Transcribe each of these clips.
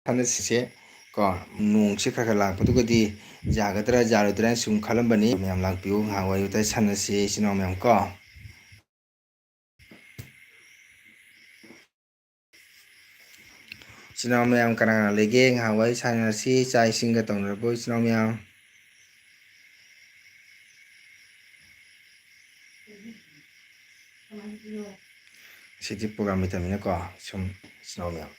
ꯁꯥꯟꯅꯁꯤꯁꯦ ꯀꯣ ꯅꯣꯡꯁꯦ ꯈꯔ ꯈꯔ ꯂꯥꯛꯄꯗꯨꯒꯗꯤ ꯌꯥꯒꯗ꯭ꯔꯥ ꯌꯥꯔꯣꯏꯗ꯭ꯔꯥꯅ ꯁꯨꯝ ꯈꯜꯂꯝꯕꯅꯤ ꯃꯌꯥꯝ ꯂꯥꯛꯄꯤꯌꯨ ꯉꯥꯏꯍꯥꯛ ꯋꯥꯔꯤ ꯋꯥꯇꯥꯏ ꯁꯥꯟꯅꯁꯤ ꯏꯆꯤꯜ ꯏꯅꯥꯎ ꯃꯌꯥꯝ ꯀꯣ ꯏꯆꯤꯜ ꯏꯅꯥꯎ ꯃꯌꯥꯝ ꯀꯅꯥ ꯀꯅꯥ ꯂꯩꯒꯦ ꯉꯥꯏꯍꯥꯛ ꯋꯥꯔꯤ ꯁꯥꯟꯅꯔꯁꯤ ꯆꯥꯛ ꯏꯁꯤꯡꯒ ꯇꯧꯅꯔꯕꯣ ꯏꯆꯤꯜ ꯏꯅꯥꯎ ꯃꯌꯥꯝ ꯁꯤꯗꯤ ꯄ꯭ꯔꯣꯒ꯭ꯔꯥꯝ ꯂꯩꯇꯕꯅꯤꯅꯀꯣ ꯁꯨꯝ ꯏꯆꯤꯜ ꯏꯅꯥꯎ ꯃꯌꯥꯝ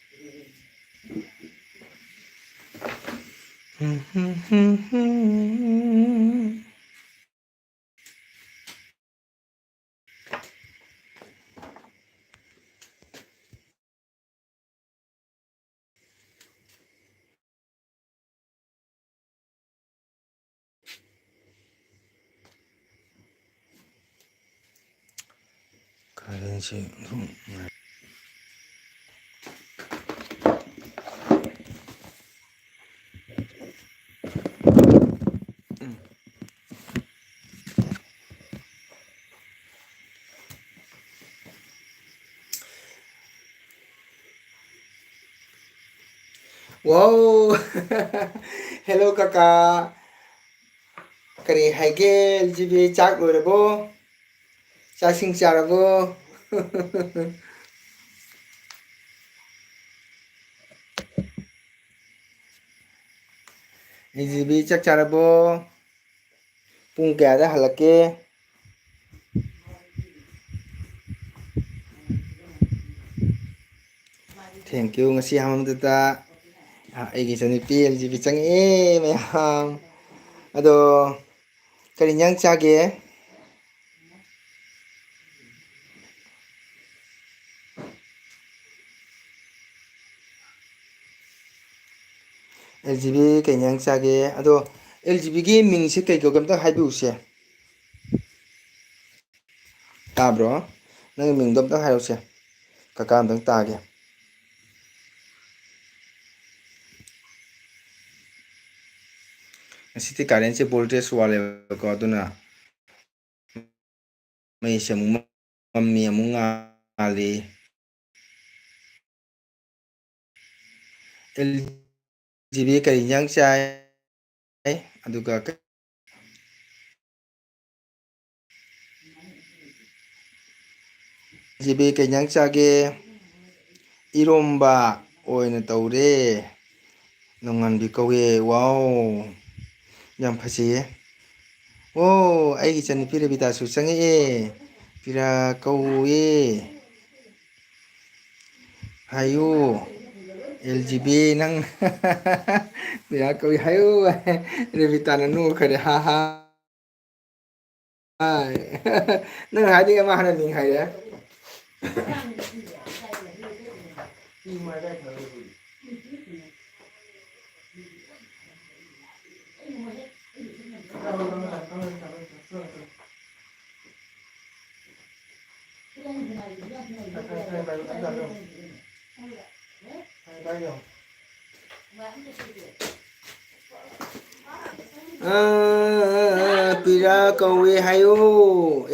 ꯀꯥꯂꯦꯟꯁꯤ ꯑꯗꯨꯝ ꯋꯥꯎ ꯍꯦꯜꯂꯣ ꯀꯀꯥ ꯀꯔꯤ ꯍꯥꯏꯒꯦ ꯖꯤꯕꯤ ꯆꯥꯛ ꯂꯣꯏꯔꯕꯣ ꯆꯥꯛꯁꯤꯡ ꯆꯥꯔꯕꯣ ꯖꯤꯕꯤ ꯆꯥꯛ ꯆꯥꯔꯕꯣ ꯄꯨꯡ ꯀꯌꯥꯗ ꯍꯜꯂꯛꯀꯦ ꯊꯦꯡꯀ꯭ꯌꯨ ꯉꯁꯤ ꯑꯍꯥꯟꯕꯗꯨꯗ ꯑꯩꯒꯤ ꯏꯆꯟꯅꯨꯄꯤ ꯑꯦꯜꯖꯤꯕꯤ ꯆꯪꯉꯛꯑꯦ ꯃꯌꯥꯝ ꯑꯗꯣ ꯀꯔꯤ ꯏꯟꯖꯥꯡ ꯆꯥꯒꯦ ꯑꯦꯜ ꯖꯤ ꯕꯤ ꯀꯩ ꯏꯟꯖꯥꯡ ꯆꯥꯒꯦ ꯑꯗꯣ ꯑꯦꯜ ꯖꯤ ꯕꯤꯒꯤ ꯃꯤꯡꯁꯦ ꯀꯩ ꯀꯧꯒꯦ ꯑꯝꯇ ꯍꯥꯏꯕꯤꯌꯨꯁꯦ ꯇꯥꯕ꯭ꯔꯣ ꯅꯪꯒꯤ ꯃꯤꯡꯗꯣ ꯑꯝꯇꯪ ꯍꯥꯏꯔꯛꯎꯁꯦ ꯀꯀꯥ ꯑꯝꯇꯪ ꯇꯥꯒꯦ ꯉꯁꯤꯗꯤ ꯀꯥꯔꯦꯟꯁꯦ ꯚꯣꯜꯇꯦꯖ ꯋꯥꯠꯂꯦꯕꯀꯣ ꯑꯗꯨꯅ ꯃꯩꯁꯦ ꯑꯃꯨꯛ ꯃꯝꯃꯤ ꯑꯃꯨꯛ ꯉꯥꯜꯂꯤ ꯑꯦꯜ ꯖꯤ ꯕꯤ ꯀꯔꯤ ꯏꯟꯖꯥꯡ ꯆꯥꯏ ꯑꯗꯨꯒ ꯖꯤꯕꯤ ꯀꯩ ꯏꯟꯖꯥꯡ ꯆꯥꯒꯦ ꯏꯔꯣꯝꯕ ꯑꯣꯏꯅ ꯇꯧꯔꯦ ꯅꯣꯡꯉꯥꯟꯕꯤ ꯀꯧꯏ ꯋꯥꯎ ꯌꯥꯝ ꯐꯖꯩꯌꯦ ꯑꯣ ꯑꯩꯒꯤ ꯏꯆꯟꯅꯨꯄꯤ ꯔꯕꯤꯇꯥꯁꯨ ꯆꯪꯉꯛꯑꯦ ꯄꯤꯔꯥ ꯀꯧꯏ ꯍꯥꯏꯌꯨ ꯑꯦꯜ ꯖꯤ ꯕꯤ ꯅꯪ ꯄꯤꯔꯥ ꯀꯧꯏ ꯍꯥꯏꯌꯨ ꯔꯦꯕꯤꯇꯥꯅ ꯅꯣꯛꯈ꯭ꯔꯦ ꯍꯥ ꯍꯥ ꯅꯪ ꯍꯥꯏꯗꯤ ꯑꯃ ꯍꯥꯟꯅ ꯃꯤꯡ ꯍꯥꯏꯔꯦ ꯄꯤꯔꯥ ꯀꯧꯏ ꯍꯥꯏꯌꯨ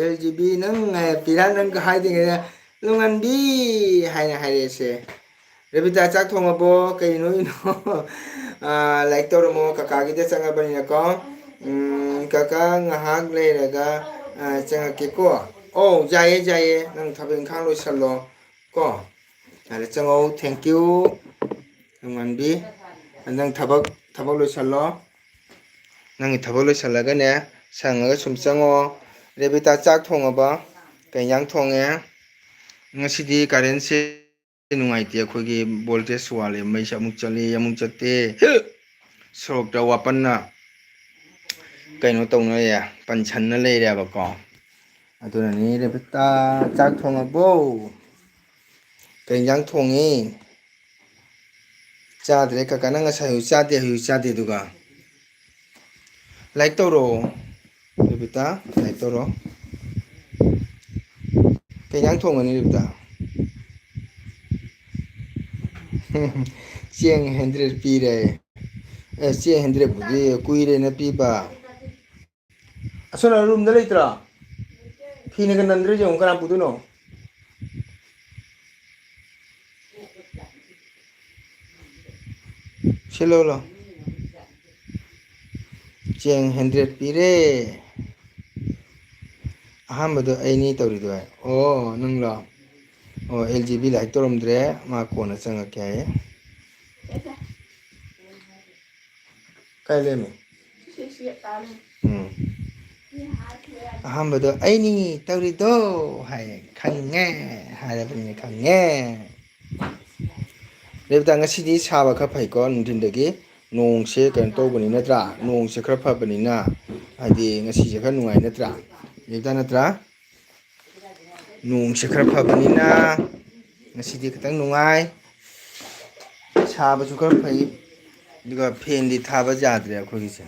ꯑꯦꯜ ꯖꯤ ꯕꯤ ꯅꯪ ꯄꯤꯔꯥ ꯅꯪ ꯍꯥꯏꯗ꯭ꯔꯤꯉꯩꯗ ꯅꯣꯡꯉꯥꯟꯕꯤ ꯍꯥꯏꯅ ꯍꯥꯏꯔꯛꯑꯦꯁꯦ ꯔꯕꯤꯇꯥ ꯆꯥꯛ ꯊꯣꯡꯉꯕꯣ ꯀꯩꯅꯣꯏꯅꯣ ꯂꯥꯏꯔꯤꯛ ꯇꯧꯔꯝꯃꯣ ꯀꯀꯥꯒꯤꯗ ꯆꯪꯉꯕꯅꯤꯅꯀꯣ ꯀꯀꯥ ꯉꯥꯏꯍꯥꯛ ꯂꯩꯔꯒ ꯆꯪꯉꯛꯀꯦꯀꯣ ꯑꯧ ꯌꯥꯏꯌꯦ ꯌꯥꯏꯌꯦ ꯅꯪ ꯊꯕꯛ ꯏꯪꯈꯥꯡ ꯂꯣꯏꯁꯜꯂꯣ ꯀꯣ ꯌꯥꯔꯦ ꯆꯪꯉꯧ ꯊꯦꯡꯀ꯭ꯌꯨ ꯅꯣꯡꯉꯥꯟꯕꯤ ꯅꯪ ꯊꯕꯛ ꯂꯣꯏꯁꯜꯂꯣ ꯅꯪꯒꯤ ꯊꯕꯛ ꯂꯣꯏꯁꯜꯂꯒꯅꯦ ꯁꯪꯉꯒ ꯁꯨꯝ ꯆꯪꯉꯣ ꯔꯦꯕꯤꯇꯥ ꯆꯥꯛ ꯊꯣꯡꯉꯕ ꯀꯩ ꯏꯟꯖꯥꯡ ꯊꯣꯡꯉꯦ ꯉꯁꯤꯗꯤ ꯀꯥꯔꯦꯟꯁꯦ ꯅꯨꯡꯉꯥꯏꯇꯦ ꯑꯩꯈꯣꯏꯒꯤ ꯚꯣꯜꯇꯦꯖ ꯋꯥꯠꯂꯦ ꯃꯩꯁꯦ ꯑꯃꯨꯛ ꯆꯠꯂꯤ ꯑꯃꯨꯛ ꯆꯠꯇꯦ ꯁꯣꯔꯣꯛꯇ ꯋꯥꯄꯟꯅ ꯀꯩꯅꯣ ꯇꯧꯅꯔꯦ ꯄꯟꯁꯟꯅ ꯂꯩꯔꯦꯕꯀꯣ ꯑꯗꯨꯅꯅꯤ ꯔꯕꯤꯇꯥ ꯆꯥꯛ ꯊꯣꯡꯉꯕꯣ ꯀꯩ ꯏꯟꯖꯥꯡ ꯊꯣꯡꯉꯤ ꯆꯥꯗ꯭ꯔꯦ ꯀꯀꯥ ꯅꯪ ꯉꯁꯥꯏ ꯍꯥꯏꯌꯨ ꯆꯥꯗꯦ ꯍꯥꯏꯌꯨ ꯆꯥꯗꯦ ꯑꯗꯨꯒ ꯂꯥꯏꯔꯤꯛ ꯇꯧꯔꯣ ꯔꯕꯤꯇꯥ ꯂꯥꯏꯔꯤꯛ ꯇꯧꯔꯣ ꯀꯩ ꯏꯟꯖꯥꯡ ꯊꯣꯡꯒꯅꯤ ꯔꯕꯤꯇꯥ ꯆꯦꯡ ꯍꯦꯟꯗ꯭ꯔꯦꯠ ꯄꯤꯔꯦ ꯆꯦꯡ ꯍꯦꯟꯗ꯭ꯔꯦꯠꯄꯨꯗꯤ ꯀꯨꯏꯔꯦꯅ ꯄꯤꯕ ꯑꯁꯣꯝ ꯔꯨꯝꯗ ꯂꯩꯇ꯭ꯔꯣ ꯐꯤꯅꯒ ꯅꯟꯗ꯭ꯔꯤꯁꯦ ꯌꯦꯡꯉꯨ ꯀꯅꯥ ꯄꯨꯗꯣꯏꯅꯣ ꯁꯤꯜꯂꯣ ꯆꯦꯡ 100 ꯄꯤꯔꯦ ꯑꯍꯥꯟꯕꯗꯣ ꯑꯩꯅꯤ ꯇꯧꯔꯤꯗꯣ ꯑꯣ ꯅꯪꯂꯣ ꯑꯣ LGB ꯂꯥꯏꯛ ꯇꯧꯔꯝꯗ꯭ꯔꯦ ꯃꯥ ꯀꯣꯟꯅ ꯆꯪꯉꯛꯀꯦ ꯍꯥꯏꯌꯦ ꯀꯥꯏ ꯂꯩꯔꯝꯃꯤ ꯑꯍꯥꯟꯕꯗꯣ ꯑꯩꯅꯤ ꯇꯧꯔꯤꯗꯣ ꯍꯥꯏꯌꯦ ꯈꯪꯉꯦ ꯍꯥꯏꯔꯕꯅꯤꯅ ꯈꯪꯉꯦ ꯔꯦꯕꯤꯇꯥ ꯉꯁꯤꯗꯤ ꯁꯥꯕ ꯈꯔ ꯐꯩꯀꯣ ꯅꯨꯡꯊꯤꯟꯗꯒꯤ ꯅꯣꯡꯁꯦ ꯀꯩꯅꯣ ꯇꯧꯕꯅꯤ ꯅꯠꯇ꯭ꯔꯥ ꯅꯣꯡꯁꯦ ꯈꯔ ꯐꯕꯅꯤꯅ ꯍꯥꯏꯗꯤ ꯉꯁꯤꯁꯦ ꯈꯔ ꯅꯨꯡꯉꯥꯏ ꯅꯠꯇ꯭ꯔꯥ ꯔꯦꯕꯤꯇꯥ ꯅꯠꯇ꯭ꯔꯥ ꯅꯣꯡꯁꯦ ꯈꯔ ꯐꯕꯅꯤꯅ ꯉꯁꯤꯗꯤ ꯈꯤꯇꯪ ꯅꯨꯡꯉꯥꯏ ꯁꯥꯕꯁꯨ ꯈꯔ ꯐꯩ ꯑꯗꯨꯒ ꯐꯦꯟꯗꯤ ꯊꯥꯕ ꯌꯥꯗ꯭ꯔꯦ ꯑꯩꯈꯣꯏꯒꯤꯁꯦ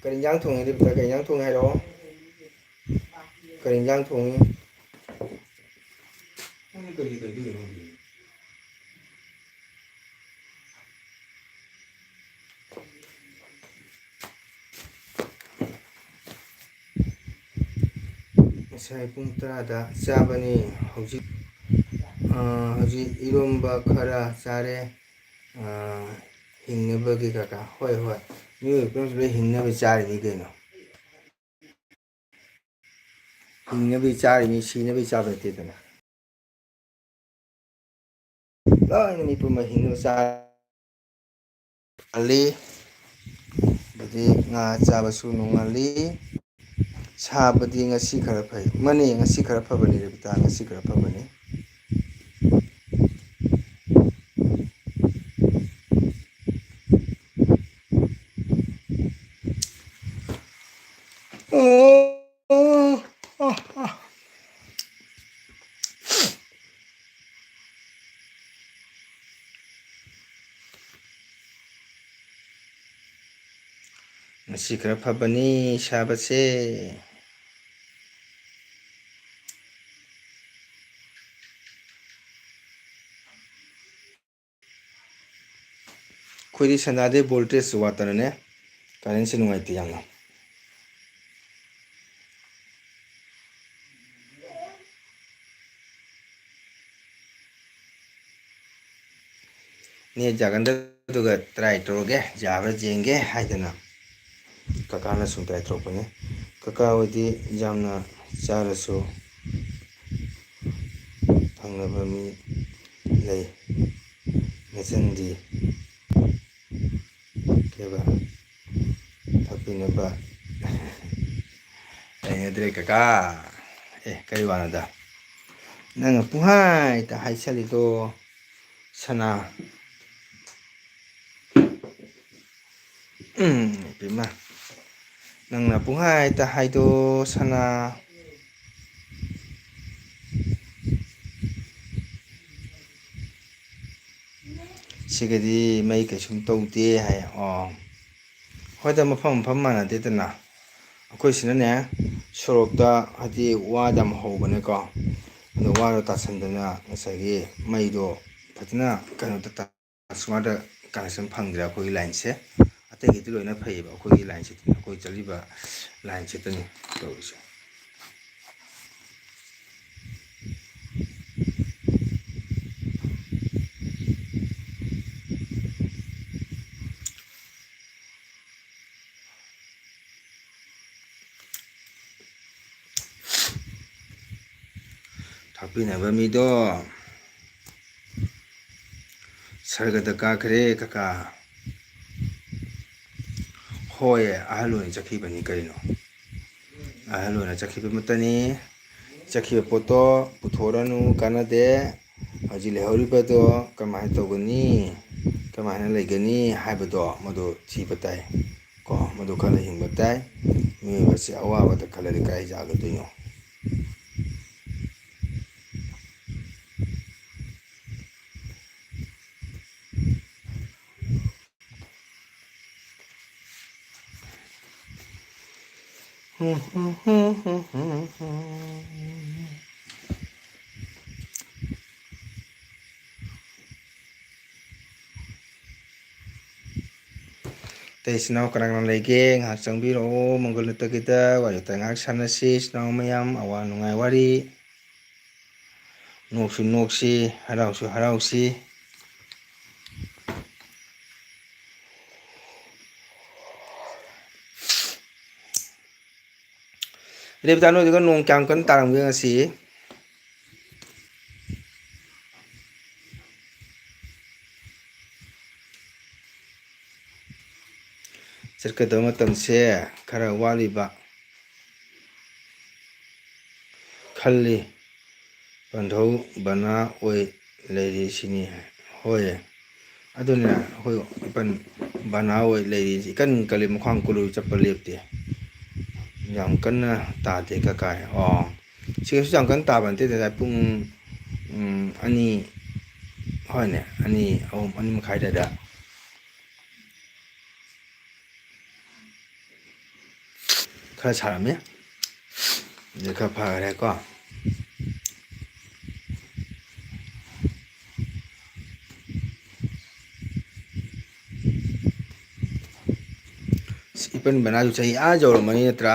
ꯀꯔꯤ ꯏꯟꯖꯥꯡ ꯊꯣꯡꯉꯤ ꯔꯦꯕꯤꯇꯥ ꯀꯔꯤ ꯏꯟꯖꯥꯡ ꯊꯣꯡꯉꯤ ꯍꯥꯏꯔꯛꯑꯣ ꯀꯔꯤ ꯏꯟꯖꯥꯡ ꯊꯣꯡꯉꯤ ꯉꯁꯥꯏ ꯄꯨꯡ 10ꯗ ꯆꯥꯕꯅꯤ ꯍꯧꯖꯤꯛ ꯏꯔꯣꯝꯕ ꯈꯔ ꯆꯥꯔꯦ ꯍꯤꯡꯅꯕꯒꯤ ꯀꯀꯥ ꯍꯣꯏ ꯃꯤꯑꯣꯏꯕ ꯄꯨꯝꯅꯃꯛꯁꯨ ꯂꯣꯏ ꯍꯤꯡꯅꯕ ꯆꯥꯔꯤꯅꯤ ꯀꯩꯅꯣ ꯍꯤꯡꯅꯕꯒꯤ ꯆꯥꯔꯤꯅꯤ ꯁꯤꯅꯕꯒꯤ ꯆꯥꯕ ꯅꯠꯇꯦꯗꯅ ꯂꯣꯏꯅ ꯃꯤꯄꯨꯝꯕ ꯍꯤꯡꯅꯕ ꯆꯥꯔꯤ ꯑꯗꯨꯗꯤ ꯉꯥ ꯆꯥꯕꯁꯨ ꯅꯣꯡꯉꯥꯜꯂꯤ ꯁꯥꯕꯗꯤ ꯉꯁꯤ ꯈꯔ ꯐꯩ ꯃꯅꯦ ꯉꯁꯤ ꯈꯔ ꯐꯕꯅꯤ ꯔꯦꯕꯤꯇꯥ ꯉꯁꯤ ꯈꯔ ꯐꯕꯅꯤ ꯉꯁꯤ ꯈꯔ ꯐꯕꯅꯤ ꯁꯥꯕꯁꯦ ꯑꯩꯈꯣꯏꯗꯤ ꯁꯟꯗꯥꯗꯦ ꯚꯣꯜꯇꯦꯖ ꯋꯥꯠꯇꯅꯅꯦ ꯀꯔꯦꯟꯁꯦ ꯅꯨꯡꯉꯥꯏꯇꯦ ꯌꯥꯝꯅ ꯅꯦꯠ ꯌꯥꯒꯟꯗꯕꯗꯨꯒ ꯇ꯭ꯔꯥꯏ ꯇꯧꯔꯒꯦ ꯌꯥꯕ꯭ꯔꯥ ꯌꯦꯡꯒꯦ ꯍꯥꯏꯗꯅ ꯀꯀꯥꯅ ꯁꯨꯝ ꯇ꯭ꯔꯥꯏ ꯇꯧꯔꯛꯄꯅꯤ ꯀꯀꯥ ꯍꯣꯏꯗꯤ ꯌꯥꯝꯅ ꯆꯥꯔꯁꯨ ꯐꯪꯅꯕ ꯃꯤ ꯂꯩ ꯅꯆꯟꯗꯤ ꯀꯩꯕ ꯊꯛꯄꯤꯅꯕ ꯂꯩꯅꯗ꯭ꯔꯦ ꯀꯀꯥ ꯀꯔꯤ ꯋꯥꯅꯣꯗ ꯅꯪꯅ ꯄꯨꯡꯍꯥꯏꯗ ꯍꯥꯏꯁꯜꯂꯤꯗꯣ ꯁꯅꯥ ꯏꯄꯦꯝꯃ ꯅꯪꯅ ꯄꯨꯡꯍꯥꯏꯗ ꯍꯥꯏꯗꯣ ꯁꯅꯥ ꯁꯤꯒꯗꯤ ꯃꯩ ꯀꯩꯁꯨꯝ ꯇꯧꯗꯦ ꯍꯥꯏ ꯍꯣꯏꯗ ꯃꯐꯝ ꯃꯥꯟꯅꯗꯦꯗꯅ ꯑꯩꯈꯣꯏꯁꯤꯅꯅꯦ ꯁꯣꯔꯣꯛꯇ ꯍꯥꯏꯗꯤ ꯋꯥꯗ ꯌꯥꯝ ꯍꯧꯕꯅꯦꯀꯣ ꯑꯗꯣ ꯋꯥꯗꯣ ꯇꯥꯁꯟꯗꯅ ꯉꯁꯥꯏꯒꯤ ꯃꯩꯗꯣ ꯐꯖꯅ ꯀꯩꯅꯣꯗ ꯇ꯭ꯔꯥꯟꯁꯐꯣꯔꯃꯔꯗ ꯀꯅꯦꯛꯁꯟ ꯐꯪꯗ꯭ꯔꯦ ꯑꯩꯈꯣꯏꯒꯤ ꯂꯥꯏꯟꯁꯦ ꯑꯇꯩꯒꯤꯗꯤ ꯂꯣꯏꯅ ꯐꯩꯌꯦꯕ ꯑꯩꯈꯣꯏꯒꯤ ꯂꯥꯏꯟꯁꯤꯗꯅꯤ ꯑꯩꯈꯣꯏ ꯆꯠꯂꯤꯕ ꯂꯥꯏꯟꯁꯤꯗꯅꯤ ꯇꯧꯔꯤꯁꯦ ꯊꯛꯄꯤꯅꯕ ꯃꯤꯗꯣ ꯁꯔꯒꯗ ꯀꯥꯈ꯭ꯔꯦ ꯀꯀꯥ ꯍꯣꯏ ꯑꯍꯜ ꯑꯣꯏꯅ ꯆꯠꯈꯤꯕꯅꯤ ꯀꯔꯤꯅꯣ ꯑꯍꯜ ꯑꯣꯏꯅ ꯆꯠꯈꯤꯕꯃꯛꯇꯅꯤ ꯆꯠꯈꯤꯕ ꯄꯣꯠꯇꯣ ꯄꯨꯊꯣꯛꯑꯅꯨ ꯀꯥꯟꯅꯗꯦ ꯍꯧꯖꯤꯛ ꯂꯩꯍꯧꯔꯤꯕꯗꯣ ꯀꯃꯥꯏꯅ ꯇꯧꯒꯅꯤ ꯀꯃꯥꯏꯅ ꯂꯩꯒꯅꯤ ꯍꯥꯏꯕꯗꯣ ꯃꯗꯨ ꯊꯤꯕ ꯇꯥꯏ ꯀꯣ ꯃꯗꯨ ꯈꯜꯂ ꯍꯤꯡꯕ ꯇꯥꯏ ꯃꯤꯑꯣꯏꯕꯁꯤ ꯑꯋꯥꯕꯗ ꯈꯜꯂꯗꯤ ꯀꯥꯏ ꯌꯥꯒꯗꯣꯏꯅꯣ ꯏꯆꯤꯟ ꯏꯅꯥꯎ ꯀꯅꯥ ꯀꯅꯥ ꯂꯩꯒꯦ ꯉꯥꯏꯍꯥꯛ ꯆꯪꯕꯤꯔꯛꯑꯣ ꯃꯪꯒꯣꯜ ꯅꯠꯇꯒꯤꯗ ꯋꯥꯔꯤ ꯋꯥꯇꯥꯏ ꯉꯥꯏꯍꯥꯛ ꯁꯥꯟꯅꯁꯤ ꯏꯆꯤꯟ ꯏꯅꯥꯎ ꯃꯌꯥꯝ ꯑꯋꯥ ꯅꯨꯡꯉꯥꯏ ꯋꯥꯔꯤ ꯅꯣꯛꯁꯨ ꯅꯣꯛꯁꯤ ꯍꯔꯥꯎꯁꯨ ꯍꯔꯥꯎꯁꯤ ꯔꯦꯕꯤꯇꯥ ꯅꯣꯏꯗꯨꯒ ꯅꯣꯡ ꯀꯌꯥꯝ ꯀꯟꯅ ꯇꯥꯔꯝꯒꯦ ꯉꯁꯤ ꯆꯠꯀꯗꯕ ꯃꯇꯝꯁꯦ ꯈꯔ ꯋꯥꯠꯂꯤꯕ ꯈꯜꯂꯤ ꯄꯟꯊꯧ ꯕꯅꯥ ꯑꯣꯏ ꯂꯩꯔꯤꯁꯤꯅꯤ ꯍꯣꯏ ꯑꯗꯨꯅ ꯑꯩꯈꯣꯏ ꯏꯄꯟ ꯕꯅꯥ ꯑꯣꯏ ꯂꯩꯔꯤꯁꯤ ꯏꯀꯟ ꯀꯜꯂꯤ ꯃꯈ꯭ꯋꯥꯡ ꯀꯣꯜꯂꯨ ꯆꯠꯄ ꯂꯦꯞꯇꯦ ꯌꯥꯝ ꯀꯟꯅ ꯇꯥꯗꯦ ꯀꯀꯥꯏ ꯁꯤꯒꯁꯨ ꯌꯥꯝ ꯀꯟꯅ ꯇꯥꯕ ꯅꯠꯇꯦꯗ ꯄꯨꯡ ꯑꯅꯤ ꯍꯣꯏꯅꯦ ꯑꯅꯤ ꯑꯍꯨꯝ ꯑꯅꯤ ꯃꯈꯥꯏꯗꯗ ꯈꯔ ꯁꯥꯔꯝꯃꯤ ꯑꯗꯨ ꯈꯔ ꯐꯈ꯭ꯔꯦꯀꯣ ꯏꯄꯟ ꯕꯅꯥꯁꯨ ꯆꯍꯤ ꯌꯧꯔꯝꯃꯅꯤ ꯅꯠꯇ꯭ꯔꯥ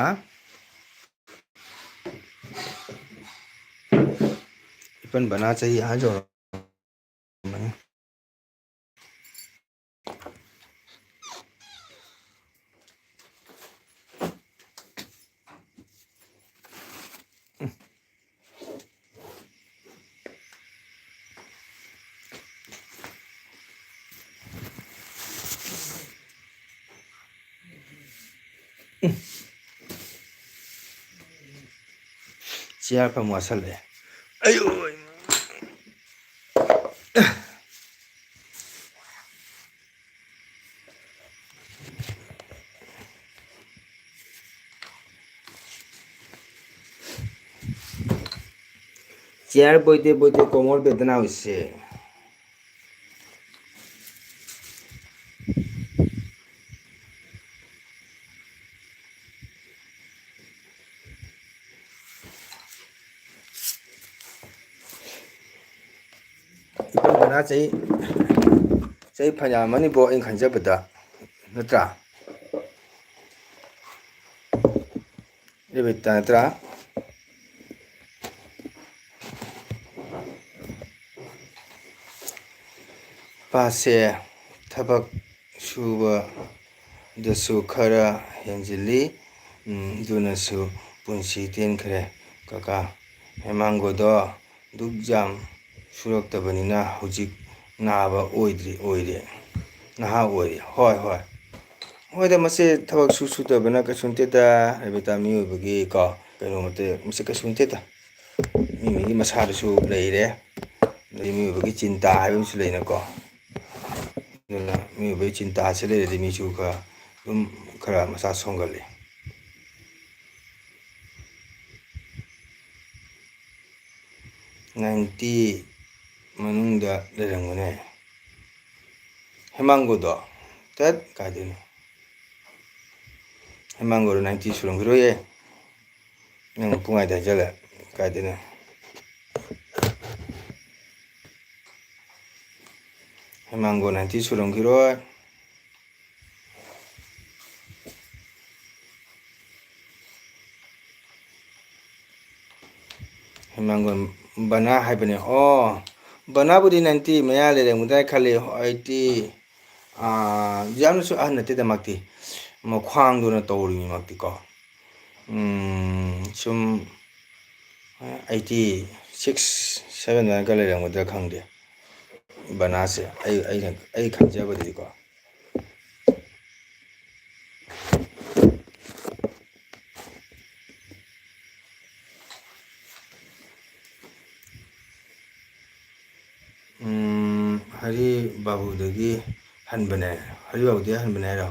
ꯏꯄꯟ ꯕꯅꯥ ꯆꯍꯤ ꯌꯧꯔꯝꯃꯅꯤ ꯆꯤꯌꯥꯔ ꯐꯝ ꯋꯥꯁꯜꯂꯛꯑꯦ ꯑꯌꯨ চেয়ার বইতে বইতে কোমর বেদনা হচ্ছে 이쁜 banaꯆꯍꯤ ꯐꯅꯌꯥꯝ ꯑꯩꯅ ꯈꯟꯖꯕꯗ ꯅꯠꯇ꯭ꯔꯥ ꯔꯦꯕꯤꯇꯥ ꯅꯠꯇ꯭ꯔꯥ ꯄꯥꯁꯦ ꯊꯕꯛ ꯁꯨꯕꯗꯁꯨ ꯈꯔ ꯍꯦꯟꯖꯤꯜꯂꯤ ꯑꯗꯨꯅꯁꯨ ꯄꯨꯟꯁꯤ ꯇꯦꯟꯈ꯭ꯔꯦ ꯀꯀꯥ ꯍꯦꯃꯥꯡꯒꯣꯗꯣ ꯗꯨꯛ ꯌꯥꯝ ꯁꯨꯔꯛꯇꯕꯅꯤꯅ ꯍꯧꯖꯤꯛ ꯅꯥꯕ ꯑꯣꯏꯔꯦ ꯅꯍꯥ ꯑꯣꯏꯔꯤ ꯍꯣꯏ ꯍꯣꯏꯗ ꯃꯁꯤ ꯊꯕꯛ ꯁꯨꯗꯕꯅ ꯀꯩꯁꯨ ꯅꯠꯇꯦꯗ ꯔꯦꯕꯤꯇꯥ ꯃꯤꯑꯣꯏꯕꯒꯤ ꯀꯩꯅꯣꯃꯠꯇ ꯃꯁꯤ ꯀꯩꯁꯨ ꯅꯠꯇꯦꯗ ꯃꯤꯒꯤ ꯃꯁꯥꯗꯁꯨ ꯂꯩꯔꯦ ꯑꯗꯩ ꯃꯤꯑꯣꯏꯕꯒꯤ ꯆꯤꯟꯇꯥ ꯍꯥꯏꯕ ꯑꯃꯁꯨ ꯂꯩꯅꯀꯣ ꯑꯗꯨꯅ ꯃꯤꯑꯣꯏꯕꯒꯤ ꯆꯤꯟꯇꯥꯁꯤ ꯂꯩꯔꯗꯤ ꯃꯤꯁꯨ ꯈꯔ ꯃꯁꯥ ꯁꯣꯟꯒꯜꯂꯤ 90 ꯃꯅꯨꯡꯗ ꯂꯩꯔꯝꯒꯅꯤ ꯍꯦꯃꯥꯡꯒꯣꯗꯣ ꯇꯠ ꯀꯥꯏꯗꯩꯅꯣ ꯍꯦꯃꯥꯡꯒꯣꯗꯣ 90 ꯁꯨꯔꯝꯈꯤꯔꯣꯏꯌꯦ ꯅꯪꯅ ꯄꯨꯡꯍꯥꯏꯗ ꯍꯥꯏꯖꯜꯂꯦ ꯀꯥꯏꯗꯩꯅꯣ ꯍꯦꯃꯥꯡꯒꯣ 90 ꯁꯨꯔꯝꯈꯤꯔꯣꯏ ꯍꯦꯃꯥꯡꯒꯣꯟ ꯕꯅꯥ ꯍꯥꯏꯕꯅꯦ ꯕꯅꯥꯕꯨꯗꯤ 90 ꯃꯌꯥ ꯂꯩꯔꯝꯒꯗ꯭ꯔꯥ ꯈꯜꯂꯤ 80 ꯌꯥꯝꯅꯁꯨ ꯑꯍꯟ ꯅꯠꯇꯦꯗꯃꯛꯇꯤ ꯃꯈ꯭ꯋꯥꯡꯗꯨꯅ ꯇꯧꯔꯤꯃꯛꯇꯤꯀꯣ ꯁꯨꯝ 86, 7 ꯑꯗꯨꯃꯥꯏꯅ ꯂꯩꯔꯝꯒꯗ꯭ꯔꯥ ꯈꯪꯗꯦ ꯕꯅꯥꯁꯦ ꯑꯩ ꯈꯪꯖꯕꯗꯗꯤꯀꯣ ꯍꯔꯤ ꯕꯥꯕꯨꯗꯒꯤ ꯍꯟꯕꯅꯦ ꯍꯔꯤ ꯕꯥꯕꯨꯗꯒꯤ ꯍꯟꯕꯅꯦ ꯍꯥꯏꯔꯣ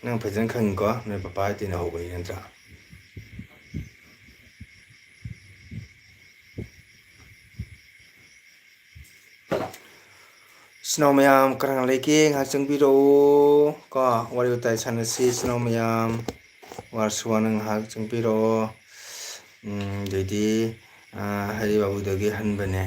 ꯅꯪ ꯐꯖꯅ ꯈꯪꯉꯤꯀꯣ ꯅꯣꯏ ꯄꯄꯥ ꯇꯤꯟꯅꯍꯧꯕꯅꯤ ꯅꯠꯇ꯭ꯔꯥ ꯏꯆꯤꯟ ꯏꯅꯥꯎ ꯃꯌꯥꯝ ꯀꯅꯥ ꯂꯩꯒꯦ ꯉꯥꯏꯍꯥꯛ ꯆꯪꯕꯤꯔꯛꯎ ꯋꯥꯔꯤ ꯋꯥꯇꯥꯏ ꯁꯥꯟꯅꯁꯤ ꯏꯆꯤꯟ ꯏꯅꯥꯎ ꯃꯌꯥꯝ ꯋꯥꯔꯁꯨ ꯋꯥꯅ ꯉꯥꯏꯍꯥꯛ ꯆꯪꯕꯤꯔꯛꯑꯣ ꯑꯗꯩꯗꯤ ꯍꯔꯤ ꯕꯥꯕꯨꯗꯒꯤ ꯍꯟꯕꯅꯦ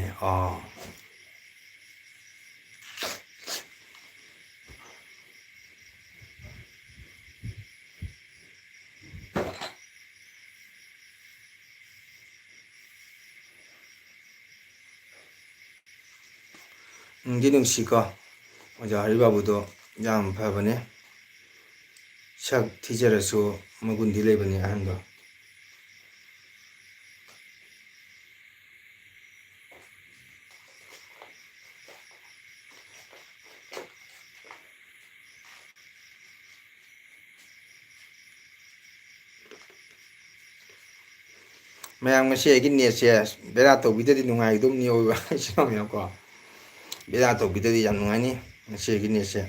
ꯅꯨꯡꯗꯤ ꯅꯨꯡꯁꯤꯀꯣ ꯑꯣꯖꯥ ꯍꯔꯤꯕꯥꯕꯨꯗꯣ ꯌꯥꯝ ꯐꯕꯅꯦ ꯁꯛ ꯊꯤꯖꯔꯁꯨ ꯃꯒꯨꯟꯗꯤ ꯂꯩꯕꯅꯦ ꯑꯍꯟꯗꯣ ꯃꯌꯥꯝ ꯉꯁꯤ ꯑꯩꯒꯤ ꯅꯦꯠꯁꯦ ꯕꯦꯔꯥ ꯇꯧꯕꯤꯗꯗꯤ ꯅꯨꯡꯉꯥꯏꯒꯗꯧꯅꯤ ꯑꯣꯏꯕ ꯏꯆꯤꯟꯅꯥꯎꯅꯀꯣ ꯕꯦꯔꯥ ꯇꯧꯕꯤꯗꯗꯤ ꯌꯥꯝ ꯅꯨꯡꯉꯥꯏꯅꯤ ꯉꯁꯤ ꯑꯩꯒꯤ ꯅꯦꯠꯁꯦ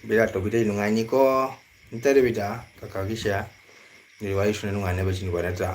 ꯕꯦꯔꯥ ꯇꯧꯕꯤꯗꯗꯤ ꯅꯨꯡꯉꯥꯏꯅꯤꯀꯣ ꯅꯠꯇꯔꯕꯤꯗ ꯀꯀꯥꯒꯤꯁꯦ ꯋꯥꯔꯤ ꯁꯨꯅ ꯅꯨꯡꯉꯥꯏꯅꯕꯁꯤꯡꯕ ꯅꯠꯇ꯭ꯔꯥ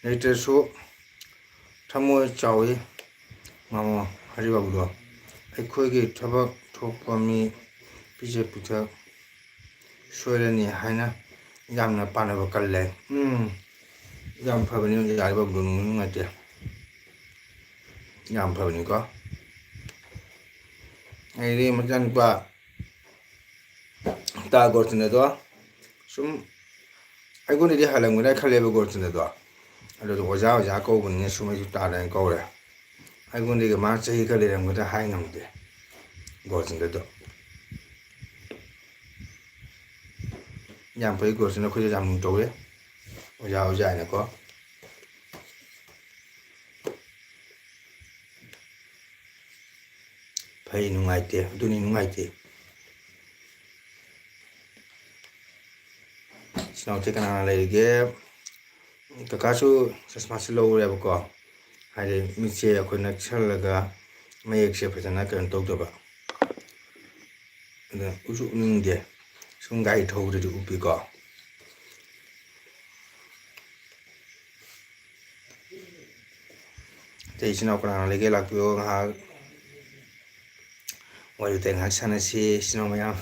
ꯂꯩꯇ꯭ꯔꯁꯨ ꯊꯃꯣꯏ ꯆꯥꯎꯏ ꯃꯃꯣ ꯍꯔꯤꯕꯥꯕꯨꯗꯣ ꯑꯩꯈꯣꯏꯒꯤ ꯊꯕꯛ ꯊꯣꯛꯄ ꯃꯤ ꯄꯤꯖ ꯄꯤꯊꯛ ꯁꯣꯏꯔꯅꯤ ꯍꯥꯏꯅ ꯌꯥꯝꯅ ꯄꯥꯅꯕ ꯀꯜꯂꯦ ꯌꯥꯝ ꯐꯕꯅꯤ ꯍꯔꯤꯕꯥꯕꯨꯗꯣ ꯅꯨꯡꯗꯤ ꯅꯨꯡꯉꯥꯏꯇꯦ ꯌꯥꯝ ꯐꯕꯅꯤꯀꯣ ꯑꯩꯗꯤ ꯃꯆꯥꯅꯨꯄꯥ ꯇꯥ ꯒꯣꯔꯆꯟꯗ꯭ꯔꯗꯣ ꯁꯨꯝ ꯑꯩꯉꯣꯟꯗꯗꯤ ꯍꯜꯂꯝꯒꯗ꯭ꯔꯥ ꯈꯜꯂꯦꯕ ꯒꯣꯔꯆꯟꯗ꯭ꯔꯗꯣ ꯑꯗꯨꯗꯣ ꯑꯣꯖꯥ ꯀꯧꯕꯅꯤꯅ ꯁꯨꯝ ꯑꯩꯁꯨ ꯇꯥꯗꯅ ꯀꯧꯔꯦ ꯑꯩꯉꯣꯟꯗꯒꯤ ꯃꯥ ꯆꯍꯤ ꯈꯔ ꯂꯩꯔꯝꯒꯗ꯭ꯔꯥ ꯍꯥꯏ ꯉꯝꯗꯦ ꯒꯣꯔꯆꯟꯗ꯭ꯔꯗꯣ ꯌꯥꯝ ꯐꯩ ꯒꯣꯔꯆꯟꯗ꯭ꯔ ꯑꯩꯈꯣꯏꯁꯨ ꯌꯥꯝ ꯂꯨꯅ ꯇꯧꯋꯦ ꯑꯣꯖꯥ ꯍꯥꯏꯅꯀꯣ ꯐꯩ ꯅꯨꯡꯉꯥꯏꯇꯦ ꯑꯗꯨꯅꯤ ꯅꯨꯡꯉꯥꯏꯇꯦ ꯏꯆꯤꯟꯅꯥꯎꯁꯦ ꯀꯅꯥ ꯂꯩꯔꯤꯒꯦ ꯀꯀꯥꯁꯨ ꯆꯁꯃꯥꯁꯦ ꯂꯧꯔꯦꯕꯀꯣ ꯍꯥꯏꯗꯤ ꯃꯤꯠꯁꯦ ꯑꯩꯈꯣꯏ ꯅꯛꯁꯜꯂꯒ ꯃꯌꯦꯛꯁꯦ ꯐꯖꯅ ꯀꯩꯅꯣ ꯇꯧꯗꯕ ꯑꯗ ꯎꯁꯨ ꯎꯅꯤꯡꯗꯦ ꯁꯨꯝ ꯒꯥꯔꯤ ꯊꯧꯕꯗꯗꯤ ꯎꯞꯄꯤꯀꯣ ꯑꯇꯩ ꯏꯆꯤꯟ ꯏꯅꯥꯎ ꯀꯅꯥ ꯂꯩꯒꯦ ꯂꯥꯛꯄꯤꯌꯣ ꯉꯥꯏꯍꯥꯛ ꯋꯥꯔꯤ ꯋꯥꯇꯥꯏ ꯉꯥꯏꯍꯥꯛ ꯁꯥꯟꯅꯁꯤ ꯏꯆꯤꯟ ꯏꯅꯥꯎ ꯃꯌꯥꯝ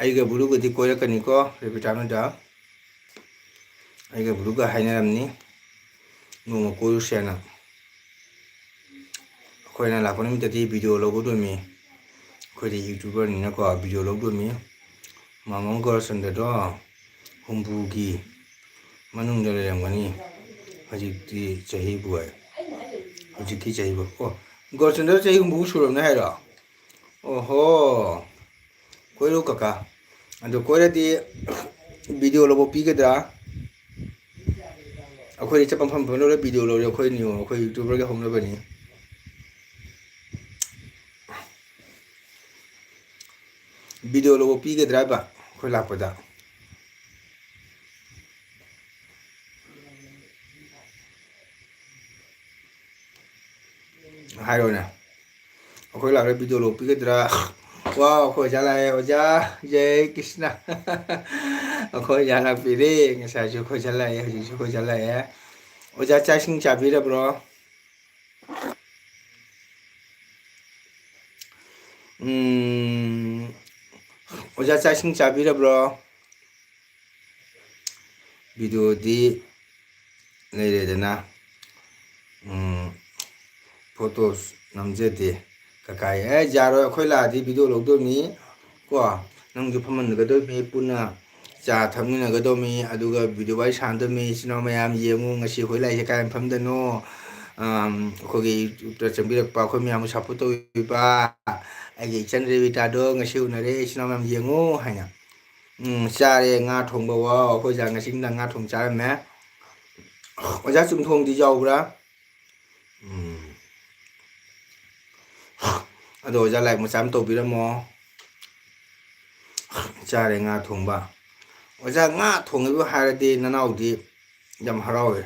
ꯑꯩꯒ ꯕꯨꯂꯨꯒꯗꯤ ꯀꯣꯏꯔꯛꯀꯅꯤꯀꯣ ꯔꯦꯕꯤꯇꯥꯅꯣꯗ ꯑꯩꯒ ꯕꯨꯂꯨꯒ ꯍꯥꯏꯅꯔꯝꯅꯤ ꯅꯣꯡꯃ ꯀꯣꯏꯔꯨꯁꯦꯅ ꯑꯩꯈꯣꯏꯅ ꯂꯥꯛꯄ ꯅꯨꯃꯤꯠꯇꯗꯤ ꯚꯤꯗꯤꯑꯣ ꯂꯧꯒꯗꯣꯏꯅꯤ ꯑꯩꯈꯣꯏꯗꯤ ꯌꯨꯇ꯭ꯌꯨꯕꯔꯅꯤꯅꯀꯣ ꯚꯤꯗꯤꯑꯣ ꯂꯧꯗꯣꯏꯅꯤ ꯃꯃꯣ ꯒꯣꯔꯆꯟꯗ꯭ꯔꯗꯣ ꯍꯨꯝꯐꯨꯒꯤ ꯃꯅꯨꯡꯗ ꯂꯩꯔꯝꯒꯅꯤ ꯍꯧꯖꯤꯛꯇꯤ ꯆꯍꯤꯕꯨ ꯍꯧꯖꯤꯛꯀꯤ ꯆꯍꯤꯕꯨ ꯑꯣ ꯒꯣꯔꯆꯟꯗ꯭ꯔ ꯆꯍꯤ ꯍꯨꯝꯐꯨ ꯁꯨꯔꯕꯅꯦ ꯍꯥꯏꯔꯣ ꯑꯣꯍꯣ ꯀꯣꯏꯔꯨ ꯀꯀꯥ ꯑꯗꯨ ꯀꯣꯏꯔꯗꯤ ꯚꯤꯗꯤꯑꯣ ꯂꯧꯕ ꯄꯤꯒꯗ꯭ꯔꯥ ꯑꯩꯈꯣꯏ ꯆꯠꯄ ꯃꯐꯝ ꯂꯧꯔꯦ ꯚꯤꯗꯤꯑꯣ ꯂꯧꯔꯦ ꯑꯩꯈꯣꯏ ꯅꯤꯌꯣꯝ ꯑꯩꯈꯣꯏ ꯌꯨꯇ꯭ꯌꯨꯕꯔꯒ ꯍꯧꯅꯕꯅꯤ ꯚꯤꯗꯤꯑꯣ ꯂꯧꯕ ꯄꯤꯒꯗ꯭ꯔꯥꯕ ꯑꯩꯈꯣꯏ ꯂꯥꯛꯄꯗ ꯍꯥꯏꯔꯣꯅꯦ ꯑꯩꯈꯣꯏ ꯂꯥꯛꯄꯗ ꯚꯤꯗꯤꯑꯣ ꯂꯧꯕ ꯄꯤꯒꯗ꯭ꯔꯥ ꯋꯥ ꯑꯩꯈꯣꯏ ꯑꯣꯖꯥ ꯂꯥꯛꯑꯦ ꯑꯣꯖꯥ ꯖय ꯀ꯭ꯔꯤꯁꯅ ꯑꯩꯈꯣꯏ ꯑꯣꯖꯥ ꯂꯥꯛꯄꯤꯔꯦ ꯉꯁꯥꯏꯁꯨ ꯑꯩꯈꯣꯏ ꯑꯣꯖꯥ ꯂꯥꯛꯑꯦ ꯍꯧꯖꯤꯛꯁꯨ ꯑꯩꯈꯣꯏ ꯑꯣꯖꯥ ꯂꯥꯛꯑꯦ ꯑꯣꯖꯥ ꯆꯥꯛ ꯏꯁꯤꯡ ꯆꯥꯕꯤꯔꯕ꯭ꯔꯣ ꯑꯣꯖꯥ ꯆꯥꯛ ꯏꯁꯤꯡ ꯆꯥꯕꯤꯔꯕ꯭ꯔꯣ ꯚꯤꯗꯤꯑꯣꯗꯤ ꯂꯩꯔꯦꯗꯅ ꯐꯣꯇꯣ ꯅꯝꯖꯗꯦ ꯀꯀꯥꯏ ꯌꯥꯔꯣꯏ ꯑꯩꯈꯣꯏ ꯂꯥꯛꯑꯗꯤ ꯚꯤꯗꯤꯑꯣ ꯂꯧꯗꯣꯏꯅꯤ ꯀꯣ ꯅꯪꯁꯨ ꯐꯝꯍꯟꯒꯗꯣꯏꯅꯤ ꯄꯨꯟꯅ ꯆꯥ ꯊꯛꯃꯤꯟꯅꯒꯗꯧꯅꯤ ꯑꯗꯨꯒ ꯚꯤꯗꯤꯑꯣ ꯋꯥꯔꯤ ꯁꯥꯟꯅꯗꯧꯅꯤ ꯏꯆꯤꯜ ꯏꯅꯥꯎ ꯃꯌꯥꯝ ꯌꯦꯡꯉꯨ ꯉꯁꯤ ꯑꯩꯈꯣꯏ ꯂꯥꯛꯏꯁꯦ ꯀꯥꯏ ꯃꯐꯝꯗꯅꯣ ꯑꯩꯈꯣꯏꯒꯤ ꯌꯨꯇ꯭ꯌꯨꯕꯇ ꯆꯪꯕꯤꯔꯛꯄ ꯑꯩꯈꯣꯏ ꯃꯌꯥꯝꯕꯨ ꯁꯞꯄꯣꯔꯠ ꯇꯧꯕꯤꯕ ꯑꯩꯒꯤ ꯏꯆꯟ ꯔꯦꯕꯤꯇꯥꯗꯣ ꯉꯁꯤ ꯎꯅꯔꯦ ꯏꯆꯤꯜ ꯏꯅꯥꯎ ꯃꯌꯥꯝ ꯌꯦꯡꯉꯨ ꯍꯥꯏꯅ ꯆꯥꯔꯦ ꯉꯥ ꯊꯣꯡꯕ ꯋꯥ ꯑꯩꯈꯣꯏ ꯑꯣꯖꯥ ꯉꯁꯤ ꯅꯨꯡꯗꯥꯡ ꯉꯥ ꯊꯣꯡ ꯆꯥꯔꯝꯃꯦ ꯑꯣꯖꯥ ꯆꯨꯝꯊꯣꯡꯗꯤ ꯌꯥꯎꯕ꯭ꯔꯥ ꯑꯗꯣ ꯑꯣꯖꯥ ꯂꯥꯏꯔꯤꯛ ꯃꯆꯥ ꯑꯃ ꯇꯧꯕꯤꯔꯝꯃꯣ ꯆꯥꯔꯦ ꯉꯥ ꯊꯣꯡꯕ ꯑꯣꯖꯥ ꯉꯥ ꯊꯣꯡꯉꯤꯕ ꯍꯥꯏꯔꯗꯤ ꯅꯅꯥꯎꯗꯤ ꯌꯥꯝ ꯍꯔꯥꯎꯋꯦ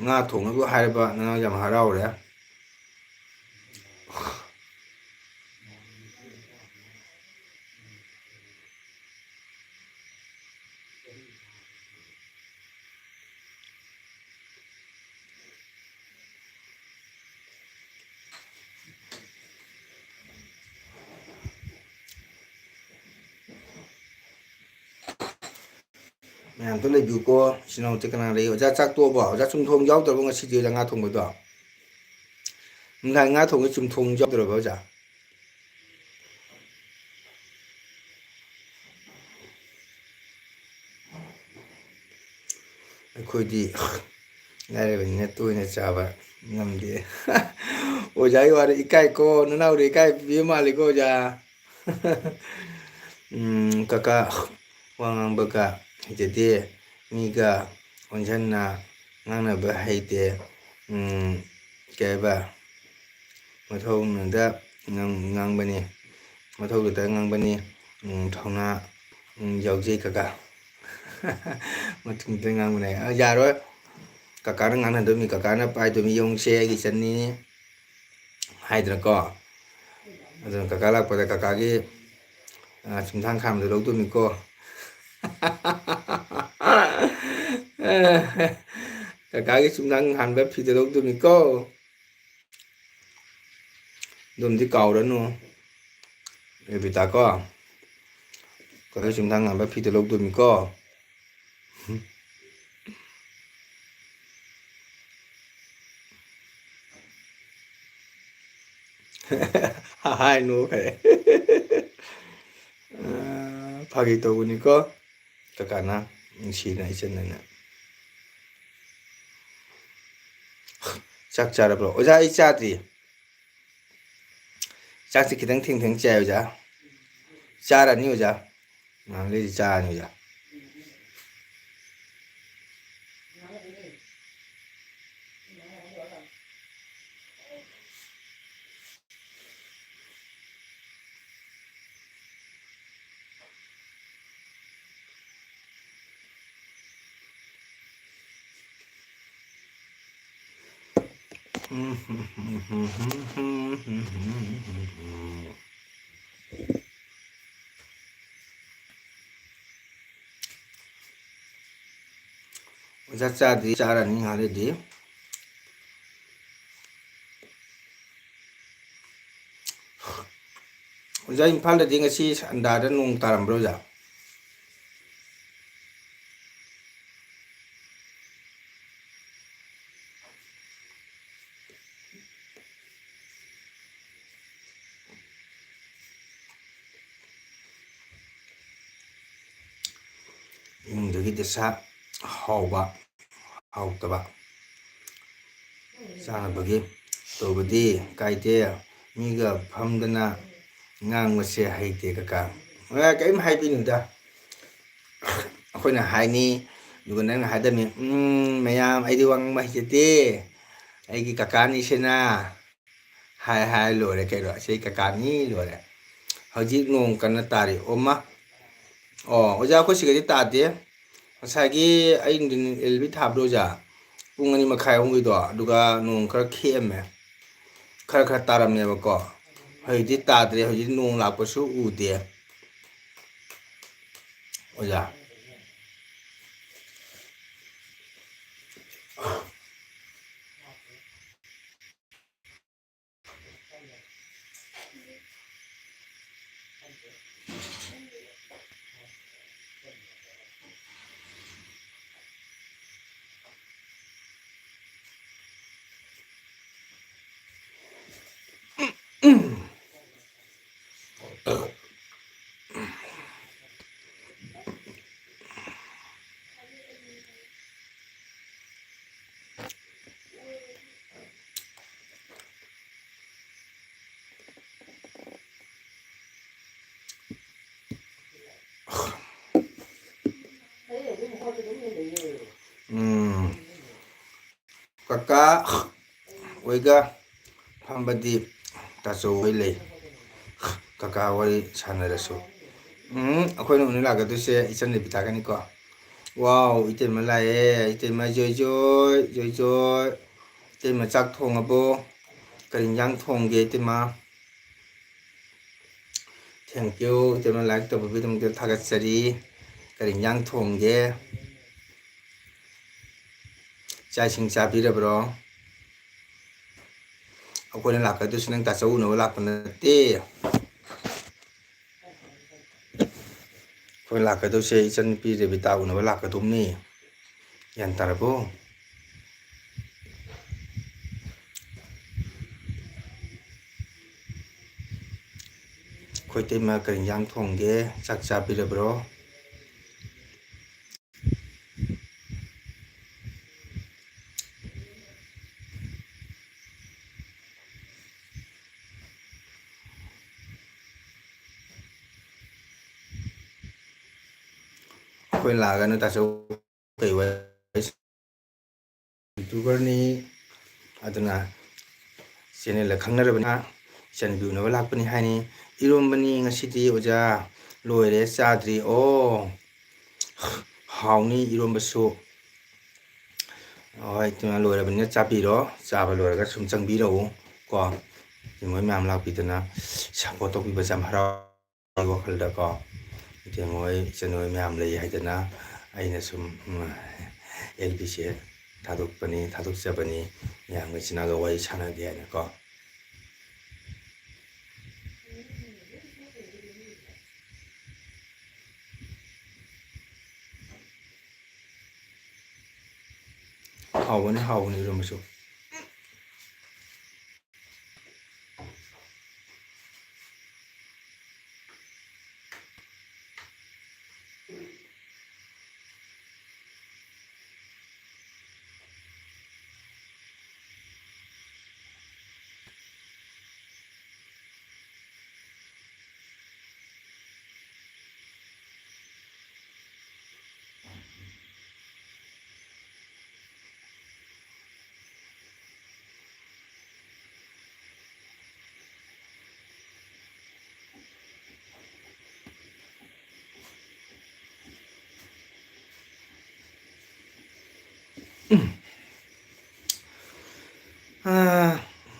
ꯉꯥ ꯊꯣꯡꯉꯤꯕꯨ ꯍꯥꯏꯔꯕ ꯅꯅꯥꯎ ꯌꯥꯝ ꯍꯔꯥꯎꯔꯦ ꯃꯌꯥꯝꯇ ꯂꯩꯕꯤꯌꯨꯀꯣ ꯏꯆꯤꯜ ꯏꯅꯥꯎ ꯀꯅꯥ ꯂꯩ ꯑꯣꯖꯥ ꯆꯥꯛ ꯇꯣꯛꯑꯕꯣ ꯑꯣꯖꯥ ꯆꯨꯝꯊꯣꯡ ꯌꯥꯎꯗ꯭ꯔꯕꯣ ꯉꯁꯤꯗꯤ ꯑꯣꯖꯥ ꯉꯥ ꯊꯣꯡꯕꯗꯣ ꯅꯨꯡꯗꯥꯡ ꯉꯥ ꯊꯣꯡꯕꯩ ꯆꯨꯝꯊꯣꯡ ꯌꯥꯎꯗ꯭ꯔꯕꯣ ꯑꯣꯖꯥ ꯑꯩꯈꯣꯏꯗꯤ ꯂꯥꯏꯔꯕꯅꯤꯅ ꯇꯣꯏꯅ ꯆꯥꯕ ꯉꯝꯗꯦ ꯑꯣꯖꯥꯒꯤ ꯋꯥꯔꯤ ꯏꯀꯥꯏꯀꯣ ꯅꯅꯥꯎꯗ ꯏꯀꯥꯏ ꯄꯤꯕ ꯃꯥꯜꯂꯤꯀꯣ ꯑꯣꯖꯥ ꯀꯀꯥ ꯋꯥ ꯉꯥꯡꯕꯒ ꯍꯩꯖꯗꯦ ꯃꯤꯒ ꯑꯣꯟꯁꯤꯟꯅ ꯉꯥꯡꯅꯕ ꯍꯩꯇꯦ ꯀꯩ ꯍꯥꯏꯕ ꯃꯊꯧꯅꯗ ꯉꯥꯡꯕꯅꯤ ꯃꯊꯧꯗꯨꯗ ꯉꯥꯡꯕꯅꯤ ꯊꯧꯅꯥ ꯌꯥꯎꯖꯩ ꯀꯀꯥ ꯃꯇꯨꯡꯗ ꯉꯥꯡꯕꯅꯦ ꯌꯥꯔꯣꯏ ꯀꯀꯥꯅ ꯉꯥꯡꯅꯗꯣꯏꯅꯤ ꯀꯀꯥꯅ ꯄꯥꯏꯗꯣꯏꯅꯤ ꯌꯦꯡꯉꯨꯁꯦ ꯑꯩꯒꯤ ꯏꯆꯟꯅꯤ ꯍꯥꯏꯗꯅꯀꯣ ꯑꯗꯨꯅ ꯀꯀꯥ ꯂꯥꯛꯄꯗ ꯀꯀꯥꯒꯤ ꯆꯨꯝꯊꯥꯡ ꯈꯥꯝꯕꯗꯣ ꯂꯧꯗꯣꯏꯅꯤꯀꯣ ꯀꯀꯥꯒꯤ ꯆꯨꯝꯊꯥꯡ ꯍꯥꯟꯕ ꯐꯤꯗꯣ ꯂꯧꯗꯣꯏꯅꯤꯀꯣ ꯑꯗꯨꯝꯗꯤ ꯀꯥꯎꯔꯅꯨ ꯔꯦꯕꯤꯇꯥꯀꯣ ꯀꯀꯥꯒꯤ ꯆꯨꯝꯊꯥꯡ ꯍꯥꯟꯕ ꯐꯤꯗꯣ ꯂꯧꯗꯣꯏꯅꯤꯀꯣ ꯍꯥꯏꯅꯨ ꯐꯔꯦ ꯐꯥꯒꯤ ꯇꯧꯕꯅꯤꯀꯣ ꯀꯀꯥꯅ ꯅꯨꯡꯁꯤꯅ ꯏꯆꯟꯅ ꯆꯥꯛ ꯆꯥꯔꯕ꯭ꯔꯣ ꯑꯣꯖꯥ ꯑꯩ ꯆꯥꯗ꯭ꯔꯤ ꯆꯥꯛꯁꯤ ꯈꯤꯇꯪ ꯊꯦꯡ ꯆꯥꯏ ꯑꯣꯖꯥ ꯆꯥꯔꯅꯤ ꯑꯣꯖꯥ ꯉꯍꯥꯛ ꯂꯩꯔꯗꯤ ꯆꯥꯔꯅꯤ ꯑꯣꯖꯥ ꯑꯣꯖꯥ ꯆꯥꯗ꯭ꯔꯤ ꯆꯥꯔꯅꯤ ꯉꯍꯥꯛ ꯂꯩꯔꯗꯤ ꯑꯣꯖꯥ ꯏꯝꯐꯥꯜꯗꯗꯤ ꯉꯁꯤ ꯑꯟꯙꯥꯔꯗ ꯅꯣꯡ ꯇꯥꯔꯝꯕ꯭ꯔꯣ ꯑꯣꯖꯥ ꯏꯃꯨꯡꯗꯨꯒꯤ ꯗꯁꯥ ꯍꯥꯎꯕ ꯍꯥꯎꯇꯕ ꯆꯥꯅꯕꯒꯤ ꯇꯧꯕꯗꯤ ꯀꯥꯏꯗꯦ ꯃꯤꯒ ꯐꯝꯗꯅ ꯉꯥꯡꯕꯁꯦ ꯍꯩꯇꯦ ꯀꯀꯥ ꯀꯔꯤꯝ ꯍꯥꯏꯕꯤꯅꯨꯗ ꯑꯩꯈꯣꯏꯅ ꯍꯥꯏꯅꯤ ꯑꯗꯨꯒ ꯅꯪꯅ ꯍꯥꯏꯗꯕꯅꯤ ꯃꯌꯥꯝ ꯑꯩꯗꯤ ꯋꯥ ꯉꯥꯡꯕ ꯍꯩꯖꯗꯦ ꯑꯩꯒꯤ ꯀꯀꯥꯅꯤꯁꯤꯅ hai lore kairo sei kakani lore hojik nong kana tari oma oja ko sigari tade ngasagi ai elbi thabro ja pung ani makhai hongui do aduga nong khara kheme khara taramne ba ko hojik tadre hojik nong lakpasu ude oja kaka oiga phambadi tacho oi lei kaka wari sanarasu akhoi no laga du se ichan le bitagani ko wow ite malaye ite ma joy joy joy joy ite ma chak thong abo karing yang thong ge ite ma thank you ite ma like to bi dum de thagat sari karing yang thong ge chai sing cha bi ra bro akhoi na laga du sinang tacho no lakna te khoi laga du se ichan pi re bitaw no laga dum ni yan tarabo khoi te ma karing yang thong ge chak cha bi ra bro khoi laga no tacho kai wa youtuber ni aduna channel la khangnarabana channel view na lakpani hani irombani ngasidi oja loire chadri o hauni irombasu oi tuna loirabani chapiro chaba loiraga sum changbiro ko moi mam lakpidana support tokbiba jam hara wakhalda ko ite moi channel mam lei haidana aina sum LBC थादोकपनि थादोकजबनि यामगा चिनागा वाइ सानागे हैन क हावनि रमसु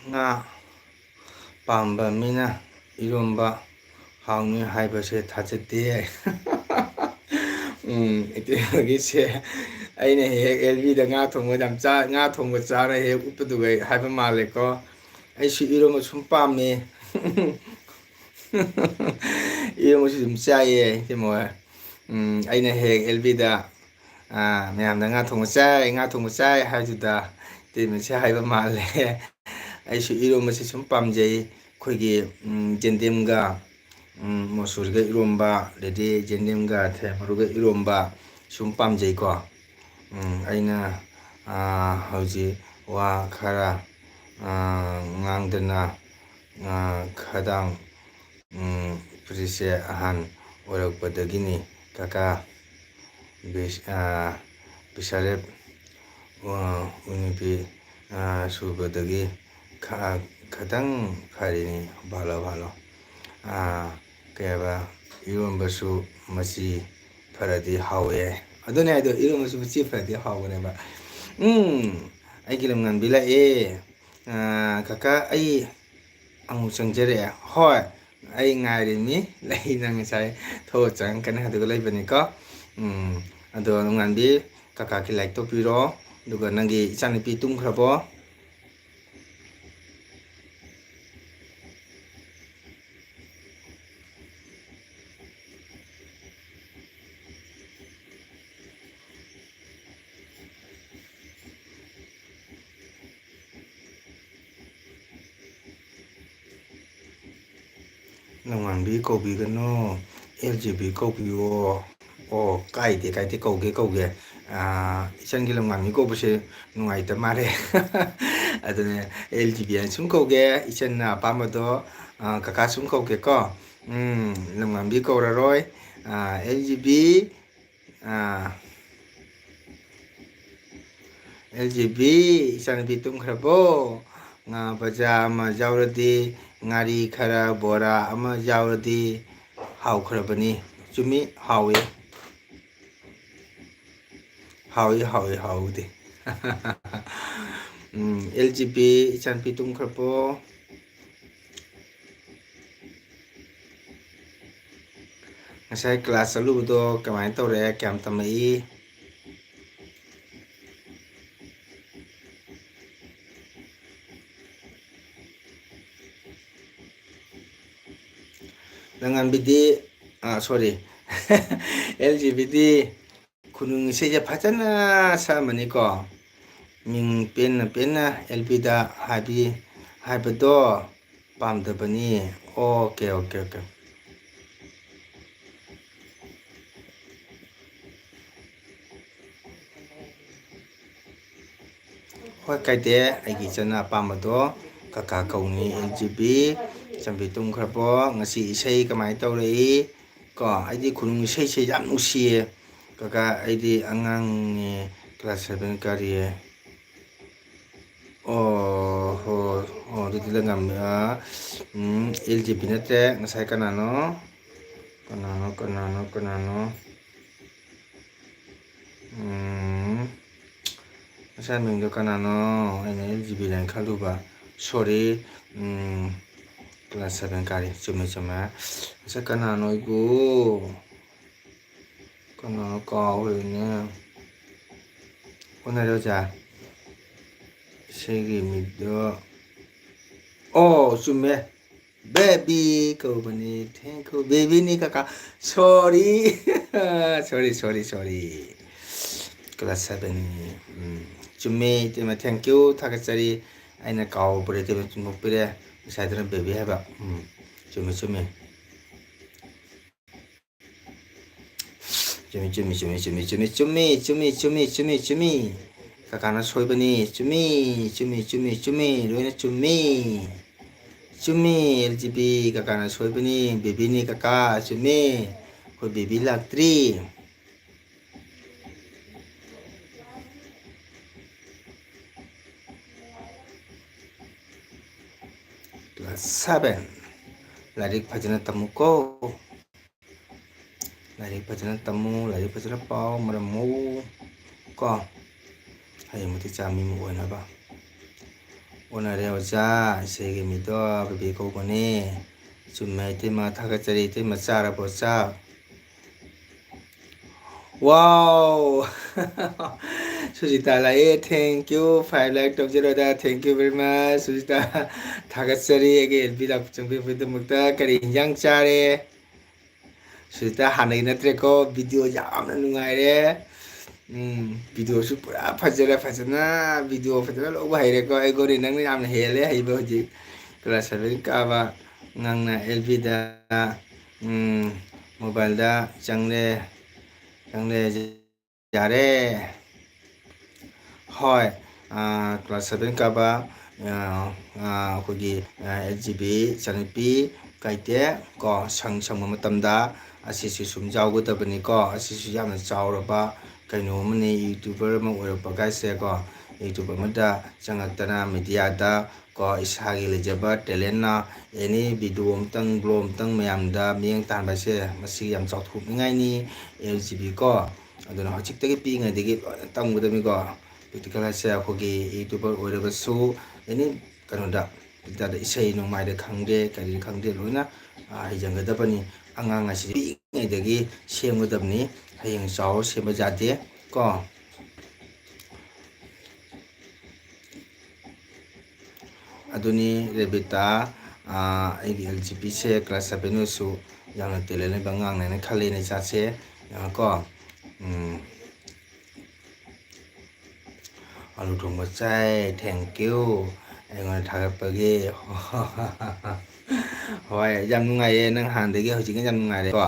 nga pamba mina iromba hauni haibase thajate ite se aine he LV da nga thongwa jam cha nga thongwa cha ra he updu ga haiba male ko ai si iroma sum pame iroma sum cha ye te mo aine he LV da mayam da nga thongwa cha ha ju da te me se haiba male ai si iroma se sum pam jai khoigi jendem ga mosurga iromba lede jendem ga the maruga iromba sum pam jai ko aina hauji wa khara ngangdana khadang prise ahan orakpadagini kaka bisarep unipi subadagi ꯈꯇꯪ ꯐꯔꯤꯅꯤ ꯐꯍꯜꯂꯣ ꯀꯩ ꯍꯥꯏꯕ ꯏꯔꯣꯟꯕꯁꯨ ꯃꯆꯤ ꯐꯔꯗꯤ ꯍꯥꯎꯋꯦ ꯑꯗꯨꯅꯦ ꯍꯥꯏꯗꯣ ꯏꯔꯣꯟꯕꯁꯨ ꯃꯆꯤ ꯐꯔꯗꯤ ꯍꯥꯎꯕꯅꯦꯕ ꯑꯩꯒꯤ ꯂꯝꯉꯥꯟꯕꯤ ꯂꯥꯛꯑꯦ ꯀꯀꯥ ꯑꯩ ꯑꯃꯨꯛ ꯆꯪꯖꯔꯛꯑꯦ ꯍꯣꯏ ꯑꯩ ꯉꯥꯏꯔꯤꯅꯤ ꯂꯩꯅ ꯉꯁꯥꯏ ꯊꯣꯛꯑ ꯆꯪꯉꯛꯀꯅꯤ ꯑꯗꯨꯒ ꯂꯩꯕꯅꯤꯀꯣ ꯑꯗꯣ ꯅꯣꯡꯉꯥꯟꯕꯤ ꯀꯀꯥꯒꯤ ꯂꯥꯏꯛ ꯇꯧꯕꯤꯔꯣ ꯑꯗꯨꯒ ꯅꯪꯒꯤ ꯏꯆꯥꯅꯨꯄꯤ ꯇꯨꯝꯈ꯭ꯔꯕꯣ ꯅꯣꯡꯉꯥꯟꯕꯤ ꯀꯧꯕꯤꯒꯅꯣ LGB ꯀꯧꯕꯤꯌꯣ ꯑꯣ ꯀꯥꯏꯗꯦ ꯀꯧꯒꯦ ꯏꯆꯟꯒꯤ ꯂꯝꯉꯥꯟꯕꯤ ꯀꯧꯕꯁꯦ ꯅꯨꯡꯉꯥꯏꯇ ꯃꯥꯜꯂꯦ ꯑꯗꯨꯅꯦ LGB ꯍꯥꯏꯅ ꯁꯨꯝ ꯀꯧꯒꯦ ꯏꯆꯟꯅ ꯑꯄꯥꯝꯕꯗꯣ ꯀꯀꯥ ꯁꯨꯝ ꯀꯧꯒꯦꯀꯣ ꯂꯝꯉꯥꯟꯕꯤ ꯀꯧꯔꯔꯣꯏ LGB LGB ꯏꯆꯥꯅꯨꯄꯤ ꯇꯨꯝꯈ꯭ꯔꯕꯣ ꯉꯥ ꯕꯖꯥ ꯑꯃ ꯌꯥꯎꯔꯗꯤ ꯉꯥꯔꯤ ꯈꯔ ꯕꯣꯔꯥ ꯑꯃ ꯌꯥꯎꯔꯗꯤ ꯍꯥꯎꯈ꯭ꯔꯕꯅꯤ ꯆꯨꯝꯃꯤ ꯍꯥꯎꯕꯨꯗꯤ LGB ꯏꯆꯥꯅꯨꯄꯤ ꯇꯨꯝꯈ꯭ꯔꯕꯣ ꯉꯁꯥꯏ ꯀ꯭ꯂꯥꯁ ꯆꯠꯂꯨꯕꯗꯣ ꯀꯃꯥꯏꯅ ꯇꯧꯔꯛꯑꯦ ꯀꯌꯥꯝ ꯇꯝꯃꯛꯏ ꯅꯣꯡꯉꯥꯟꯕꯤꯗꯤ ꯁꯣꯔꯤ LGBꯗꯤ ꯈꯨꯅꯨꯡ ꯏꯁꯩꯁꯦ ꯐꯖꯅ ꯁꯛꯑꯝꯃꯅꯤꯀꯣ ꯃꯤꯡ ꯄꯦꯟꯅ LBꯗ ꯍꯥꯏꯕꯗꯣ ꯄꯥꯝꯗꯕꯅꯤ ꯑꯣꯀꯦ ꯍꯣꯏ ꯀꯥꯏꯗꯦ ꯑꯩꯒꯤ ꯏꯆꯟꯅ ꯑꯄꯥꯝꯕꯗꯣ ꯀꯀꯥ ꯀꯧꯅꯤ LGB ꯏꯆꯟꯕꯤ ꯇꯨꯝꯈ꯭ꯔꯕꯣ ꯉꯁꯤ ꯏꯁꯩ ꯀꯃꯥꯏꯅ ꯇꯧꯔꯛꯏ ꯀꯣ ꯑꯩꯗꯤ ꯈꯨꯅꯨꯡ ꯏꯁꯩꯁꯦ ꯌꯥꯝ ꯅꯨꯡꯁꯤꯌꯦ ꯀꯀꯥ ꯑꯩꯗꯤ ꯑꯉꯥꯡꯅꯦ ꯀ꯭ꯂꯥꯁ 7 ꯀꯥꯔꯤꯌꯦ ꯑꯗꯨꯗꯤ ꯂꯉꯥꯟꯕꯤ LGB ꯅꯠꯇ꯭ꯔꯦ ꯉꯁꯥꯏ ꯀꯅꯥꯅꯣ ꯉꯁꯥꯏ ꯃꯤꯡꯗꯣ ꯀꯅꯥꯅꯣ ꯑꯩꯅ LGB ꯍꯥꯏꯅ ꯈꯜꯂꯨꯕ ꯁꯣꯔꯤ ꯀ꯭ꯂꯥꯁ 7 ꯀꯥꯔꯤ ꯆꯨꯝꯃꯦ ꯉꯁꯥꯏ ꯀꯅꯥꯅꯣ ꯑꯩꯕꯨ ꯀꯅꯥꯅꯣ ꯀꯥꯎꯒ꯭ꯔꯦꯅꯦ ꯑꯣꯟꯅꯔꯦ ꯑꯣꯖꯥ ꯏꯁꯩꯒꯤ ꯃꯤꯗꯣ ꯆꯨꯝꯃꯦ ꯕꯦꯕꯤ ꯀꯧꯕꯅꯤ ꯊꯦꯡꯀꯨ ꯕꯦꯕꯤꯅꯤ ꯀꯀꯥ ꯁꯣꯔꯤ ꯀ꯭ꯂꯥꯁ 7ꯅꯤ ꯆꯨꯝꯃꯦ ꯏꯇꯩꯃ ꯊꯦꯡꯀ꯭ꯌꯨ ꯊꯥꯒꯠꯆꯔꯤ ꯑꯩꯅ ꯀꯥꯎꯕꯔꯦ ꯏꯇꯩꯃ ꯆꯨꯝꯊꯣꯛꯄꯤꯔꯦ ꯉꯁꯥꯏꯗꯨꯅ ꯕꯦꯕꯤ ꯍꯥꯏꯕ ꯆꯨꯝꯃꯤ ꯀꯀꯥꯅ ꯁꯣꯏꯕꯅꯤ ꯆꯨꯝꯃꯤ ꯂꯣꯏꯅ ꯆꯨꯝꯃꯤ LGB ꯀꯀꯥꯅ ꯁꯣꯏꯕꯅꯤ ꯕꯦꯕꯤꯅꯤ ꯀꯀꯥ ꯆꯨꯝꯃꯤ ꯑꯩꯈꯣꯏ ꯕꯦꯕꯤ ꯂꯥꯛꯇ꯭ꯔꯤ ꯀ꯭ꯂꯥꯁ 7 ꯂꯥꯏꯔꯤꯛ ꯐꯖꯅ ꯇꯝꯃꯨꯀꯣ ꯂꯥꯏꯔꯤꯛ ꯐꯖꯅ ꯇꯝꯃꯨ ꯂꯥꯏꯔꯤꯛ ꯐꯖꯅ ꯄꯥꯎ ꯃꯔꯝ ꯃꯣꯛꯎ ꯀꯣ ꯍꯌꯦꯡ ꯃꯇꯤꯛ ꯆꯥꯕ ꯃꯤ ꯑꯃ ꯑꯣꯏꯅꯕ ꯑꯣꯟꯅꯔꯦ ꯑꯣꯖꯥ ꯏꯁꯩꯒꯤ ꯃꯤꯗꯣ ꯕꯦꯕꯤ ꯀꯧꯕꯅꯦ ꯆꯨꯝꯃꯦ ꯏꯇꯩꯃ ꯊꯥꯒꯠꯆꯔꯤ ꯏꯇꯩꯃ ꯆꯥꯔꯕꯣ ꯆꯥꯛ ꯋꯥꯎ ꯁꯨꯖꯤꯇꯥ ꯂꯥꯛꯑꯦ ꯊꯦꯡꯀ꯭ꯌꯨ 5 ꯂꯥꯏꯛ ꯇꯧꯖꯔꯣꯗ ꯊꯦꯡꯀ꯭ꯌꯨ ꯚꯦꯔꯤ ꯃꯁ ꯁꯨꯖꯤꯇꯥ ꯊꯥꯒꯠꯆꯔꯤ ꯑꯩꯒꯤ LB ꯆꯪꯕꯤꯕꯒꯤꯗꯃꯛꯇ ꯀꯔꯤ ꯍꯤꯟꯖꯥꯡ ꯆꯥꯔꯦ ꯁꯨꯖꯤꯇꯥ ꯍꯥꯟꯅꯒꯤ ꯅꯠꯇ꯭ꯔꯦꯀꯣ ꯚꯤꯗꯤꯑꯣ ꯌꯥꯝꯅ ꯅꯨꯡꯉꯥꯏꯔꯦ ꯚꯤꯗꯤꯑꯣꯁꯨ ꯄꯨꯔꯥ ꯐꯖꯅ ꯚꯤꯗꯤꯑꯣ ꯐꯖꯅ ꯂꯧꯕ ꯍꯩꯔꯦꯀꯣ ꯑꯩꯉꯣꯟꯗꯩ ꯅꯪꯅ ꯌꯥꯝꯅ ꯍꯦꯜꯂꯦ ꯍꯩꯕ ꯍꯧꯖꯤꯛ ꯀ꯭ꯂꯥꯁ 7 ꯀꯥꯕ ꯅꯪꯅ LBꯗ ꯃꯣꯕꯥꯏꯜꯗ ꯆꯪꯂꯦ ꯌꯥꯔꯦ ꯍꯣꯏ ꯀ꯭ꯂꯥꯁ 7 ꯀꯥꯕ ꯑꯩꯈꯣꯏꯒꯤ LGB ꯏꯆꯥꯅꯨꯄꯤ ꯀꯥꯏꯗꯦ ꯀꯣ ꯁꯪꯕ ꯃꯇꯝꯗ ꯑꯁꯤꯁꯨ ꯁꯨꯝ ꯌꯥꯎꯒꯗꯕꯅꯤꯀꯣ ꯑꯁꯤꯁꯨ ꯌꯥꯝꯅ ꯆꯥꯎꯔꯕ ꯀꯩꯅꯣ ꯑꯃꯅꯤ ꯌꯨꯇ꯭ꯌꯨꯕꯔ ꯑꯃ ꯑꯣꯏꯔꯛꯄ ꯀꯥꯏꯁꯦꯀꯣ ꯌꯨꯇ꯭ꯌꯨꯕ ꯑꯃꯗ ꯆꯪꯉꯛꯇꯅ ꯃꯤꯗꯤꯌꯥꯗ ꯀꯣ ꯏꯁꯥꯒꯤ ꯂꯩꯖꯕ ꯇꯦꯂꯦꯟꯅ ꯑꯦꯅꯤ ꯚꯤꯗꯤꯑꯣ ꯑꯃꯇꯪ ꯕ꯭ꯂꯣꯛ ꯑꯃꯇꯪ ꯃꯌꯥꯝꯗ ꯃꯤꯠꯌꯦꯡ ꯇꯥꯟꯕ ꯍꯥꯏꯁꯦ ꯃꯁꯤ ꯌꯥꯝ ꯆꯥꯎꯊꯣꯛꯅꯤꯡꯉꯥꯏꯅꯤ LGB ꯀꯣ ꯑꯗꯨꯅ ꯍꯧꯖꯤꯛꯇꯒꯤ ꯄꯤꯛꯏꯉꯩꯗꯒꯤ ꯂꯣꯏꯅ ꯇꯝꯒꯗꯕꯅꯤꯀꯣ ꯄ꯭ꯔꯦꯛꯇꯤꯀꯦꯜ ꯍꯥꯏꯁꯦ ꯑꯩꯈꯣꯏꯒꯤ ꯌꯨꯇ꯭ꯌꯨꯕꯔ ꯑꯣꯏꯔꯕꯁꯨ ꯑꯦꯅꯤ ꯀꯩꯅꯣꯗ ꯃꯤꯗꯤꯌꯥꯗ ꯏꯁꯩ ꯅꯣꯡꯃꯥꯏꯗ ꯈꯪꯗꯦ ꯀꯔꯤ ꯈꯪꯗꯦ ꯂꯣꯏꯅ ꯍꯩꯖꯟꯒꯗꯕꯅꯤ ꯑꯉꯥꯡ ꯑꯁꯤ ꯄꯤꯛꯏꯉꯩꯗꯒꯤ ꯁꯦꯝꯒꯗꯕꯅꯤ ꯍꯌꯦꯡ ꯆꯥꯎꯔ ꯁꯦꯝꯕ ꯌꯥꯗꯦ ꯀꯣ ꯑꯗꯨꯅꯤ ꯔꯦꯕꯤꯇꯥ ꯑꯩꯒꯤ LGBꯁꯦ ꯀ꯭ꯂꯥꯁ 7 ꯑꯣꯏꯁꯨ ꯌꯥꯝꯅ ꯇꯦꯂꯦꯟ ꯂꯩꯕ ꯑꯉꯥꯡꯅꯦꯅ ꯈꯜꯂꯦꯅ ꯏꯆꯥꯁꯦ ꯀꯣ ꯑꯂꯨ ꯊꯣꯡꯕ ꯆꯥꯏ ꯊꯦꯡꯀ꯭ꯌꯨ ꯑꯩꯉꯣꯟꯗ ꯊꯥꯒꯠꯄꯒꯤ ꯍꯣꯏ ꯌꯥꯝ ꯅꯨꯡꯉꯥꯏꯌꯦ ꯅꯪ ꯍꯥꯟꯅꯗꯒꯤ ꯍꯧꯖꯤꯛꯅ ꯌꯥꯝ ꯅꯨꯡꯉꯥꯏꯔꯦꯀꯣ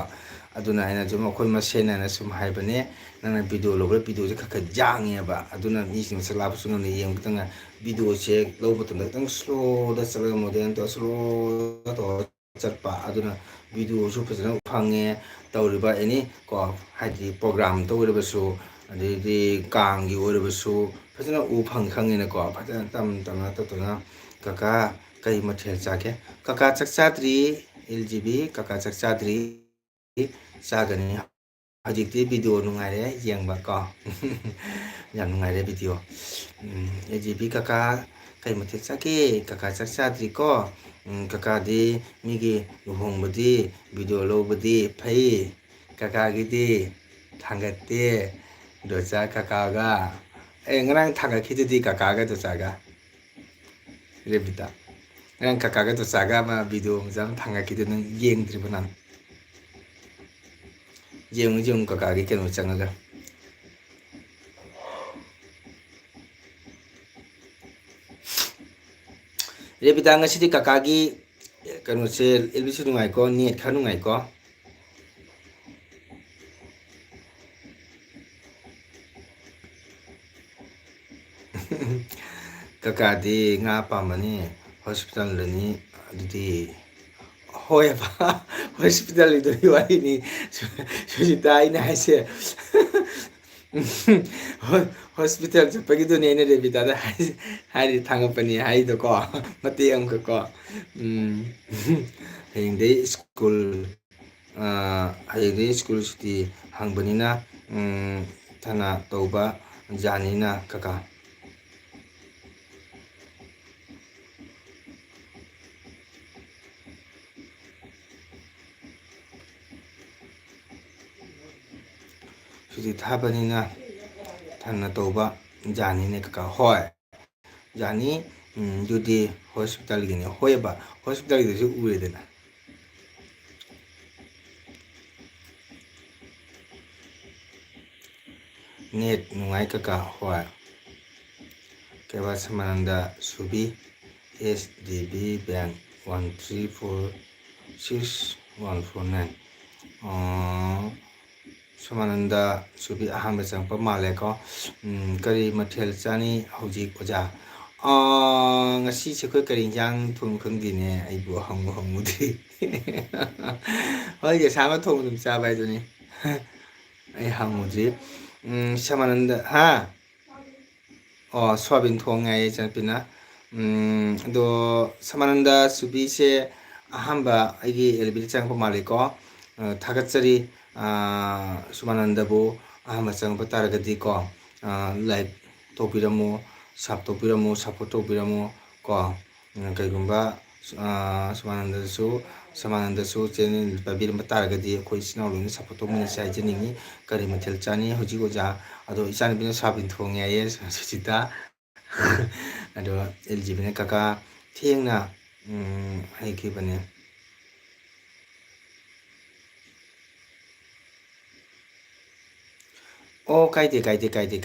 ꯑꯗꯨꯅ ꯑꯩꯅ ꯁꯨꯝ ꯑꯩꯈꯣꯏ ꯃꯁꯦꯟꯅ ꯁꯨꯝ ꯍꯥꯏꯕꯅꯦ ꯅꯪꯅ ꯚꯤꯗꯤꯑꯣ ꯂꯧꯕꯗ ꯚꯤꯗꯤꯑꯣꯁꯦ ꯈꯔ ꯌꯥꯡꯉꯦꯕ ꯑꯗꯨꯅ ꯃꯤꯁꯤꯡ ꯃꯁꯛ ꯂꯥꯛꯄꯁꯨ ꯉꯝꯅ ꯌꯦꯡꯕ ꯈꯤꯇꯪ ꯚꯤꯗꯤꯑꯣꯁꯦ ꯂꯧꯕ ꯃꯇꯝꯗ ꯈꯤꯇꯪ ꯁ꯭ꯂꯣꯗ ꯆꯠꯂꯒ ꯃꯣꯗꯦꯜ ꯇꯧꯔ ꯁ꯭ꯂꯣꯗ ꯇꯧꯔꯒ ꯆꯠꯄ ꯑꯗꯨꯅ ꯚꯤꯗꯤꯑꯣꯁꯨ ꯐꯖꯅ ꯐꯪꯉꯦ ꯇꯧꯔꯤꯕ ꯑꯦꯅꯤ ꯀꯣ ꯍꯥꯏꯗꯤ ꯄ꯭ꯔꯣꯒ꯭ꯔꯥꯝꯇ ꯑꯣꯏꯔꯕꯁꯨ ꯑꯗꯩꯗꯤ ꯀꯥꯡꯒꯤ ꯑꯣꯏꯔꯕꯁꯨ ꯐꯖꯅ ꯈꯪꯉꯦꯅꯀꯣ ꯐꯖꯅ ꯇꯞꯅ ꯇꯧꯗꯨꯅ ꯀꯀꯥ ꯀꯩ ꯃꯊꯦꯜ ꯆꯥꯒꯦ ꯀꯀꯥ ꯆꯥꯛ ꯆꯥꯗ꯭ꯔꯤ LGB ꯀꯀꯥ ꯆꯥꯛ ꯆꯥꯗ꯭ꯔꯤ ꯆꯥꯒꯅꯤ ꯍꯧꯖꯤꯛꯇꯤ ꯚꯤꯗꯤꯑꯣ ꯅꯨꯡꯉꯥꯏꯔꯦ ꯌꯦꯡꯕ ꯀꯣ ꯌꯥꯝ ꯅꯨꯡꯉꯥꯏꯔꯦ ꯚꯤꯗꯤꯑꯣ LGB ꯀꯀꯥ ꯀꯩ ꯃꯊꯦꯜ ꯆꯥꯒꯦ ꯀꯀꯥ ꯆꯥꯛ ꯆꯥꯗ꯭ꯔꯤꯀꯣ ꯀꯀꯥꯗꯤ ꯃꯤꯒꯤ ꯂꯨꯍꯣꯡꯕꯗꯤ ꯚꯤꯗꯤꯑꯣ ꯂꯧꯕꯗꯤ ꯐꯩ ꯀꯀꯥꯒꯤꯗꯤ ꯊꯥꯡꯒꯠꯇꯦ ꯗꯣꯆꯥ ꯀꯀꯥꯒ ꯉꯔꯥꯡ ꯊꯥꯡꯒꯠꯈꯤꯗꯨꯗꯤ ꯀꯀꯥꯒ ꯗꯣꯆꯥꯒ ꯔꯦꯕꯤꯇꯥ ꯉꯔꯥꯡ ꯀꯀꯥꯒ ꯗꯣꯆꯥꯒ ꯑꯃ ꯚꯤꯗꯤꯑꯣ ꯃꯆꯥ ꯑꯃ ꯊꯥꯡꯒꯠꯈꯤꯗꯨ ꯅꯪ ꯌꯦꯡꯗ꯭ꯔꯤꯕ ꯅꯪ ꯌꯦꯡꯉꯨ ꯀꯀꯥꯒꯤ ꯀꯩꯅꯣ ꯆꯪꯉꯒ ꯔꯦꯕꯤꯇꯥ ꯉꯁꯤꯗꯤ ꯀꯀꯥꯒꯤ ꯀꯩꯅꯣꯁꯦ LBC ꯅꯨꯡꯉꯥꯏꯀꯣ ꯅꯦꯠ ꯈꯔ ꯅꯨꯡꯉꯥꯏꯀꯣ ꯀꯀꯥꯗꯤ ꯉꯥ ꯄꯥꯝꯕꯅꯤ ꯍꯣꯁꯄꯤꯇꯥꯜꯗꯅꯤ ꯑꯗꯨꯗꯤ ꯍꯣꯏꯕ ꯍꯣꯁꯄꯤꯇꯥꯜꯒꯤ ꯋꯥꯔꯤꯅꯤ ꯁꯨꯖꯤꯇꯥ ꯑꯩꯅ ꯍꯥꯏꯁꯦ ꯍꯣꯁꯄꯤꯇꯥꯜ ꯆꯠꯄꯒꯤꯗꯨꯅꯦ ꯑꯩꯅ ꯔꯦꯕꯤꯇꯥꯗ ꯍꯥꯏꯗꯤ ꯊꯥꯡꯒꯠꯄꯅꯤ ꯍꯥꯏꯗꯣꯀꯣ ꯃꯇꯦꯛ ꯑꯃꯈꯛꯀꯣ ꯍꯌꯦꯡꯗꯩ ꯁ꯭ꯀꯨꯜ ꯁꯨꯇꯤ ꯍꯥꯡꯕꯅꯤꯅ ꯊꯅꯥ ꯇꯧꯕ ꯌꯥꯅꯤꯅ ꯀꯀꯥ ꯁꯨꯇꯤ ꯊꯥꯕꯅꯤꯅ ꯊꯟꯅ ꯇꯧꯕ ꯌꯥꯅꯤꯅꯦ ꯀꯀꯥ ꯍꯣꯏ ꯌꯥꯅꯤ ꯑꯗꯨꯗꯤ ꯍꯣꯁꯄꯤꯇꯥꯜꯒꯤꯅꯤ ꯍꯣꯏꯕ ꯍꯣꯁꯄꯤꯇꯥꯜꯒꯤꯗꯁꯨ ꯎꯔꯦꯗꯅ ꯅꯦꯠ ꯅꯨꯡꯉꯥꯏ ꯀꯀꯥ ꯍꯣꯏ ꯀꯩꯕꯥ ꯁꯃꯥꯅꯟꯗ ꯁꯨꯕꯤ SDB ꯕꯦꯡ 1346149 ꯁꯨꯃꯥꯅꯟꯗ ꯁꯨꯕꯤ ꯑꯍꯥꯟꯕ ꯆꯪꯉꯛꯄ ꯃꯥꯜꯂꯦꯀꯣ ꯀꯔꯤ ꯃꯊꯦꯜ ꯆꯥꯅꯤ ꯍꯧꯖꯤꯛ ꯑꯣꯖꯥ ꯉꯁꯤꯁꯦ ꯑꯩꯈꯣই ꯀꯔꯤ ꯏꯟꯖꯥꯡ ꯊꯣꯡ ꯈꯪꯗꯦꯅꯦ ꯑꯩꯕꯨ ꯍꯪꯉꯨꯗ꯭ꯔꯤ ꯍꯣꯏ ꯉꯁꯥ ꯑꯃ ꯊꯣꯡ ꯑꯗꯨꯝ ꯆꯥꯕ ꯍꯥꯏꯗꯨꯅꯤ ꯑꯩ ꯍꯪꯉꯨꯗ꯭ꯔꯤ ꯁꯃꯥꯅꯟꯗ ꯁꯣꯌꯥꯕꯤꯟ ꯊꯣꯡꯉꯦ ꯍꯥꯏꯌꯦ ꯏꯆꯟꯅꯨꯄꯤꯅ ꯑꯗꯣ ꯁꯃꯥꯅꯟꯗ ꯁꯨꯕꯤꯁꯦ ꯑꯍꯥꯟꯕ ꯑꯩꯒꯤ LBꯗ ꯆꯪꯉꯛꯄ ꯃꯥꯜꯂꯤꯀꯣ ꯊꯥꯒꯠꯆꯔꯤ ꯁꯨꯃꯥꯅꯟꯗꯕꯨ ꯑꯍꯥꯟꯕ ꯆꯪꯉꯛꯄ ꯇꯥꯔꯒꯗꯤꯀꯣ ꯂꯥꯏꯛ ꯇꯧꯕꯤꯔꯝꯃꯨ ꯁꯞ ꯇꯧꯕꯤꯔꯝꯃꯨ ꯁꯞꯄꯣꯔꯠ ꯇꯧꯕꯤꯔꯝꯃꯨ ꯀꯣ ꯀꯩꯒꯨꯝꯕ ꯁꯃꯥꯅꯟꯗꯁꯨ ꯆꯦꯅꯦꯜ ꯄꯥꯏꯕꯤꯔꯝꯕ ꯇꯥꯔꯒꯗꯤ ꯑꯩꯈꯣꯏ ꯏꯆꯤꯜ ꯏꯅꯥꯎ ꯂꯣꯏꯅ ꯁꯞꯄꯣꯔꯠ ꯇꯧꯃꯤꯟꯅꯁꯤ ꯍꯥꯏꯖꯅꯤꯡꯉꯤ ꯀꯔꯤ ꯃꯊꯦꯜ ꯆꯥꯅꯤ ꯍꯧꯖꯤꯛ ꯑꯣꯖꯥ ꯑꯗꯣ ꯏꯆꯥꯅꯨꯄꯤꯅ ꯁꯣꯌꯥꯕꯤꯟ ꯊꯣꯡꯉꯦ ꯍꯥꯏꯌꯦ ꯁꯨꯆꯤꯇꯥ ꯑꯗꯣ LGBꯅ ꯀꯀꯥ ꯊꯦꯡꯅ ꯍꯩꯈꯤꯕꯅꯦ ꯑꯣ ꯀꯥꯏꯗꯦ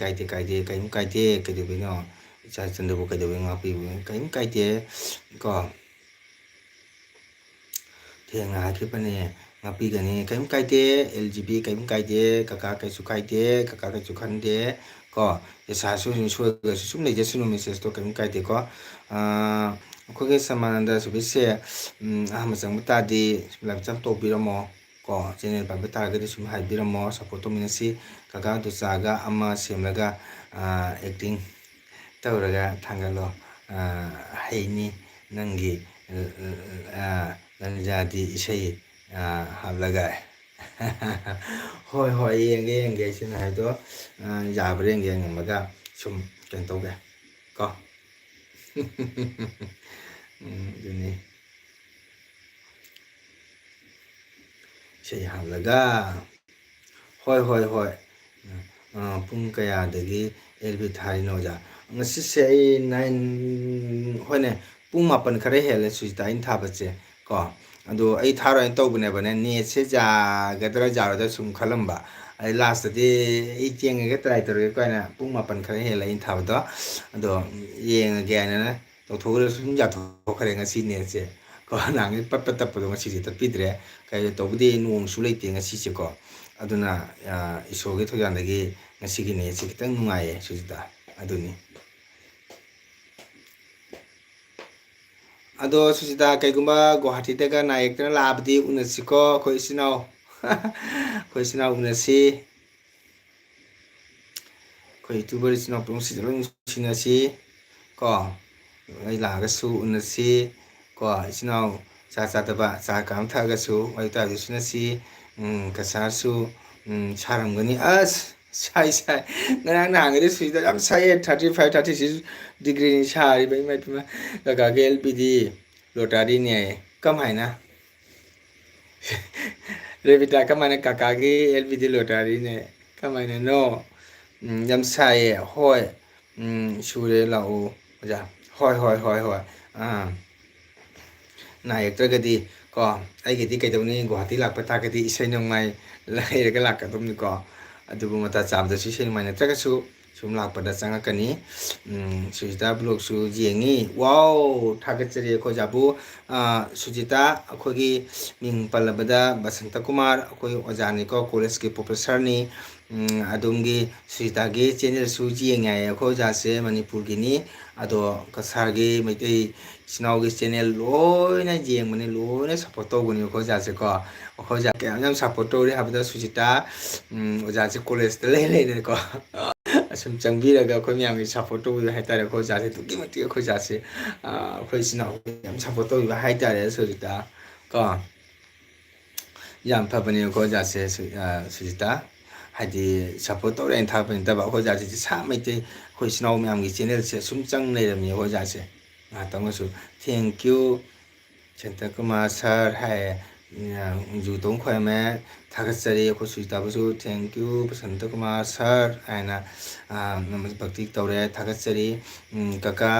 ꯀꯩꯝ ꯀꯥꯏꯗꯦ ꯀꯩꯗꯧꯕꯩꯅꯣ ꯏꯆꯥ ꯏꯆꯟꯗꯕꯨ ꯀꯩꯗꯧꯕꯩ ꯉꯥꯛꯄꯤꯕꯅꯣ ꯀꯩꯝ ꯀꯥꯏꯗꯦ ꯀꯣ ꯊꯦꯡꯅ ꯍꯥꯏꯈꯤꯕꯅꯦ ꯉꯥꯛꯄꯤꯒꯅꯤ ꯀꯩꯝ ꯀꯥꯏꯗꯦ LGB ꯀꯩꯝ ꯀꯥꯏꯗꯦ ꯀꯀꯥ ꯀꯩꯁꯨ ꯀꯥꯏꯗꯦ ꯀꯀꯥ ꯀꯩꯁꯨ ꯈꯟꯗꯦ ꯀꯣ ꯄꯩꯁꯥꯁꯨ ꯁꯣꯏꯔꯒꯁꯨ ꯁꯨꯝ ꯂꯩꯖꯁꯅꯨ ꯃꯦꯁꯦꯖꯇꯣ ꯀꯩꯝ ꯀꯥꯏꯗꯦꯀꯣ ꯑꯩꯈꯣꯏꯒꯤ ꯁꯃꯥꯅꯟꯗ ꯁꯨꯕꯤꯁꯦ ꯑꯍꯥꯟꯕ ꯆꯪꯕ ꯇꯥꯔꯗꯤ ꯂꯥꯏꯛ ꯆꯞ ꯇꯧꯕꯤꯔꯝꯃꯣ ꯀꯣ ꯆꯦꯅꯦꯜ ꯄꯥꯏꯕ ꯇꯥꯔꯒꯗꯤ ꯁꯨꯝ ꯍꯥꯏꯕꯤꯔꯝꯃꯣ ꯁꯞꯄꯣꯔꯠ ꯇꯧꯃꯤꯟꯅꯁꯤ ꯀꯀꯥ ꯗꯨꯆꯥꯒ ꯑꯃ ꯁꯦꯝꯂꯒ ꯑꯦꯛꯇꯤꯡ ꯇꯧꯔꯒ ꯊꯥꯡꯒꯠꯂꯣ ꯍꯩꯅꯤ ꯅꯪꯒꯤ ꯂꯟꯖꯥꯗꯤ ꯏꯁꯩ ꯍꯥꯞꯂꯒ ꯍꯣꯏ ꯍꯣꯏ ꯌꯦꯡꯒꯦ ꯁꯤꯅ ꯍꯥꯏꯗꯣ ꯌꯥꯕ꯭ꯔꯥ ꯌꯦꯡꯒꯦ ꯉꯝꯃꯒ ꯁꯨꯝ ꯀꯩꯅꯣ ꯇꯧꯒꯦ ꯀꯣ ꯑꯗꯨꯅꯤ ꯏꯁꯩ ꯍꯥꯞꯂꯒ ꯍꯣꯏ ꯄꯨꯡ ꯀꯌꯥꯗꯒꯤ ꯑꯦꯜꯕꯤ ꯊꯥꯔꯤꯅꯣ ꯑꯣꯖꯥ ꯉꯁꯤꯁꯦ ꯑꯩ 9 ꯍꯣꯏꯅꯦ ꯄꯨꯡ 7 ꯈꯔ ꯍꯦꯜꯂꯦ ꯁꯨꯖꯤꯇꯥ ꯑꯩꯅ ꯊꯥꯕꯁꯦ ꯀꯣ ꯑꯗꯣ ꯑꯩ ꯊꯥꯔꯣꯏꯅ ꯇꯧꯕꯅꯦꯕꯅꯦ ꯅꯦꯠꯁꯦ ꯌꯥꯒꯗ꯭ꯔꯥ ꯌꯥꯔꯣꯏꯗ꯭ꯔꯥ ꯁꯨꯝ ꯈꯜꯂꯝꯕ ꯑꯩ ꯂꯥꯁꯇꯗꯤ ꯑꯩ ꯌꯦꯡꯉꯒ ꯇ꯭ꯔꯥꯏ ꯇꯧꯔꯒꯦ ꯀꯥꯏꯅ ꯄꯨꯡ 7 ꯈꯔ ꯍꯦꯜꯂꯦ ꯑꯩꯅ ꯊꯥꯕꯗꯣ ꯑꯗꯣ ꯌꯦꯡꯉꯒꯦ ꯍꯥꯏꯅ ꯇꯧꯊꯣꯛꯈ꯭ꯔꯦ ꯁꯨꯝ ꯌꯥꯊꯣꯛꯈ꯭ꯔꯦ ꯉꯁꯤ ꯅꯦꯠꯁꯦ ꯀꯣ ꯅꯍꯥꯟꯒꯩ ꯄꯠꯄ ꯇꯠꯄꯗꯣ ꯉꯁꯤꯁꯦ ꯇꯠꯄꯤꯗ꯭ꯔꯦ ꯀꯩ ꯇꯧꯕꯗꯤ ꯅꯣꯡꯁꯨ ꯂꯩꯇꯦ ꯉꯁꯤꯁꯦꯀꯣ ꯑꯗꯨꯅ ꯏꯁꯣꯔꯒꯤ ꯊꯧꯖꯥꯟꯗꯒꯤ ꯉꯁꯤꯒꯤ ꯅꯦꯠꯁꯦ ꯈꯤꯇꯪ ꯅꯨꯡꯉꯥꯏꯌꯦ ꯁꯨꯖꯤꯇꯥ ꯑꯗꯨꯅꯤ ꯑꯗꯣ ꯁꯨꯁꯤꯇꯥ ꯀꯩꯒꯨꯝꯕ ꯒꯨꯍꯥꯇꯤꯗꯒ ꯅꯥ ꯌꯦꯛꯇꯅ ꯂꯥꯛꯑꯕꯗꯤ ꯎꯅꯁꯤꯀꯣ ꯑꯩꯈꯣꯏ ꯏꯆꯤꯟ ꯏꯅꯥꯎ ꯑꯩꯈꯣꯏ ꯏꯆꯤꯟ ꯏꯅꯥꯎ ꯎꯅꯁꯤ ꯑꯩꯈꯣꯏ ꯌꯨꯇꯨꯕꯔ ꯏꯆꯤꯟ ꯏꯅꯥꯎ ꯄꯨꯝꯅꯃꯛꯁꯤꯗ ꯂꯣꯏ ꯅꯨꯡꯁꯤꯅꯁꯤ ꯀꯣ ꯑꯩ ꯂꯥꯛꯑꯒꯁꯨ ꯎꯅꯁꯤ ꯀꯣ ꯏꯆꯤꯟ ꯏꯅꯥꯎ ꯆꯥ ꯆꯥꯗꯕ ꯆꯥ ꯀꯥꯞ ꯊꯛꯑꯒꯁꯨ ꯋꯥꯔꯤ ꯋꯥꯇꯥꯏ ꯎꯟꯅꯁꯤ ꯀꯁꯥꯔꯁꯨ ꯁꯥꯔꯝꯒꯅꯤ ꯑꯁ ꯁꯥꯏ ꯉꯔꯥꯡ ꯅꯍꯥꯟꯒꯗꯤ ꯁꯨꯏꯗ ꯌꯥꯝ ꯁꯥꯏꯌꯦ 35 36 ꯗꯤꯒ꯭ꯔꯤꯅꯤ ꯁꯥꯔꯤꯕ ꯏꯃꯥꯏꯄꯦꯝꯃ ꯀꯀꯥꯒꯤ ꯑꯦꯜ.ꯄꯤ.ꯗꯤ ꯂꯣꯇꯥꯔꯤꯅꯤ ꯍꯥꯏꯌꯦ ꯀꯃꯥꯏꯅ ꯔꯦꯕꯤꯇꯥ ꯀꯃꯥꯏꯅ ꯀꯀꯥꯒꯤ ꯑꯦꯜ.ꯄꯤ.ꯗꯤ ꯂꯣꯇꯥꯔꯤꯅꯦ ꯀꯃꯥꯏꯅꯅꯣ ꯌꯥꯝ ꯁꯥꯏꯌꯦ ꯍꯣꯏ ꯁꯨꯔꯦ ꯂꯥꯛꯑꯣ ꯑꯣꯖꯥ ꯍꯣꯏ ꯅꯥ ꯌꯦꯛꯇ꯭ꯔꯒꯗꯤ ꯀꯣ ꯑꯩꯒꯤꯗꯤ ꯀꯩꯗꯧꯅꯤ ꯒꯨꯍꯥꯇꯤ ꯂꯥꯛꯄ ꯇꯥꯔꯒꯗꯤ ꯏꯁꯩ ꯅꯣꯡꯃꯥꯏ ꯂꯩꯔꯒ ꯂꯥꯛꯀꯗꯧꯅꯤꯀꯣ ꯑꯗꯨꯕꯨ ꯃꯇꯥ ꯆꯥꯕꯗꯁꯨ ꯏꯁꯩ ꯅꯣꯡꯃꯥꯏ ꯅꯠꯇ꯭ꯔꯒꯁꯨ ꯁꯨꯝ ꯂꯥꯛꯄꯗ ꯆꯪꯉꯛꯀꯅꯤ ꯁꯨꯖꯤꯇꯥ ꯕ꯭ꯂꯣꯛꯁꯨ ꯌꯦꯡꯉꯤ ꯋꯥꯎ ꯊꯥꯒꯠꯆꯔꯤ ꯑꯩꯈꯣꯏ ꯑꯣꯖꯥꯕꯨ ꯁꯨꯖꯤꯇꯥ ꯑꯩꯈꯣꯏꯒꯤ ꯃꯤꯡ ꯄꯜꯂꯕꯗ ꯕꯁꯟꯇ ꯀꯨꯃꯥꯔ ꯑꯩꯈꯣꯏ ꯑꯣꯖꯥꯅꯤꯀꯣ ꯀꯣꯂꯦꯖꯀꯤ ꯄ꯭ꯔꯣꯐꯦꯁꯔꯅꯤ ꯑꯗꯣꯝꯒꯤ ꯁꯨꯖꯤꯇꯥꯒꯤ ꯆꯦꯅꯦꯜꯁꯨ ꯌꯦꯡꯉꯦ ꯍꯥꯏꯌꯦ ꯑꯩꯈꯣꯏ ꯑꯣꯖꯥꯁꯦ ꯃꯅꯤꯄꯨꯔꯒꯤꯅꯤ ꯑꯗꯣ ꯀꯁꯥꯔꯒꯤ ꯃꯩꯇꯩ ꯏꯆꯤꯟ ꯏꯅꯥꯎꯒꯤ ꯆꯦꯅꯦꯜ ꯂꯣꯏꯅ ꯌꯦꯡꯕꯅꯤ ꯂꯣꯏꯅ ꯁꯞꯄꯣꯔꯠ ꯇꯧꯕꯅꯤ ꯑꯩꯈꯣꯏ ꯑꯣꯖꯥꯁꯦꯀꯣ ꯑꯩꯈꯣꯏ ꯑꯣꯖꯥ ꯀꯌꯥꯝ ꯌꯥꯝ ꯁꯞꯄꯣꯔꯠ ꯇꯧꯔꯤ ꯍꯥꯏꯕꯗ ꯁꯨꯖꯤꯇꯥ ꯑꯣꯖꯥꯁꯦ ꯀꯣꯂꯦꯖꯇ ꯂꯩꯔꯦꯀꯣ ꯑꯁꯨꯝ ꯆꯪꯕꯤꯔꯒ ꯑꯩꯈꯣꯏ ꯃꯌꯥꯝꯒꯤ ꯁꯞꯄꯣꯔꯠ ꯇꯧꯕꯤꯕ ꯍꯥꯏꯇꯥꯔꯦ ꯑꯩꯈꯣꯏ ꯑꯣꯖꯥꯁꯦ ꯑꯗꯨꯛꯀꯤ ꯃꯇꯤꯛ ꯑꯩꯈꯣꯏ ꯑꯣꯖꯥꯁꯦ ꯑꯩꯈꯣꯏ ꯏꯆꯤꯟ ꯏꯅꯥꯎ ꯌꯥꯝ ꯁꯞꯄꯣꯔꯠ ꯇꯧꯕꯤꯕ ꯍꯥꯏꯇꯥꯔꯦ ꯁꯨꯖꯤꯇꯥ ꯀꯣ ꯌꯥꯝ ꯐꯕꯅꯦ ꯑꯩꯈꯣꯏ ꯑꯣꯖꯥꯁꯦ ꯁꯨꯖꯤꯇꯥ ꯍꯥꯏꯗꯤ ꯁꯞꯄꯣꯔꯠ ꯇꯧꯔꯦꯅ ꯊꯥꯛꯄ ꯅꯠꯇꯕ ꯑꯩꯈꯣꯏ ꯑꯣꯖꯥꯁꯤꯗꯤ ꯁꯥ ꯃꯩꯇꯩ ꯑꯩꯈꯣꯏ ꯏꯆꯤꯟ ꯏꯅꯥꯎ ꯃꯌꯥꯝꯒꯤ ꯆꯦꯅꯦꯜꯁꯦ ꯁꯨꯝ ꯆꯪ ꯂꯩꯔꯝꯃꯤ ꯑꯩꯈꯣꯏ ꯑꯣꯖꯥꯁꯦ ꯉꯥꯏꯍꯥꯛꯇꯪꯑꯣꯏꯁꯨ ꯊꯦꯡꯀ꯭ꯌꯨ ꯁꯦꯟꯇꯀꯨꯃꯥꯔ ꯁꯥꯔ ꯍꯥꯏꯌꯦ ꯖꯨꯇꯣꯡ ꯈꯣꯏꯔꯝꯃꯦ ꯊꯥꯒꯠꯆꯔꯤ ꯑꯩꯈꯣꯏ ꯁꯨꯖꯤꯇꯥꯕꯨꯁꯨ ꯊꯦꯡꯀ꯭ꯌꯨ ꯕꯁꯟꯇꯀꯨꯃꯥꯔ ꯁꯥꯔ ꯍꯥꯏꯅ ꯚꯛꯇꯤ ꯇꯧꯔꯦ ꯊꯥꯒꯠꯆꯔꯤ ꯀꯀꯥ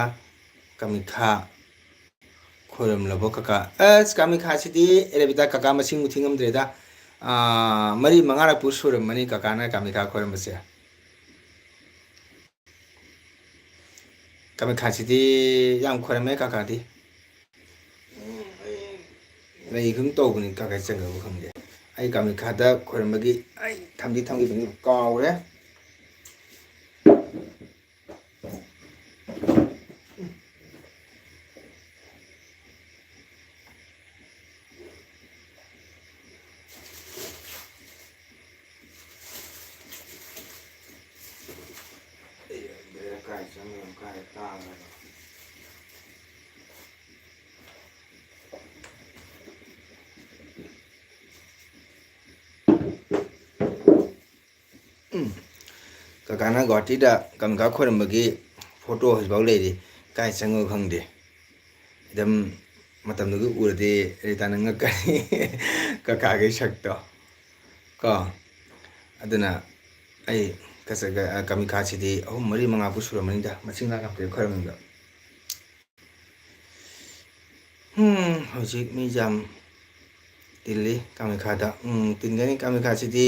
ꯀꯃꯤꯈꯥ ꯈꯣꯏꯔꯝꯂꯕ ꯀꯀꯥ ꯑꯁ ꯀꯥꯃꯤꯈꯥꯁꯤꯗꯤ ꯑꯦꯔꯕꯤꯗꯥ ꯀꯀꯥ ꯃꯁꯤꯡꯕꯨ ꯊꯤꯉꯝꯗ꯭ꯔꯦꯗ 4-5ꯔꯛꯄꯨ ꯁꯨꯔꯝꯃꯅꯤ ꯀꯀꯥꯅ ꯀꯥꯃꯤꯈꯥ ꯈꯣꯏꯔꯝꯕꯁꯦ ꯀꯥꯃꯤꯈꯥꯁꯤꯗꯤ ꯌꯥꯝ ꯈꯣꯏꯔꯝꯃꯦ ꯀꯀꯥꯗꯤ ꯂꯩꯒꯨꯝ ꯇꯧꯕꯅꯤ ꯀꯀꯥ ꯆꯪꯈ꯭ꯔꯕ ꯈꯪꯗꯦ ꯑꯩ ꯀꯥꯃꯤꯈꯥꯗ ꯈꯣꯏꯔꯝꯕꯒꯤ ꯑꯩ ꯊꯝꯈꯤꯕꯅꯤ ꯀꯥꯎꯔꯦ ꯀꯥꯏ ꯆꯪꯉꯦ ꯀꯥꯏ ꯇꯥꯡꯉꯒ ꯀꯀꯥꯅ ꯒꯨꯍꯥꯇꯤꯗ ꯀꯃꯤꯈꯥ ꯈꯣꯏꯔꯝꯕꯒꯤ ꯐꯣꯇꯣ ꯍꯧꯖꯤꯛꯐꯥꯎ ꯂꯩꯔꯤ ꯀꯥꯏ ꯆꯪꯉꯣ ꯈꯪꯗꯦ ꯑꯗꯨꯝ ꯃꯇꯝꯗꯨꯒ ꯎꯔꯗꯤ ꯔꯤꯇꯥꯅ ꯉꯛꯀꯅꯤ ꯀꯀꯥꯒꯤ ꯁꯛꯇꯣ ꯀꯣ ꯑꯗꯨꯅ ꯑꯩ ꯀꯃꯤꯈꯥꯁꯤꯗꯤ 3-4-5ꯐꯥꯎ ꯁꯨꯔꯝꯃꯅꯤꯗ ꯃꯁꯤꯡ ꯂꯥꯛꯉꯝꯗ꯭ꯔꯦ ꯈꯣꯏꯔꯝꯕꯗ ꯍꯧꯖꯤꯛ ꯃꯤ ꯌꯥꯝ ꯇꯤꯜꯂꯤ ꯀꯥꯃꯤꯈꯥꯗ ꯇꯤꯟꯒꯅꯤ ꯀꯥꯃꯤꯈꯥꯁꯤꯗꯤ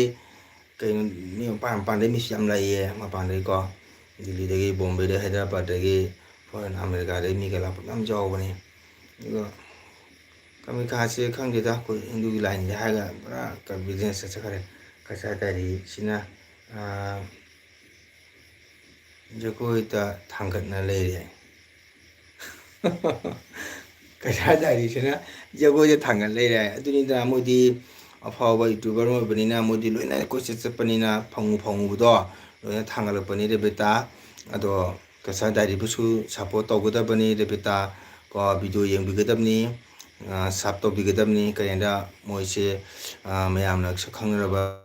ꯀꯩꯅꯣ ꯃꯤ ꯃꯄꯥꯟꯗꯩ ꯃꯤꯁꯨ ꯌꯥꯝ ꯂꯩꯌꯦ ꯃꯄꯥꯟꯗꯒꯤꯀꯣ ꯗꯤꯜꯂꯤꯗꯒꯤ ꯕꯣꯝꯕꯦꯗꯒꯤ ꯍꯥꯏꯗ꯭ꯔꯕꯥꯠꯇꯒꯤ ꯐꯣꯔꯦꯟ ꯑꯃꯦꯔꯤꯀꯥꯗꯒꯤ ꯃꯤꯒ ꯂꯥꯛꯄ ꯌꯥꯝ ꯌꯥꯎꯕꯅꯤ ꯑꯗꯨꯒ ꯀꯥꯃꯤꯈꯥꯁꯦ ꯈꯪꯗꯦꯗ ꯑꯩꯈꯣꯏ ꯍꯤꯟꯗꯨꯒꯤ ꯂꯥꯏꯟꯗ ꯍꯥꯏꯔꯒ ꯄꯨꯔꯥ ꯕꯤꯖꯤꯅꯦꯁ ꯆꯠꯆꯈ꯭ꯔꯦ ꯀꯆꯥ ꯗꯥꯏꯔꯤꯁꯤꯅ ꯖꯒꯣꯏꯗ ꯊꯥꯡꯒꯠꯅ ꯂꯩꯔꯦ ꯀꯩꯁꯥ ꯗꯥꯏꯔꯤꯁꯤꯅ ꯖꯒꯣꯏꯗ ꯊꯥꯡꯒꯠ ꯂꯩꯔꯦ ꯑꯗꯨꯅꯤꯗꯅ ꯃꯣꯏꯗꯤ ꯑꯐꯥꯎꯕ ꯌꯨꯇꯨꯕꯔ ꯑꯣꯏꯕꯅꯤꯅ ꯃꯣꯏꯗꯤ ꯂꯣꯏꯅ ꯀꯣꯏꯆꯠ ꯆꯠꯄꯅꯤꯅ ꯐꯪꯉꯨꯕꯗꯣ ꯂꯣꯏꯅ ꯊꯥꯡꯒꯠꯂꯛꯄꯅꯤ ꯔꯦꯕꯤꯇꯥ ꯑꯗꯣ Kasa Diary-busu support tꯧgdabani Rebita ko video yengbigadabni sub tꯧbigadabni kayanda moise mayamna khangneraba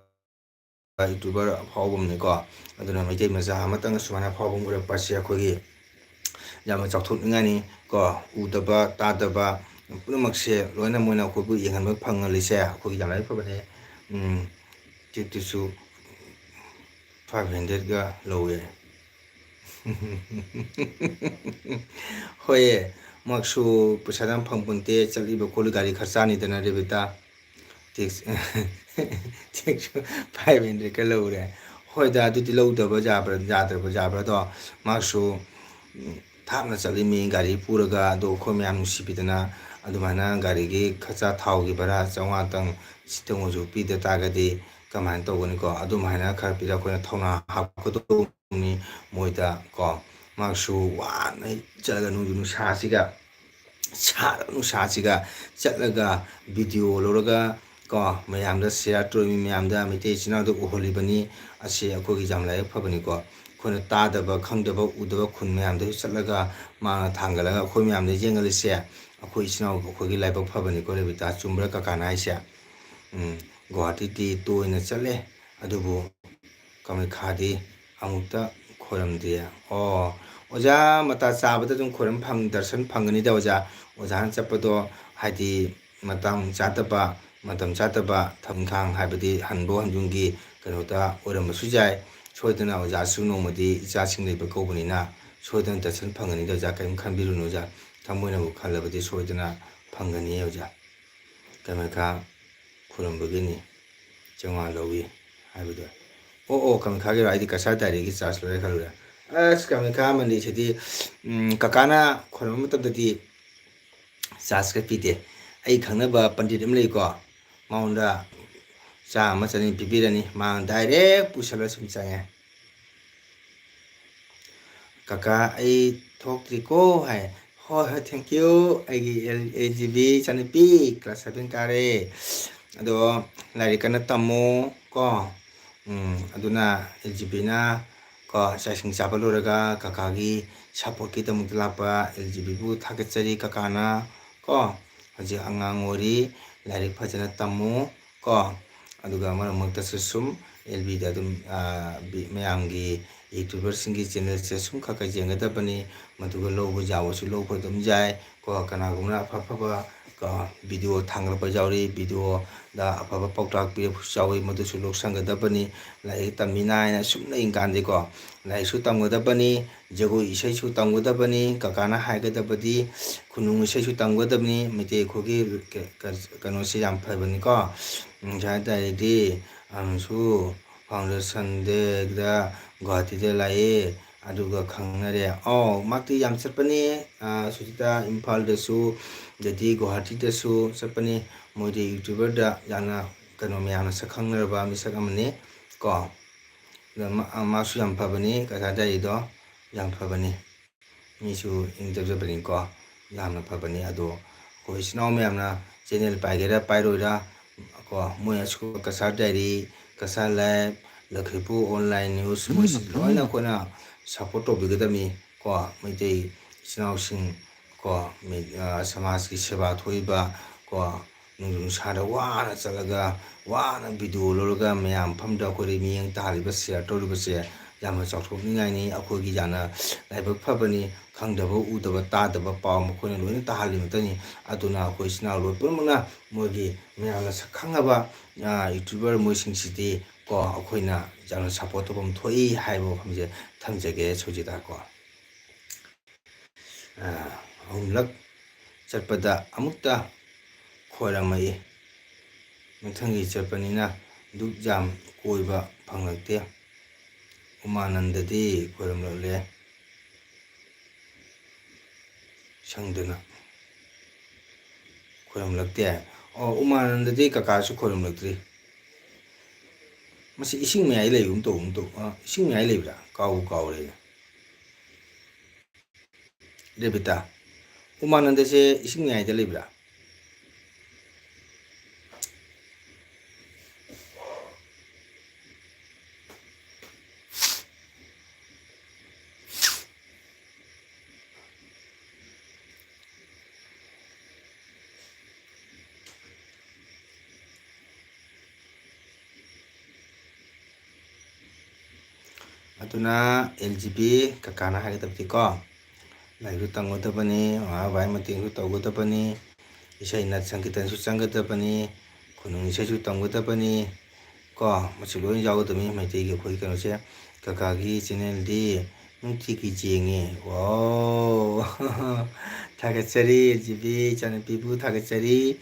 YouTuber phawbumni ko aduna maitai maja amatang sumana phawbum gura pasya khogi yama chawthokningani ko udaba tadaba punamakse loina moina khobu yenghanba phangalise khogi jamlai phabane titusu 500 ga lowe hoye maksu pusadam phangpunte chaliba kol gari kharchani dana rebita Tix 500 ka lowre hoi da du ti low da ba jabra do maksu thapna chali mi gari puraga do khom yam sipidana adumana gari gi khacha thau gi bara chawwa tang sitong ju pi da ta ga di kaman to goni ko adumana khar pira ko thona hap ko do ni moida ko maksu wa nai chaga nu ju sa siga sa chatlaga video loraga ko mayamda share to mayamda mite china do uholibani ase akogi jamlai phabani ko khona tadaba khangdaba udaba khun mayamda chatlaga ma thangalaga khoi mayamda jengalise akoi china akogi laibak phabani ko lebita chumbra kakana aise Guwahati ti toina chale adubu kamai khadi amukta khoramdiya oja mata chabada jum khoram phang darshan phangani da oja han chapado haidi matam chataba thamkhang haibadi hanbo hanjungi kanota oramsu jai soidana oja su nomadi icha sing leiba kobunina soidana darshan phangani da ja kaim khanbirunu ja thamoina bu khalabadi soidana phangani oja kamai kha khoram Jangwa lowi haibado kamai kha ge aidi Kasa Diary gi charge lore khalura kamai kha mandi chedi kakana khoram matabdadi charge ka pide ai khangnaba pandit am lei ko maunda cha ama chani pibirani ma direct pusala sum change kaka ai thokri ko hai hoi thank you ai gi LGB chani pi class 7 kare ado lari kana tamo ko aduna LGB na ko sasing chapaluraga kakagi support ki tamu lapa LGB bu thakachari kakana ko haji angang ori lari phajana tamo ko aduga marakta sum LB da dum mayamgi YouTuber singi channel se sum khaka jengadabani maduga lobo jawo su lobo dum jai ko kana gumna phapha ka video thangrapa jawri video da apaba pautak pi jawi madu su lok sangadabani lai tamina ina sumna ingkande ko lai su tamgadabani jago isai su tamgadabani kakana haigadabadi khunung isai su tamgadabani mite khogi kano se yam phabani ko ja di amsu foundation de da Guwahati de lai aduga khangnare makti yam chapani sujita Imphal da su jadi Guwahati da su chapani modi YouTuber da yana kano mayamna sakhangnerba misak amani ko masu yam phabani Kasa Diary do yam phabani misu ingdabjabani ko yamna phabani ado ko isnaw mayamna channel paigera pairoira ko moya su Kasa Diary Kasa Live Lakhipu online news moisi loina kona support to bigadami ko maitai isnaw sing ko samaj ki seba thoiba ko nung sada wana chalaga wana video lorga mayam phamda khori miyang taliba share toriba se yama chawthokningai ni akhogi jana laibak phabani khangdaba udaba tadaba paw mkhona loina tahali matani aduna khoi sina loi purmana mogi mayamna sakhangaba YouTuber moising sidi ko akhoina jana support tobam thoi haibo phamje thamjage chojida ko ahumlak chatpada amukta khoramai mathangi chappanina duk jam koiba phanglakte umanandadi khoramlale sangdana khoramlakte umanandadi kakasu khoramlaktri masi ising mai lei to ising mai lei bra kau le rebita umananda se ising mai da lei bra aduna LGB kakana hagadabdi ko lairu tanggodabani bai mating su tawgodabani isai nat sankitan su changgodabani khunung isai su tanggodabani ko machi loi yawgodami maitei gi khoi kano se kakagi channel di nungtigi jenge wow thagatsari LGB chanapibu thagatsari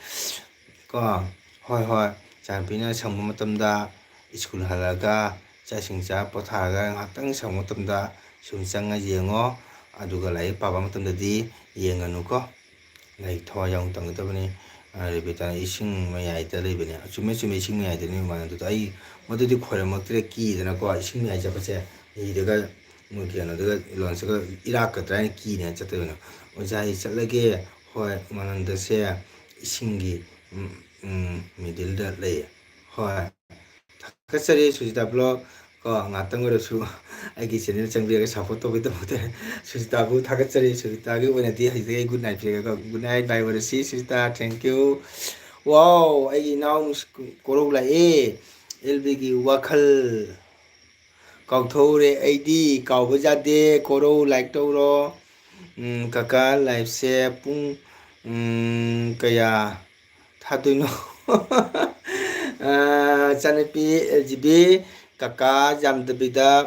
ko hoi hoi chanapina sangba matamda school halaga chasingcha pothaga ngakhtang sang matamda sum changa yengo aduga lai paba matamdadi yenganu ko lai thawa yang tanggadabani rebeta ising mayaita leibani chume chume ising mayaita ni manadu ai madudi khoramaktre ki dana ko ising mayai japase idaga mukiano daga lonsaga irakatra ni ki ne chatayona ojai chatlage hoi mananda se isingi middle da lay hoi thakasari sujita blog ko ngatang su aigi channel changbiraga support tobidamute sujita bu thakasari sujita gi wenati haidai good night piraga good night bye warasi sujita thank you wow aigi now korok lai LB gi wakhal kauthoure aidi kawba jade koro like tawro kaka live se pung kaya थादोइनो चनपी LGB kaka jamdabida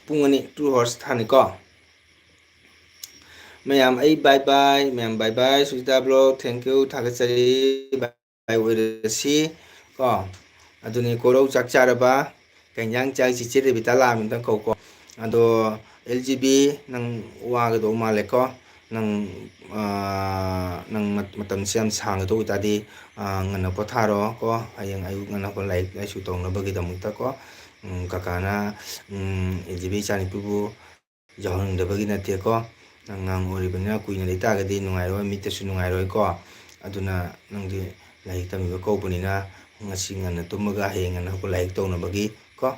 pungani 2 hours thani ko mayam ai bye bye mayam bye bye sujita blog thank you thagatsari bye oirasi ko aduni korau chak charaba kanjang chak chichire bitala amintang ko ado LGB nang wagado male ko nang matam siam sang to tadi ngana potharo ko ayang ayu ngana ko like su tong na bagi damukta ko kakana LGB chani pubu jahon da bagi na te ko nang ori bana kuina leta ga di nungai ro mita su nungai ro ko aduna nang di like tami ko buni na ngasi ngana tumaga he ngana ko like tong na bagi ko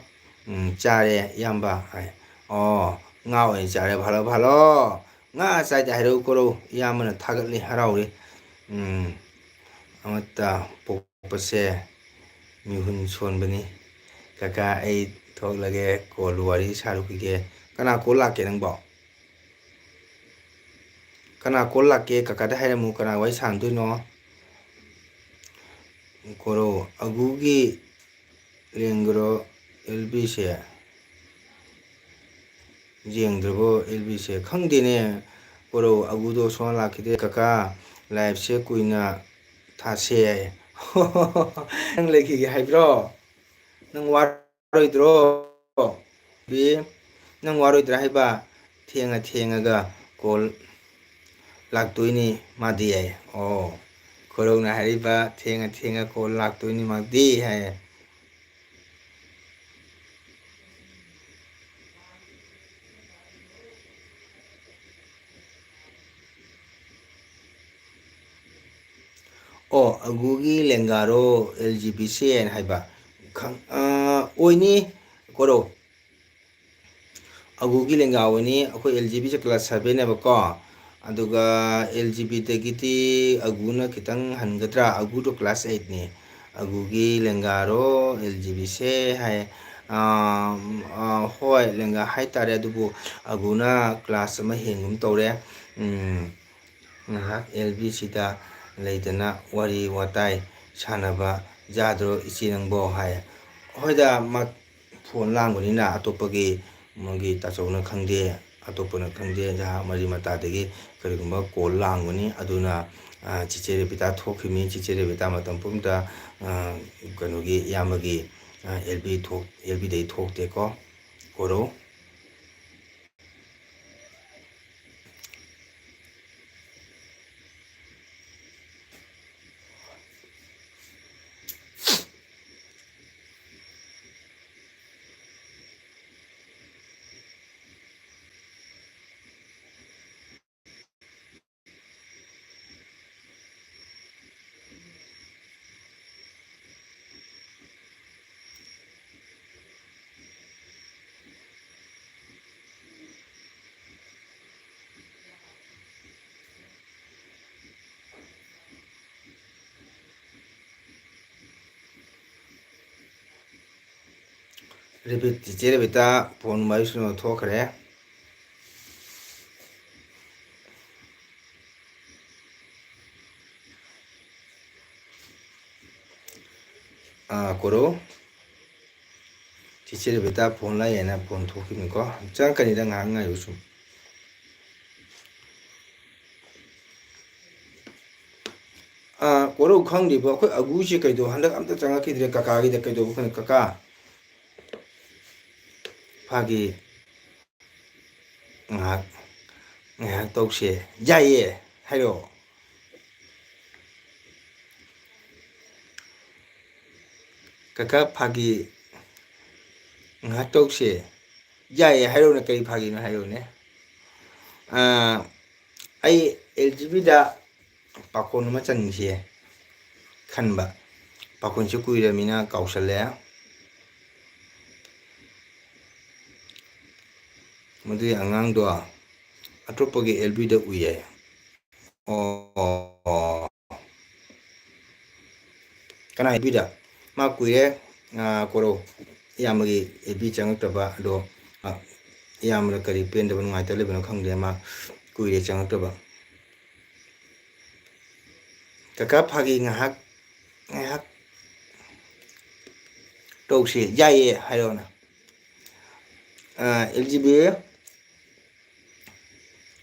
chare yamba ai ngao ai chare bhalo bhalo nga sai da hero koro yamana thagatli harauri amata pokpase mihun sonbani kaka ai thoklage kol wari sarukige kana kol lake nangbo kana kol lake kaka da heramu kana wai sangduino koro agugi lengro LB se jengdrabo LB se khangdene koro agudo son lakide kaka live se kuina thase nang leki ge haibro nang waroidro bi nang waroidra haiba thenga ga kol laktoini madi ai korong na haiba thenga kol laktoini madi hai agugi lengaro LGB sen haiba khang oini koro agugi lenga oini akoi LGB se class 7 ne ba ko aduga LGB te giti aguna kitang hangatra agu to class 8 ni agugi lengaro LGB se hai hoi lenga hai tare adubu aguna class ma hengum tore LB sida leidana wari watai sanaba jadro ichinangbo hai hoida mak phone langunina atopagi magi tachona khangde atopana khangde ja mari mata degi karigumba call languni aduna chichere bita thokhimi chichere bita matam pumta kanogi yamagi LB dei thokte ko koro Repeat teacher beta phone mai suno thokre. Koro teacher beta phone la yana phone thokin ko chang kani da nga yusum. Koro khang di ba ko agu che kai do handak amta changa ki dire kaka gi da kai do ko kaka phagi nga nga tok she jaye hayo kaka phagi nga tok she jaye hayo na kai phagi na hayo ne ai LGB da pakon ma chan she khanba pakon che kuira mina kausale madu angang do atropagi LB da uye kana LB da ma kuire koro yamagi LB chang taba do yamra kari pen da ngai ta le bano khang de ma kuire chang taba kaka phagi ngahak ngahak to she jaye hayo na LGB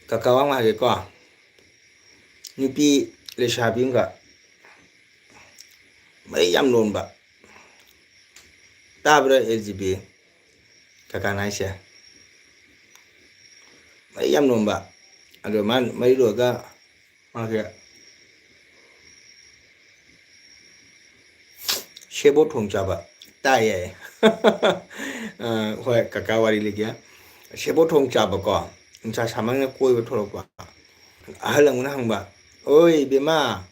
kakawang hage ko nupi le shabing ga mai yam non ba tabra LGB kakana sha mai yam non ba ado man mai ro ga ma ke shebo thong cha ba ta ye hoi kakawari le kya shebo thong cha ba ko cha samang na koi ba thorok ba ahalang na hang ba oi bema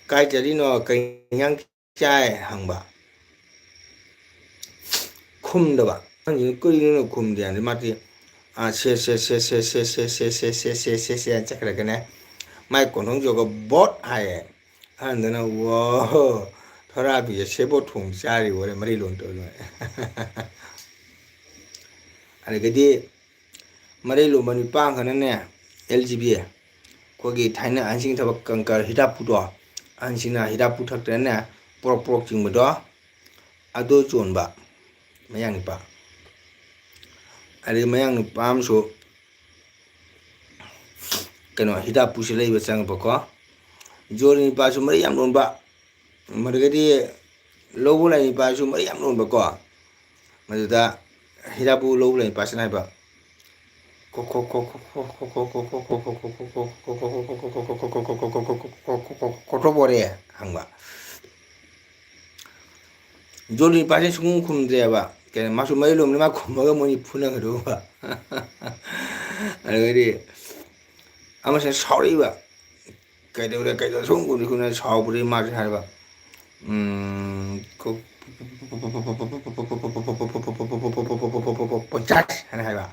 kai jari no kai yang chai hang ba khum da ba ni ko ni no khum dia ni ma ti se chakra ka ne mai ko nong jo go bot hai han da na wo thora bi shebo thong cha ri wo le mari lon to lo ani ga di mari lo mani pang kana ne LGB ko gi thaina ansing thaba kangkar hidap pu do ansina hidap pu thak te ne prok ching ba do ado chon ba mayang ni pa ari mayang ni pam so kano hidap pu se lei ba chang ba ko jor ni pa so mari yam don ba mar ga di lo bu lai ni pa so mari yam don ba ko ma da hidap pu lo lai pa sanai ba kotrobore hangba joli pase sung khum de ba ke masu mai lom ma khum ga moni phuna ga do ba ari ama se sorry ba kai de sung gu ni khuna saw buri ma ha ba ko chat ha ba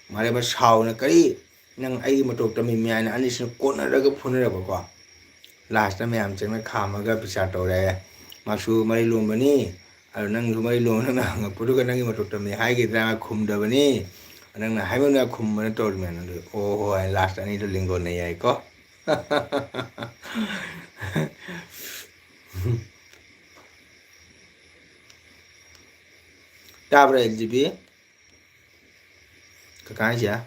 mare ba saw na kari nang ai matok tami mya na ani sin ko na ra ga phuna ra ba ko last na myam cheng na khama ga pisa to re masu mari lom bani ar nang su mari lom na nga pu ga nang matok tami hai gi dra khum da bani nang na hai ma na khum na to me na o ho last ani to lingo ne yai ko tabra LGB ka ja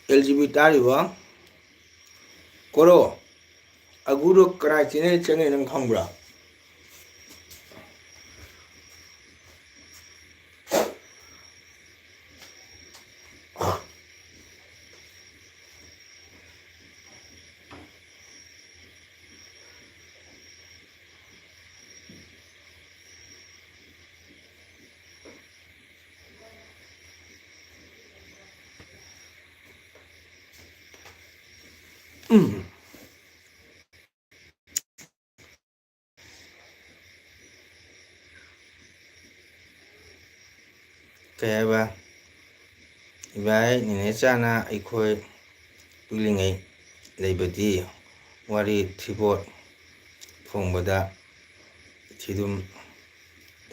LGB tari ba koro aguro kara chine chane nang khangbra Kaya ba ibai nene chana akhoi tulingai leibadi wari thibot phongbada thidum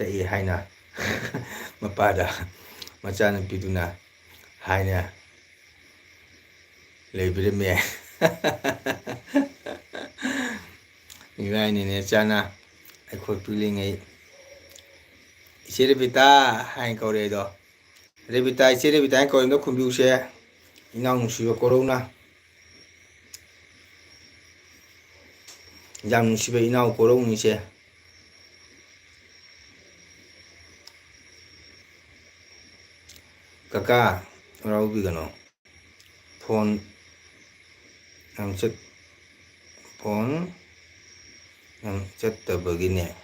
tai haina mapada macana piduna haina leibirme ibai nene chana akhoi tulingai Cherevita hai kauredo Revita Cherevita hai kauredo khumbiuse inang nusiba corona jam nusiba inau corona ni se kaka raubi gano phone nam chattabagine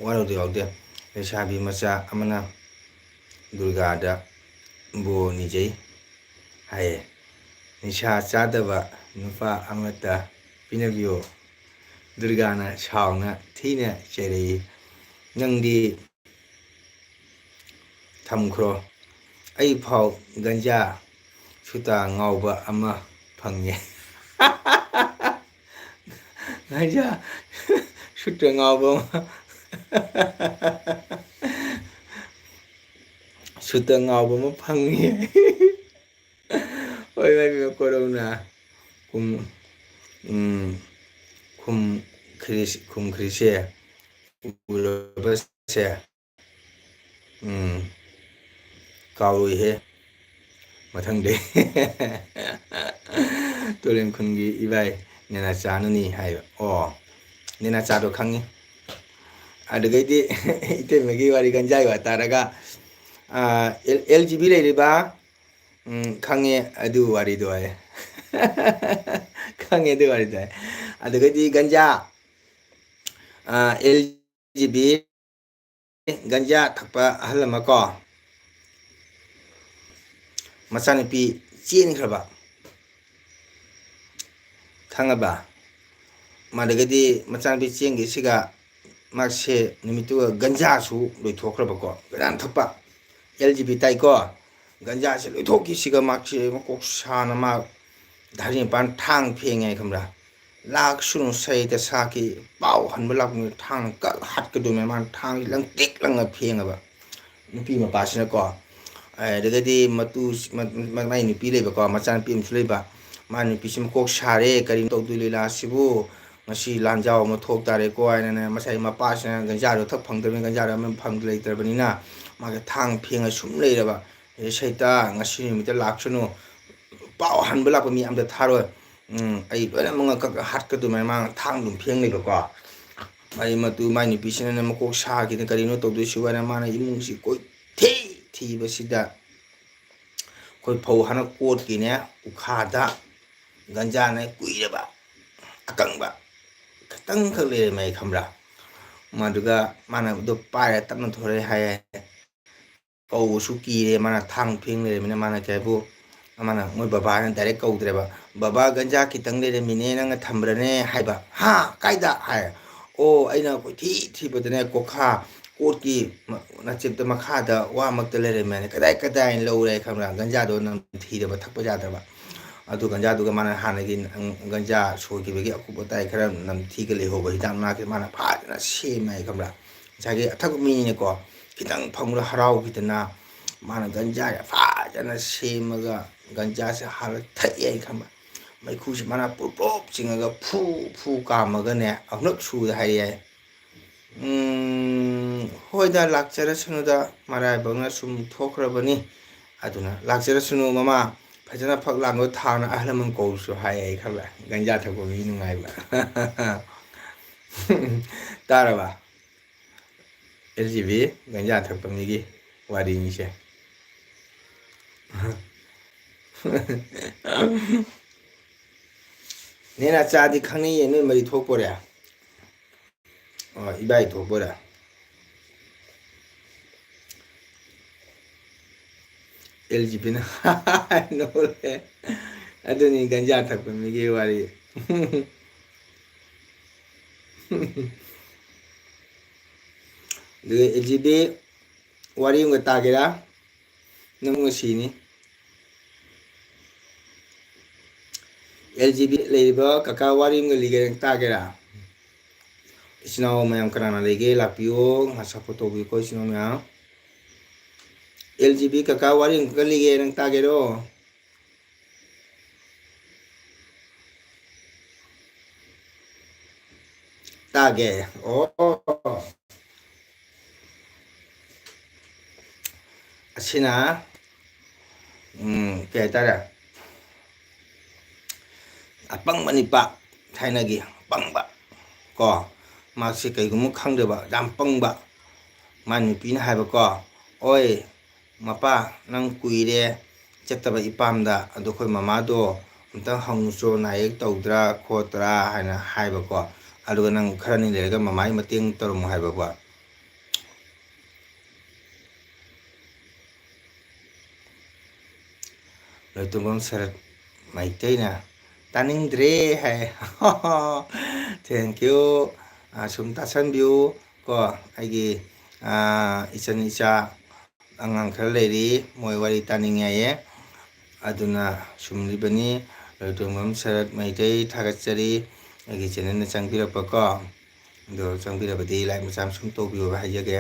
waraudu yaude lesabi macha amana Durgada bo nijai haye nisha chadaba nupa amata pinabio Durgana shauna thina cherei nangdi thamkhro ai phau ganja suta ngauba ama phangye ganja suta ngauba suta ngauba ma phangye oi mai corona kum khrise ulabase kaui he mathangde tolen khungi ibai nena chanani hai nena cha do khangi adagaidi ite megi wari ganjai wa taraga LGB leiriba khange adu wari do ai khange adu wari do adagaidi ganja LGB ganja thakpa ahalama ko macanipi chenkhaba khangaba madagadi macanipi chengi siga makse nimitu ganja su loithokraba ko garan thakpa LGB tai ko ganja se loithokki siga makse makok sana ma dhari pan thang phengai khamra lak sunu sai ta saki pau hanba lak mi thang ka hat ka du me man thang lang tik lang phengaba nupi ma pasina ko adagadi matu mai nupi leba ko machan pim suleba ma nupi sim kok sare kari tawdu lila sibu ngasi lanjao ma thok tare ko aina masai ma pasina ganja ro thak phangdame ganja ra man phang leitarbanina ma ga thang phenga sum leiraba saita ngasi mi ta laksunu pau hanba lak mi amda tharo ai loina manga ka hat ka du mai ma thang dum pheng leba ko mai matu mai nupi sina ma kok sa ki kari no tawdu siwa na mana imung si koi thi basida koi phau hana kot ki ne ukhada ganja ne kuiraba akangba katang khale mai khamra maduga mana do paira tapna thore haye kau su ki re mana thang phing le mina mana kaibu mana moi baba na direct kau dreba baba ganja kitang le mine nang thambrane haiba ha kaida hai o aina koi thi badane kokha Kotki नचिप मखादा वा मक्ता लेरे मैंने कदाई कदाई लौरे खमरा गंजा दो नम थीरबा थकप जादबा अदु गंजा दुगा माना हानगी गंजा सोकिबेगी अकुबताई खरा नम थीगे लेहोबा हिदाम नाके माना फाजना सेमाई खमरा जागे अथक मीने को खितंग फंगरा हराव कितना माना गंजा फाजना सेमगा गंजा से हाल थई खमरा मैखु से माना पुपप चिंगा फू कामगने अनक सु हाय होइदा लाक्चरसनुदा मराइबंगना सुम थोखरबनी अदुना लाक्चरसनु ममा फजना फक लांगो थाना अहलमन कौसु हाय ai खबा गंजा थको मी नुंगाइबा तारबा LGB गंजा थकपमीगी वारी निसे नेना चादी खंगनी येने मरी थोकपोरे इबाई थोकपोरा LGB na no le ꯑꯗꯨꯅꯤ ꯒꯟꯖꯥ ꯊꯛꯄ ꯃꯤꯒꯤ ꯋꯥꯔꯤ ꯑꯗꯨꯒ ꯑꯦꯜꯖꯤꯕꯤ ꯋꯥꯔꯤ ꯑꯃꯒ ꯇꯥꯒꯦꯔꯥ ꯅꯪ ꯉꯁꯤꯅꯤ ꯑꯦꯜꯖꯤꯕꯤ ꯂꯩꯔꯤꯕ ꯀꯀꯥ ꯋꯥꯔꯤ ꯑꯃꯒ ꯂꯤꯒꯦ ꯅꯪ ꯇꯥꯒꯦꯔꯥ ꯏꯆꯤꯟ ꯏꯅꯥꯎ ꯃꯌꯥꯝ ꯀꯅꯥꯅ ꯂꯩꯒꯦ ꯂꯥꯛꯄꯤꯌꯣ ꯉꯥꯛ ꯁꯞꯄꯣꯔꯠ ꯇꯧꯕꯤꯌꯨꯀꯣ ꯏꯆꯤꯟ ꯏꯅꯥꯎ ꯃꯌꯥꯝ ꯑꯦꯜꯖꯤꯕꯤ ꯀꯀꯥ ꯋꯥꯔꯤ ꯑꯃꯈꯛ ꯂꯤꯒꯦ ꯅꯪ ꯇꯥꯒꯦꯔꯣ ꯇꯥꯒꯦ ꯑꯣ ꯑꯁꯤꯅ ꯀꯩ ꯍꯥꯏꯇꯥꯔꯦ ꯑꯄꯪꯕ ꯅꯤꯄꯥ ꯊꯥꯏꯅꯒꯤ ꯑꯄꯪꯕ ꯀꯣ ꯃꯥꯁꯤ ꯀꯩꯒꯨꯝꯕ ꯈꯪꯗꯕ ꯌꯥꯝ ꯄꯪꯕ ꯃꯥ ꯅꯨꯄꯤꯅ ꯍꯥꯏꯕꯀꯣ ꯑꯣꯏ ꯃꯄꯥ ꯅꯪ ꯀꯨꯏꯔꯦ ꯆꯠꯇꯕ ꯏꯄꯥꯝꯗ ꯑꯗꯣ ꯑꯩꯈꯣꯏ ꯃꯃꯥꯗꯣ ꯑꯝꯇꯪ ꯍꯪꯉꯨꯆꯣ ꯅꯥꯌꯦꯛ ꯇꯧꯗ꯭ꯔꯥ ꯈꯣꯠꯇ꯭ꯔꯥ ꯍꯥꯏꯅ ꯍꯥꯏꯕꯀꯣ ꯑꯗꯨꯒ ꯅꯪ ꯈꯔꯅꯤ ꯂꯩꯔꯒ ꯃꯃꯥꯒꯤ ꯃꯇꯦꯡ ꯇꯧꯔꯝꯃꯨ ꯍꯥꯏꯕꯀꯣ ꯂꯣꯏꯇꯣꯡꯕꯝ ꯁꯔꯠ ꯃꯩꯇꯩꯅ ꯇꯥꯅꯤꯡꯗ꯭ꯔꯦ ꯍꯥꯏ ꯊꯦꯡꯀ꯭ꯌꯨ ꯁꯨꯝ ꯇꯥꯁꯟꯕꯤꯌꯨ ꯀꯣ ꯑꯩꯒꯤ ꯏꯆꯟ ꯏꯆꯥ ꯑꯉꯥꯡ ꯈꯔ ꯂꯩꯔꯤ ꯃꯣꯏ ꯋꯥꯔꯤ ꯇꯥꯅꯤꯡꯉꯦ ꯍꯥꯏꯌꯦ ꯑꯗꯨꯅ ꯁꯨꯝꯂꯤꯕꯅꯤ ꯂꯣꯏꯇꯣꯡꯕꯝ ꯁꯔꯠ ꯃꯩꯇꯩ ꯊꯥꯒꯠꯆꯔꯤ ꯑꯩꯒꯤ ꯆꯦꯅꯦꯜꯗ ꯆꯪꯕꯤꯔꯛꯄꯀꯣ ꯑꯗꯣ ꯆꯪꯕꯤꯔꯕꯗꯤ ꯂꯥꯏꯛ ꯃꯆꯥ ꯁꯨꯝ ꯇꯧꯕꯤꯌꯨ ꯍꯥꯏꯖꯒꯦ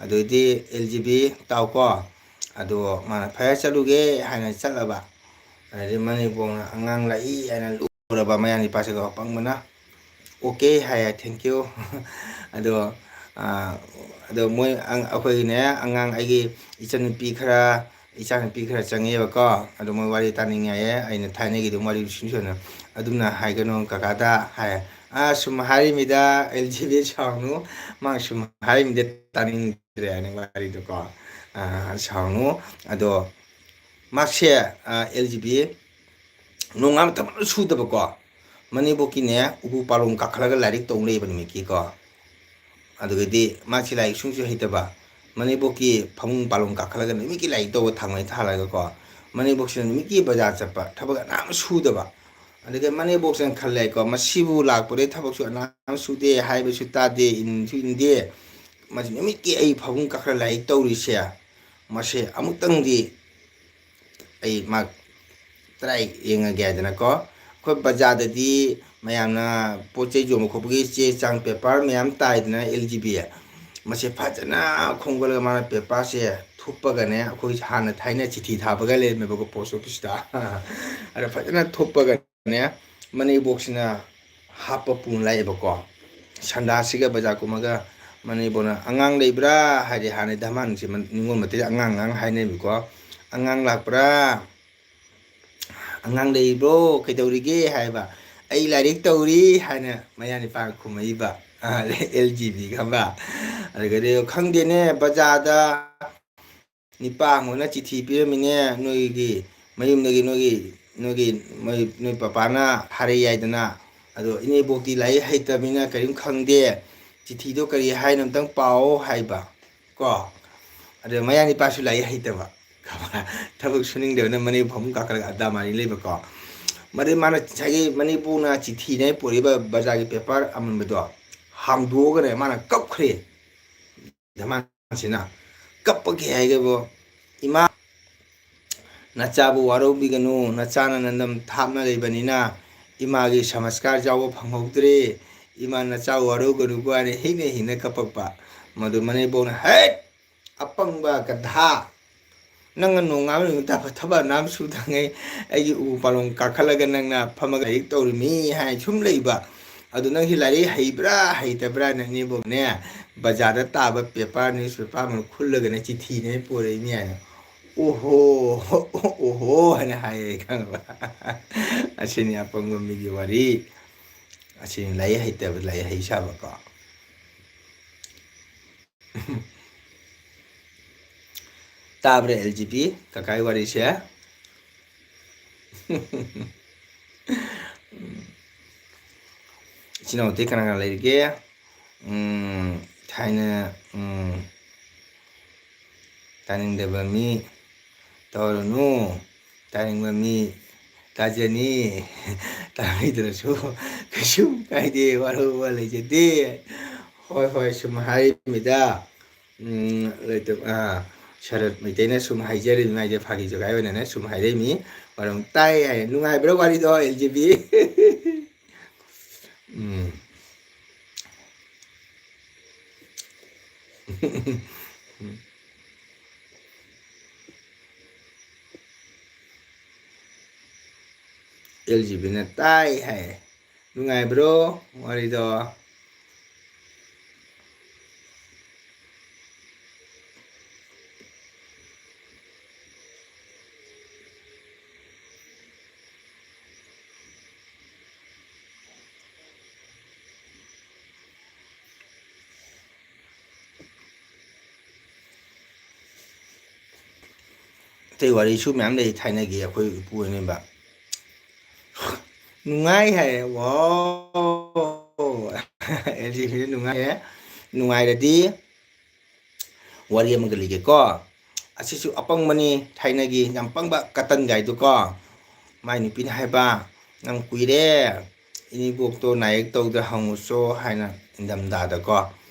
ꯑꯗꯨꯑꯣꯏꯗꯤ ꯑꯦꯜꯖꯤꯕꯤ ꯇꯥꯎꯀꯣ ꯑꯗꯣ ꯃꯥꯅ ꯐꯔꯦ ꯆꯠꯂꯨꯒꯦ ꯍꯥꯏꯅ ꯆꯠꯂꯕ ꯑꯗꯩꯗꯤ ꯃꯅꯦꯝꯄꯣꯛꯅ ꯑꯉꯥꯡ ꯂꯥꯛꯏ ꯍꯥꯏꯅ ꯂꯨꯔꯕ ꯃꯌꯥ ꯅꯤꯄꯥꯁꯤꯒ ꯑꯄꯪꯕꯅ ꯑꯣꯀꯦ ꯍꯥꯏꯌꯦ ꯊꯦꯡꯀ꯭ꯌꯨ ꯑꯗꯣ ꯑꯗꯣ ꯃꯣꯏ ꯑꯩꯈꯣꯏꯒꯤꯅꯦ ꯑꯉꯥꯡ ꯑꯩꯒꯤ ꯏꯆꯟꯅꯨꯄꯤ ꯈꯔ ꯏꯆꯥꯅꯨꯄꯤ ꯈꯔ ꯆꯪꯉꯦꯕꯀꯣ ꯑꯗꯣ ꯃꯣꯏ ꯋꯥꯔꯤ ꯇꯥꯅꯤꯡꯉꯦ ꯍꯥꯏꯌꯦ ꯑꯩꯅ ꯊꯥꯏꯅꯒꯤ ꯑꯗꯨꯝ ꯋꯥꯔꯤ ꯁꯨꯅ ꯑꯗꯨꯝꯅ ꯍꯥꯏꯒꯅꯨ ꯀꯀꯥꯗ ꯍꯥꯏ ꯁꯨꯝ ꯍꯥꯏꯔꯤꯃꯤꯗ ꯑꯦꯜꯖꯤꯕꯤ ꯁꯥꯎꯅꯨ ꯃꯥ ꯁꯨꯝ ꯍꯥꯏꯔꯤꯃꯤꯗ ꯇꯥꯅꯤꯡꯗ꯭ꯔꯦ ꯍꯥꯏꯅ ꯋꯥꯔꯤꯗꯣꯀꯣ ꯁꯥꯎꯅꯨ ꯑꯗꯣ ꯃꯥꯁꯦ ꯑꯦꯜꯖꯤꯕꯤ ꯅꯣꯡꯉꯥꯟꯕ ꯊꯕꯛ ꯑꯃꯇ ꯁꯨꯗꯕꯀꯣ ꯃꯅꯦꯝꯕꯣꯛꯀꯤꯅꯦ ꯎꯄꯨ ꯄꯥꯂꯣꯡ ꯀꯥꯈꯠꯂꯒ ꯂꯥꯏꯔꯤꯛ ꯇꯧ ꯂꯩꯕ ꯅꯨꯃꯤꯠꯀꯤꯀꯣ ꯑꯗꯨꯒꯗꯤ ꯃꯥꯁꯤ ꯂꯥꯏꯔꯤꯛ ꯁꯨꯡꯁꯨ ꯍꯩꯇꯕ ꯃꯅꯦꯝꯕꯣꯛꯀꯤ ꯐꯃꯨꯡ ꯄꯥꯂꯣꯡ ꯀꯥꯈꯠꯂꯒ ꯅꯨꯃꯤꯠꯀꯤ ꯂꯥꯏꯔꯤꯛ ꯇꯧꯕ ꯊꯥꯡꯃꯩ ꯊꯥꯜꯂꯒꯀꯣ ꯃꯅꯦꯝꯕꯣꯛꯁꯤꯅ ꯅꯨꯃꯤꯠꯀꯤ ꯕꯖꯥꯔ ꯆꯠꯄ ꯊꯕꯛ ꯑꯅꯥꯝ ꯁꯨꯗꯕ ꯑꯗꯨꯗꯒꯤ ꯃꯅꯦꯝꯕꯣꯛꯁꯤꯅ ꯈꯜꯂꯦꯀꯣ ꯃꯁꯤꯕꯨ ꯂꯥꯛꯄꯗꯒꯤꯊꯕꯛꯁꯨ ꯑꯅꯥꯝ ꯁꯨꯗꯦ ꯍꯥꯏꯕꯁꯨ ꯇꯥꯗꯦ ꯏꯟꯁꯨ ꯏꯟꯗꯦ ꯃꯁꯤ ꯅꯨꯃꯤꯠꯀꯤ ꯑꯩ ꯐꯃꯨꯡ ꯀꯥꯈꯠꯂ ꯂꯥꯏꯔꯤꯛ ꯇꯧꯔꯤꯁꯦ ꯃꯁꯤ ꯑꯃꯨꯛꯇꯪꯗꯤ ꯑꯩ ꯃꯥ ꯇ꯭ꯔꯥꯏ ꯌꯦꯡꯉꯒꯦ ꯍꯥꯏꯗꯅꯀꯣ ꯑꯩꯈꯣꯏ ꯕꯖꯥꯔꯗꯗꯤ ꯃꯌꯥꯝꯅ ꯄꯣꯠ ꯆꯩ ꯌꯣꯟꯕ ꯈꯣꯠꯄꯒꯤ ꯆꯦ ꯆꯥꯡ ꯄꯦꯄꯔ ꯃꯌꯥꯝ ꯇꯥꯏꯗꯅ ꯑꯦꯜꯖꯤꯕꯤ ꯃꯁꯤ ꯐꯖꯅ ꯈꯣꯡꯒꯠꯂꯒ ꯃꯥꯅ ꯄꯦꯄꯔꯁꯦ ꯊꯨꯞꯄꯒꯅꯦ ꯑꯩꯈꯣꯏ ꯍꯥꯟꯅ ꯊꯥꯏꯅ ꯆꯤꯊꯤ ꯊꯥꯕꯒ ꯂꯩꯔꯝꯃꯦꯕꯀꯣ ꯄꯣꯁ ꯑꯣꯐꯤꯁꯇ ꯑꯗ ꯐꯖꯅ ꯊꯨꯞꯄꯒꯅꯦ ꯃꯅꯦꯝꯕꯣꯛꯁꯤꯅ ꯍꯥꯞꯄ ꯄꯨꯔ ꯂꯥꯛꯑꯦꯕꯀꯣ ꯁꯟꯗꯥꯁꯤꯒ ꯕꯖꯥꯔ ꯀꯨꯝꯃꯒ ꯃꯅꯦꯝꯕꯣꯛꯅ ꯑꯉꯥꯡ ꯂꯩꯕ꯭ꯔꯥ ꯍꯥꯏꯗꯤ ꯍꯥꯟꯅꯩ ꯙꯃꯥꯟꯁꯦ ꯅꯤꯡꯉꯣꯜ ꯃꯩꯇꯩꯗ ꯑꯉꯥꯡ ꯍꯥꯏꯅꯩꯕꯀꯣ ꯑꯉꯥꯡ ꯂꯥꯛꯄ꯭ꯔꯥ ꯑꯉꯥꯡ ꯂꯩꯕ꯭ꯔꯣ ꯀꯩꯗꯧꯔꯤꯒꯦ ꯍꯥꯏꯕ ꯑꯩ ꯂꯥꯏꯔꯤꯛ ꯇꯧꯔꯤ ꯍꯥꯏꯅ ꯃꯌꯥ ꯅꯤꯄꯥꯅ ꯈꯨꯝꯃꯛꯏꯕ ꯑꯦꯜꯖꯤꯕꯤ ꯈꯪꯕ꯭ꯔꯥ ꯑꯗꯨꯗꯒꯤꯗꯤ ꯈꯪꯗꯦꯅꯦ ꯕꯖꯥꯔꯗ ꯅꯤꯄꯥ ꯑꯃꯅ ꯆꯤꯊꯤ ꯄꯤꯔꯝꯃꯤꯅꯦ ꯅꯣꯏꯒꯤ ꯃꯌꯨꯝꯗꯒꯤ ꯅꯣꯏ ꯄꯄꯥꯅ ꯊꯥꯔꯛꯏ ꯍꯥꯏꯗꯅ ꯑꯗꯣ ꯏꯅꯦꯕꯣꯛꯇꯤ ꯂꯥꯏꯔꯤꯛ ꯍꯩꯇꯕꯅꯤꯅ ꯀꯔꯤꯝ ꯈꯪꯗꯦ ꯆꯤꯊꯤꯗꯣ ꯀꯔꯤ ꯍꯥꯏꯅꯣ ꯑꯝꯇꯪ ꯄꯥꯎ ꯍꯥꯏꯕ ꯀꯣ ꯑꯗ ꯃꯌꯥ ꯅꯤꯄꯥꯁꯨ ꯂꯥꯏꯔꯤꯛ ꯍꯩꯇꯕ ꯊꯕꯛ ꯁꯨꯅꯤꯡꯗꯕꯅ ꯃꯅꯦꯝ ꯐꯃꯨꯡ ꯀꯥꯈꯠꯂꯒ ꯑꯗꯥ ꯃꯔꯤ ꯂꯩꯕꯀꯣ ꯃꯗꯩ ꯃꯥꯅ ꯉꯁꯥꯏꯒꯤ ꯃꯅꯤꯄꯨꯔꯅ ꯆꯤꯊꯤꯅꯦ ꯄꯨꯔꯛꯏꯕ ꯕꯖꯥꯔꯒꯤ ꯄꯦꯄꯔ ꯑꯃꯟꯕꯗꯣ ꯍꯥꯡꯗꯣꯛꯑꯒꯅꯦ ꯃꯥꯅ ꯀꯞꯈ꯭ꯔꯦ ꯙꯃꯥꯁꯤꯅ ꯀꯞꯄꯒꯦ ꯍꯥꯏꯒꯕꯨ ꯏꯃꯥ ꯅꯆꯥꯕꯨ ꯋꯥꯔꯧꯕꯤꯒꯅꯨ ꯅꯆꯥꯅ ꯅꯟꯗꯝ ꯊꯥꯞꯅ ꯂꯩꯕꯅꯤꯅ ꯏꯃꯥꯒꯤ ꯁꯃꯁꯀꯥꯔ ꯌꯥꯎꯕ ꯐꯪꯍꯧꯗ꯭ꯔꯦ ꯏꯃꯥ ꯅꯆꯥ ꯋꯥꯔꯧꯒꯅꯨꯀꯣ ꯍꯥꯏꯅ ꯍꯤꯛꯅ ꯀꯞꯄꯛꯄ ꯃꯗꯨ ꯃꯅꯦꯝꯄꯣꯛꯅ ꯍꯩꯠ ꯑꯄꯪꯕ ꯒꯙꯥ ꯅꯪꯅ ꯅꯣꯡꯉꯥꯟꯕ ꯅꯨꯃꯤꯠ ꯇꯥꯕ ꯊꯕꯛ ꯑꯅꯥꯝ ꯁꯨꯗꯉꯩ ꯑꯩꯒꯤ ꯎ ꯄꯥꯂꯣꯡ ꯀꯥꯈꯠꯂꯒ ꯅꯪꯅ ꯐꯝꯃꯒ ꯂꯥꯏꯔꯤꯛ ꯇꯧꯔꯤꯃꯤ ꯍꯥꯏ ꯁꯨꯝ ꯂꯩꯕ ꯑꯗꯨ ꯅꯪꯁꯤ ꯂꯥꯏꯔꯤꯛ ꯍꯩꯕ꯭ꯔꯥ ꯍꯩꯇꯕ꯭ꯔꯥ ꯅꯅꯦꯝꯕꯣꯛꯅꯦ ꯕꯖꯥꯔꯗ ꯇꯥꯕ ꯄꯦꯄꯔ ꯅ꯭ꯌꯨꯁꯄꯦꯄꯔ ꯑꯃ ꯈꯨꯜꯂꯒꯅꯦ ꯆꯤꯊꯤꯅꯦ ꯄꯨꯔꯛꯏꯅꯦ ꯍꯥꯏꯅ ꯑꯣꯍꯣ ꯑꯣꯍꯣ ꯍꯥꯏꯅ ꯍꯥꯏꯌꯦ ꯈꯪꯉꯕ ꯑꯁꯤꯅꯤ ꯑꯄꯪꯕ ꯃꯤꯒꯤ ꯋꯥꯔꯤ ꯑꯁꯤꯅꯤ ꯂꯥꯏꯔꯤꯛ ꯍꯩꯇꯕ ꯂꯥꯏꯔꯤꯛ ꯍꯩ ꯁꯥꯕꯀꯣ ꯇꯥꯕ꯭ꯔꯥ ꯑꯦꯜꯖꯤꯕꯤ ꯀꯀꯥꯏ ꯋꯥꯔꯤꯁꯦ ꯏꯆꯤꯟ ꯏꯅꯥꯎ ꯀꯅꯥ ꯀꯅꯥ ꯂꯩꯔꯤꯒꯦ ꯊꯥꯏꯅ ꯇꯥꯅꯤꯡꯗꯕ ꯃꯤ ꯇꯧꯔꯨꯅꯨ ꯇꯥꯅꯤꯡꯕ ꯃꯤ ꯇꯥꯖꯅꯤ ꯇꯥꯕꯤꯗ꯭ꯔꯁꯨ ꯀꯩꯁꯨꯝ ꯀꯥꯏꯗꯦ ꯋꯥꯔꯧꯕ ꯂꯩꯖꯗꯦ ꯍꯣꯏ ꯍꯣꯏ ꯁꯨꯝ ꯍꯥꯏꯔꯤꯃꯤꯗ ꯁꯔꯠ ꯃꯩꯇꯩꯅ ꯁꯨꯝ ꯍꯥꯏꯖꯔꯤꯕ ꯐꯥꯒꯤ ꯖꯣꯒꯥꯏ ꯑꯣꯏꯅꯅꯦ ꯁꯨꯝ ꯍꯥꯏꯔꯛꯏꯃꯤ ꯃꯔꯝ ꯇꯥꯏ ꯍꯥꯏ ꯅꯨꯡꯉꯥꯏꯕ꯭ꯔꯥ ꯋꯥꯔꯤꯗꯣ LGB ꯎꯝ LGBꯅ ꯇꯥꯏ ꯍꯥꯏ ꯅꯨꯡꯉꯥꯏꯕ꯭ꯔꯣ ꯋꯥꯔꯤꯗꯣ ꯑꯇꯩ ꯋꯥꯔꯤꯁꯨ ꯃꯌꯥꯝ ꯂꯩ ꯊꯥꯏꯅꯒꯤ ꯑꯩꯈꯣꯏ ꯏꯄꯨ ꯑꯣꯏꯅꯕ ꯅꯨꯡꯉꯥꯏ ꯍꯥꯏꯌꯦ ꯋꯥꯎ LGB ꯅꯨꯡꯉꯥꯏꯌꯦ ꯅꯨꯡꯉꯥꯏꯔꯗꯤ ꯋꯥꯔꯤ ꯑꯃꯒ ꯂꯤꯒꯦꯀꯣ ꯑꯁꯤꯁꯨ ꯑꯄꯪꯕꯅꯤ ꯊꯥꯏꯅꯒꯤ ꯌꯥꯝ ꯄꯪꯕ ꯀꯇꯟ ꯒꯥꯏꯗꯨꯀꯣ ꯃꯥꯏ ꯅꯨꯄꯤꯅ ꯍꯥꯏꯕ ꯅꯪ ꯀꯨꯏꯔꯦ ꯏꯅꯦꯕꯣꯛꯇꯣ ꯅꯥꯌꯦꯛ ꯇꯧꯗ ꯍꯪꯉꯨꯆꯣ ꯍꯥꯏꯅ ꯏꯪꯊꯝꯊꯥꯗꯀꯣ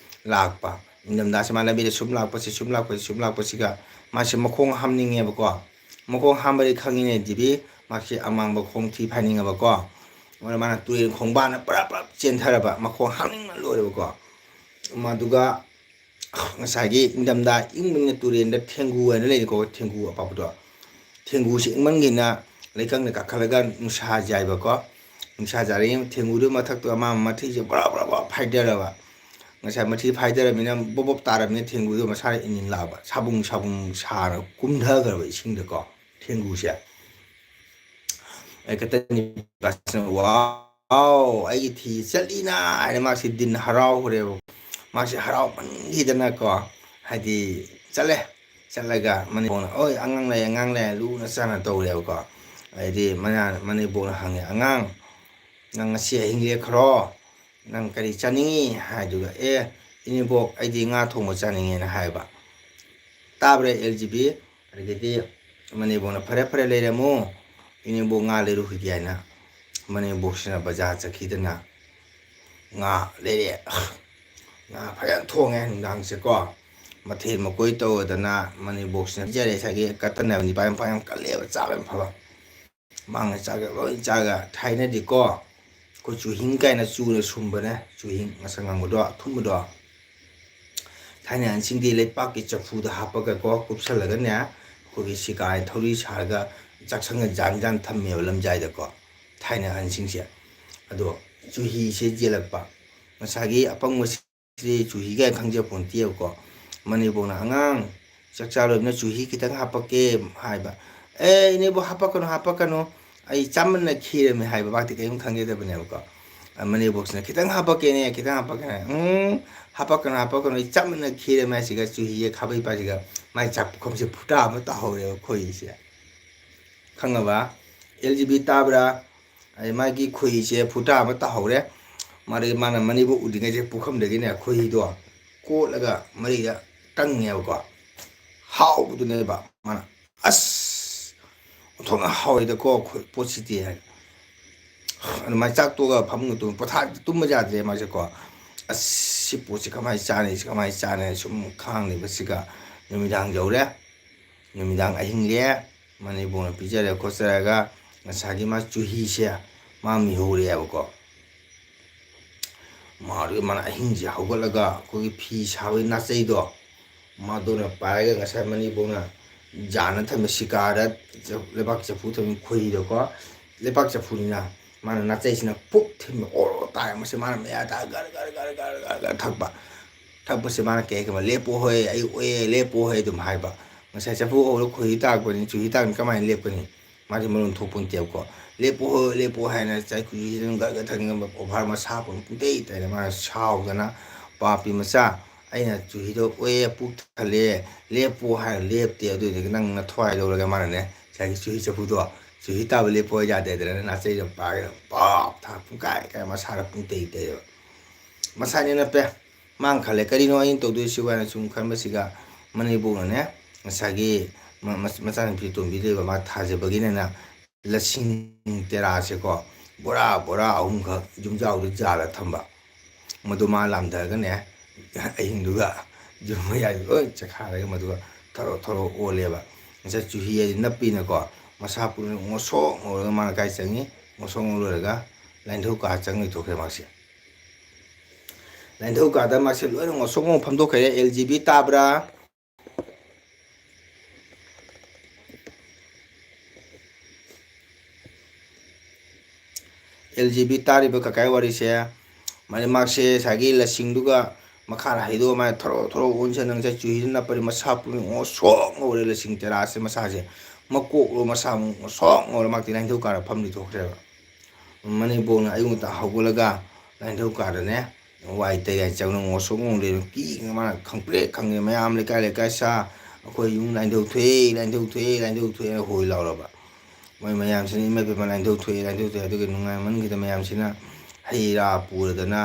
ꯂꯥꯛꯄ ꯏꯪꯊꯝꯊꯥꯁꯤ ꯃꯥ ꯂꯝꯕꯤꯗ ꯁꯨꯝ ꯂꯥꯛꯄꯁꯤꯒ ꯃꯥꯁꯤ ꯃꯈꯣꯡ ꯍꯥꯝꯅꯤꯡꯉꯦꯕꯀꯣ ꯃꯈꯣꯡ ꯍꯥꯝꯕꯗꯤ ꯈꯪꯉꯤꯅꯦ ꯗꯤꯕꯤ ꯃꯥꯁꯤ ꯑꯃꯥꯡꯕ ꯈꯣꯡ ꯊꯤ ꯐꯥꯏꯅꯤꯡꯉꯕꯀꯣ ꯑꯗꯨꯅ ꯃꯥꯅ ꯇꯨꯔꯦꯟ ꯈꯣꯡꯕꯥꯟꯅ ꯄꯨꯔꯞ ꯆꯦꯟꯊꯔꯕ ꯃꯈꯣꯡ ꯍꯥꯝꯅꯤꯡꯅ ꯂꯣꯏꯔꯕꯀꯣ ꯃꯗꯨꯒ ꯉꯁꯥꯏꯒꯤ ꯏꯪꯊꯝꯊꯥ ꯏꯪꯕꯅꯤꯅ ꯇꯨꯔꯦꯟꯗ ꯊꯦꯡꯒꯨ ꯍꯥꯏꯅ ꯂꯩꯅꯤꯀꯣ ꯊꯦꯡꯒꯨ ꯑꯄꯥꯛꯄꯗꯣ ꯊꯦꯡꯒꯨꯁꯤ ꯏꯪꯃꯟꯒꯤꯅ ꯂꯩꯀꯪꯅ ꯀꯥꯈꯠꯂꯒ ꯅꯨꯡꯁꯥ ꯌꯥꯏꯕꯀꯣ ꯅꯨꯡꯁꯥ ꯌꯥꯏꯔꯤ ꯊꯦꯡꯒꯨꯗꯨ ꯃꯊꯛꯇꯨ ꯑꯃ ꯃꯊꯤꯁꯦ ꯕꯔꯥ ꯐꯥꯏꯗꯔꯕ ꯉꯁꯥꯏ ꯃꯊꯤ ꯐꯥꯏꯗꯔꯕꯅꯤꯅ ꯕꯣꯞ ꯇꯥꯔꯕꯅꯤꯅ ꯊꯦꯡꯒꯨꯗꯨ ꯃꯁꯥꯗ ꯏꯅꯤꯟ ꯂꯥꯛꯑꯕ ꯁꯥꯕꯨꯡ ꯁꯥꯔ ꯀꯨꯝꯊꯈ꯭ꯔꯕ ꯏꯁꯤꯡꯗꯀꯣ ꯊꯦꯡꯒꯨꯁꯦ ꯋꯥꯎ ꯑꯩꯒꯤ ꯊꯤ ꯆꯠꯂꯤꯅ ꯍꯥꯏꯅ ꯃꯥꯁꯤ ꯗꯤꯟ ꯍꯔꯥꯎꯈ꯭ꯔꯦꯕ ꯃꯥꯁꯤ ꯍꯔꯥꯎꯃꯟꯈꯤꯗꯅꯀꯣ ꯍꯥꯏꯗꯤ ꯆꯠꯂꯒ ꯃꯅꯤꯡꯕꯣꯡꯅ ꯍꯣꯏ ꯑꯉꯥꯡ ꯂꯩ ꯂꯨꯅ ꯆꯥꯟꯅ ꯇꯧꯔꯦꯕꯀꯣ ꯍꯥꯏꯗꯤ ꯃꯅꯤꯄꯨꯔꯅ ꯍꯪꯉꯦ ꯑꯉꯥꯡ ꯅꯪ ꯉꯁꯤ ꯑꯍꯤꯡ ꯂꯦꯛꯈ꯭ꯔꯣ ꯅꯪ ꯀꯔꯤ ꯆꯥꯅꯤꯡꯉꯤ ꯍꯥꯏꯗꯨꯒ ꯏꯅꯦꯕꯣꯛ ꯑꯩꯗꯤ ꯉꯥ ꯊꯣꯡꯕ ꯆꯥꯅꯤꯡꯉꯦꯅ ꯍꯥꯏꯕ ꯇꯥꯕ꯭ꯔꯥ LGB ꯑꯗꯒꯤꯗꯤ ꯃꯅꯦꯝꯕꯣꯛꯅ ꯐꯔꯦ ꯂꯩꯔꯝꯃꯨ ꯏꯅꯦꯝꯕꯣꯛ ꯉꯥ ꯂꯩꯔꯨꯈꯤꯒꯦ ꯍꯥꯏꯅ ꯃꯅꯦꯝꯕꯣꯛꯁꯤꯅ ꯕꯖꯥꯔ ꯆꯠꯈꯤꯗꯅ ꯉꯥ ꯂꯩꯔꯛꯑꯦ ꯉꯥ ꯐꯖꯅ ꯊꯣꯡꯉꯦ ꯅꯨꯡꯗꯥꯡꯁꯦꯀꯣ ꯃꯊꯦꯜ ꯃꯀꯣꯏ ꯇꯧꯔꯗꯅ ꯃꯅꯦꯝꯕꯣꯛꯁꯤꯅ ꯄꯤꯖꯔꯦ ꯉꯁꯥꯏꯒꯤ ꯀꯠꯇꯟ ꯍꯥꯏꯕ ꯅꯤꯄꯥ ꯌꯥꯝ ꯀꯜꯂꯦꯕ ꯆꯥꯕ ꯌꯥꯝ ꯐꯕ ꯃꯥꯡꯅ ꯆꯥꯒ ꯂꯣꯏ ꯆꯥꯒ ꯊꯥꯏꯅꯗꯤꯀꯣ ꯑꯩꯈꯣꯏ ꯆꯨꯍꯤꯡ ꯀꯥꯏꯅ ꯆꯨꯅ ꯁꯨꯝꯕꯅꯦ ꯆꯨꯍꯤꯡ ꯉꯁꯪ ꯉꯥꯡꯕꯗꯣ ꯑꯊꯨꯝꯕꯗꯣ ꯊꯥꯏꯅ ꯑꯍꯟꯁꯤꯡꯗꯤ ꯂꯩꯄꯥꯛꯀꯤ ꯆꯐꯨꯗ ꯍꯥꯞꯄꯒꯀꯣ ꯀꯨꯞꯁꯜꯂꯒꯅꯦ ꯑꯩꯈꯣꯏꯒꯤ ꯁꯤꯀꯥꯏ ꯊꯧꯔꯤ ꯁꯥꯔꯒ ꯆꯥꯛꯁꯪꯒ ꯖꯥꯟ ꯊꯝꯃꯦꯕ ꯂꯝꯖꯥꯏꯗꯀꯣ ꯊꯥꯏꯅ ꯑꯍꯟꯁꯤꯡꯁꯦ ꯑꯗꯣ ꯆꯨꯍꯤꯁꯦ ꯌꯦꯜꯂꯛꯄ ꯉꯁꯥꯏꯒꯤ ꯑꯄꯪꯕꯁꯤ ꯆꯨꯍꯤ ꯀꯥꯏꯅ ꯈꯪꯖꯄꯣꯟꯇꯦꯕꯀꯣ ꯃꯅꯦꯝꯕꯣꯛꯅ ꯑꯉꯥꯡ ꯆꯥꯛꯆꯥ ꯂꯣꯏꯕꯅ ꯆꯨꯍꯤ ꯈꯤꯇꯪ ꯍꯥꯞꯄꯛꯀꯦ ꯍꯥꯏꯕ ꯏꯅꯦꯕꯣꯛ ꯍꯥꯞꯄꯛꯀꯅꯨ ꯑꯩ ꯆꯥꯃꯟꯅ ꯈꯤꯔꯝꯃꯦ ꯍꯥꯏꯕ ꯃꯥꯗꯤ ꯀꯔꯤꯝ ꯈꯪꯖꯗꯕꯅꯦꯕꯀꯣ ꯃꯅꯦꯝꯕꯣꯛꯁꯤꯅ ꯈꯤꯇꯪ ꯍꯥꯞꯄꯛꯀꯦꯅꯦ ꯍꯥꯞꯄꯛꯀꯅꯨ ꯑꯩ ꯆꯞꯃꯟꯅ ꯈꯤꯔꯝꯃꯦ ꯍꯥꯏꯁꯤꯒ ꯆꯨꯍꯤꯒ ꯈꯥꯕꯩ ꯄꯥꯁꯤꯒ ꯃꯥꯏ ꯆꯥꯛ ꯄꯨꯈꯝꯁꯦ ꯐꯨꯇꯥ ꯑꯃ ꯇꯥꯍꯧꯔꯦꯕ ꯈꯣꯏꯍꯤꯁꯦ ꯈꯪꯉꯕ LGB ꯇꯥꯕ꯭ꯔꯥ ꯃꯥꯒꯤ ꯈꯣꯏꯍꯤꯁꯦ ꯐꯨꯇꯥ ꯑꯃ ꯇꯥꯍꯧꯔꯦ ꯃꯥꯅ ꯃꯅꯦꯝꯕꯣꯛ ꯎꯗ꯭ꯔꯤꯉꯩꯁꯦ ꯄꯨꯈꯝꯗꯒꯤꯅꯦ ꯈꯣꯏꯍꯤꯗꯣ ꯀꯣꯠꯂꯒ ꯃꯔꯤꯗ ꯇꯪꯉꯦꯕꯀꯣ ꯍꯥꯎꯕꯗꯨꯅꯦꯕ ꯃꯥꯅ ꯑꯁ ꯑꯣꯟꯊꯣꯛꯅ ꯍꯥꯎꯋꯤꯗꯀꯣ ꯄꯣꯠꯁꯤꯗꯤ ꯍꯥꯏ ꯑꯗꯨꯃꯥꯏꯅ ꯆꯥꯛ ꯇꯣꯛꯑꯒ ꯐꯃꯨꯡꯗ ꯇꯨꯝꯕ ꯌꯥꯗ꯭ꯔꯦ ꯃꯥꯁꯦꯀꯣ ꯑꯁ ꯁꯤ ꯄꯣꯠꯁꯤ ꯀꯃꯥꯏꯅ ꯆꯥꯅꯤ ꯁꯨꯝ ꯈꯥꯡꯂꯤꯕꯁꯤꯒ ꯅꯨꯃꯤꯗꯥꯡ ꯌꯧꯔꯦ ꯅꯨꯃꯤꯗꯥꯡ ꯑꯍꯤꯡ ꯂꯦꯛꯑꯦ ꯃꯅꯦꯝꯕꯣꯛꯅ ꯄꯤꯖꯔꯦ ꯈꯣꯠꯆꯔꯒ ꯉꯁꯥꯏꯒꯤ ꯃꯥ ꯆꯨꯍꯤꯁꯦ ꯃꯥ ꯃꯤꯍꯧꯔꯦꯕꯀꯣ ꯃꯥꯅ ꯑꯍꯤꯡꯁꯦ ꯍꯧꯒꯠꯂꯒ ꯑꯩꯈꯣꯏꯒꯤ ꯐꯤ ꯁꯥꯕꯒꯤ ꯅꯥꯆꯩꯗꯣ ꯃꯗꯨꯅ ꯄꯥꯏꯔꯒ ꯉꯁꯥꯏ ꯃꯅꯦꯝꯕꯣꯛꯅ ꯖꯥꯟꯅ ꯊꯝꯕ ꯁꯤꯀꯥꯔꯗ ꯂꯩꯕꯥꯛ ꯆꯐꯨ ꯊꯝꯃꯤ ꯈꯣꯏꯍꯤꯗꯣꯀꯣ ꯂꯩꯄꯥꯛ ꯆꯐꯨꯅꯤꯅ ꯃꯥꯅ ꯅꯥꯆꯩꯁꯤꯅ ꯄꯨꯛ ꯊꯤꯟꯕ ꯑꯣꯔꯣ ꯇꯥꯔꯦ ꯃꯁꯤ ꯃꯥꯅ ꯃꯌꯥ ꯒꯔ ꯒꯔ ꯊꯛꯄꯁꯦ ꯃꯥꯅ ꯀꯩ ꯍꯥꯏꯒꯕ ꯂꯦꯞꯄꯣꯍꯣꯏ ꯑꯩ ꯑꯣꯛꯑꯦ ꯂꯦꯞꯄꯣꯍꯣꯏ ꯑꯗꯨꯝ ꯍꯥꯏꯕ ꯉꯁꯥꯏ ꯆꯐꯨ ꯑꯣꯛꯔꯒ ꯈꯣꯏꯍꯤ ꯇꯥꯔꯛꯄꯅꯤ ꯆꯨꯍꯤ ꯇꯥꯔꯛꯄꯅꯤ ꯀꯃꯥꯏꯅ ꯂꯦꯞꯀꯅꯤ ꯃꯥꯗꯤ ꯃꯔꯣꯟ ꯊꯣꯛꯄ ꯅꯠꯇꯦꯕꯀꯣ ꯂꯦꯞꯄꯣ ꯍꯥꯏꯅ ꯆꯈꯨꯍꯤꯁꯤ ꯑꯗꯨꯝ ꯒꯔ ꯊꯛꯅꯤꯡꯉꯕ ꯑꯣꯚꯔ ꯃꯁꯥ ꯄꯨꯡꯇꯩ ꯇꯩꯅ ꯃꯥꯅ ꯁꯥꯎꯗꯅ ꯄꯥꯄꯤ ꯃꯆꯥ ꯑꯩꯅ ꯆꯨꯍꯤꯗꯣ ꯑꯣꯛꯑꯦ ꯄꯨꯛ ꯊꯜꯂꯦ ꯂꯦꯞꯄꯣ ꯍꯥꯏꯔ ꯂꯦꯞꯇꯦ ꯑꯗꯨꯏꯗꯨꯒꯤ ꯅꯪ ꯅꯊ꯭ꯋꯥꯏ ꯂꯧꯔꯒ ꯃꯥꯅꯅꯦ ꯉꯁꯥꯏꯒꯤ ꯆꯨꯍꯤ ꯆꯐꯨꯗꯣ ꯆꯨꯍꯤ ꯇꯥꯕ ꯂꯦꯞꯄꯣ ꯌꯥꯗꯦꯗꯅ ꯅꯥꯆꯩꯗꯣ ꯄꯥꯏꯔꯒ ꯄꯥꯞ ꯊꯥꯛ ꯄꯨꯡꯀꯥꯏ ꯃꯁꯥꯗ ꯄꯨꯡꯇꯩ ꯇꯩꯑꯕ ꯃꯁꯥꯅꯤ ꯅꯞꯄꯦ ꯃꯥꯅ ꯈꯜꯂꯦ ꯀꯔꯤꯅꯣ ꯑꯩꯅ ꯇꯧꯗꯣꯏꯁꯤꯕꯨ ꯍꯥꯏꯅ ꯁꯨꯝ ꯈꯟꯕꯁꯤꯒ ꯃꯅꯦꯝꯕꯣꯛꯅꯅꯦ ꯉꯁꯥꯏꯒꯤ ꯃꯆꯥꯅꯨꯄꯤ ꯇꯣꯝꯕꯤ ꯂꯩꯕ ꯃꯥ ꯊꯥꯖꯕꯒꯤꯅꯦꯅ ꯂꯁꯤꯡ ꯇꯦꯔꯥꯁꯦꯀꯣ ꯕꯣꯔꯥ ꯕꯣꯔꯥ ꯑꯍꯨꯝꯈꯛ ꯌꯨꯝꯖꯥꯎꯗ ꯖꯥꯜꯂ ꯊꯝꯕ ꯃꯗꯨ ꯃꯥ ꯂꯥꯝꯊꯔꯒꯅꯦ ꯑꯍꯤꯡꯗꯨꯒ ꯌꯨꯝ ꯃꯌꯥꯏꯗ ꯂꯣꯏ ꯆꯈꯥꯏꯔꯒ ꯃꯗꯨꯒ ꯊꯔꯣ ꯊꯔꯣ ꯑꯣꯜꯂꯦꯕ ꯉꯁꯥꯏ ꯆꯨꯍꯤ ꯍꯥꯏꯗꯤ ꯅꯞꯄꯤꯅꯀꯣ ꯃꯁꯥ ꯄꯨꯝꯅꯃꯛ ꯉꯣꯁꯣꯛ ꯉꯧꯔꯒ ꯃꯥꯅ ꯀꯥꯏ ꯆꯪꯉꯤ ꯉꯣꯁꯣꯛ ꯉꯧꯔꯒ ꯂꯥꯏꯟꯙꯧ ꯀꯥ ꯆꯪ ꯂꯩꯊꯣꯛꯈ꯭ꯔꯦ ꯃꯥꯁꯦ ꯂꯥꯏꯟꯙꯧ ꯀꯥꯗ ꯃꯥꯁꯦ ꯂꯣꯏꯅ ꯉꯣꯁꯣꯛ ꯉꯧ ꯐꯝꯗꯣꯛꯈ꯭ꯔꯦ LGB ꯇꯥꯕ꯭ꯔꯥ LGB ꯇꯥꯔꯤꯕ ꯀꯀꯥꯏ ꯋꯥꯔꯤꯁꯦ ꯃꯥꯁꯦ ꯉꯁꯥꯏꯒꯤ ꯂꯁꯤꯡꯗꯨꯒ ꯃꯈꯥꯗ ꯍꯩꯗꯣꯛꯑ ꯃꯥꯅ ꯊꯔꯣ ꯊꯔꯣ ꯑꯣꯟꯁꯤꯟ ꯉꯁꯥꯏ ꯆꯨꯍꯤꯗ ꯅꯞꯄꯗꯤ ꯃꯁꯥ ꯄꯨꯝꯅꯃꯛ ꯉꯣꯁꯣꯛ ꯉꯧꯔꯦ ꯂꯁꯤꯡ ꯇꯦꯔꯥꯁꯦ ꯃꯁꯥꯁꯦ ꯃꯀꯣꯛꯂꯣ ꯃꯁꯥ ꯉꯣꯁꯣꯛ ꯉꯧꯔ ꯃꯥꯛꯇꯤ ꯂꯥꯏꯟꯙꯧ ꯀꯥꯗ ꯐꯝ ꯂꯩꯊꯣꯛꯈ꯭ꯔꯦꯕ ꯃꯅꯦꯝꯄꯣꯛꯅ ꯑꯌꯨꯛ ꯉꯟꯇꯥ ꯍꯧꯒꯠꯂꯒ ꯂꯥꯏꯟꯙꯧ ꯀꯥꯗꯅꯦ ꯋꯥꯏ ꯇꯩ ꯆꯪꯅ ꯉꯣꯁꯣꯛ ꯉꯧꯔꯦ ꯀꯤꯅ ꯃꯥꯅ ꯈꯪꯄ꯭ꯔꯦꯛ ꯈꯪꯉꯦ ꯃꯌꯥꯝ ꯂꯩꯀꯥꯏ ꯂꯩꯀꯥꯏ ꯁꯥ ꯑꯩꯈꯣꯏ ꯌꯨꯝ ꯂꯥꯏꯟꯙꯧ ꯊꯣꯛꯑꯦ ꯂꯥꯏꯟꯙꯧ ꯊꯣꯛꯑꯦ ꯂꯥꯏꯟꯙꯧ ꯊꯣꯛꯑꯦꯅ ꯍꯣꯏ ꯂꯥꯎꯔꯕ ꯃꯣꯏ ꯃꯌꯥꯝꯁꯤꯅ ꯏꯃꯥꯏꯄꯦꯝꯃ ꯂꯥꯏꯟꯙꯧ ꯊꯣꯛꯑꯦ ꯂꯥꯏꯟꯙꯧ ꯊꯣꯛꯑꯦ ꯑꯗꯨꯒ ꯅꯨꯡꯉꯥꯏꯃꯟꯈꯤꯗ ꯃꯌꯥꯝꯁꯤꯅ ꯍꯩ ꯔꯥ ꯄꯨꯔꯗꯅ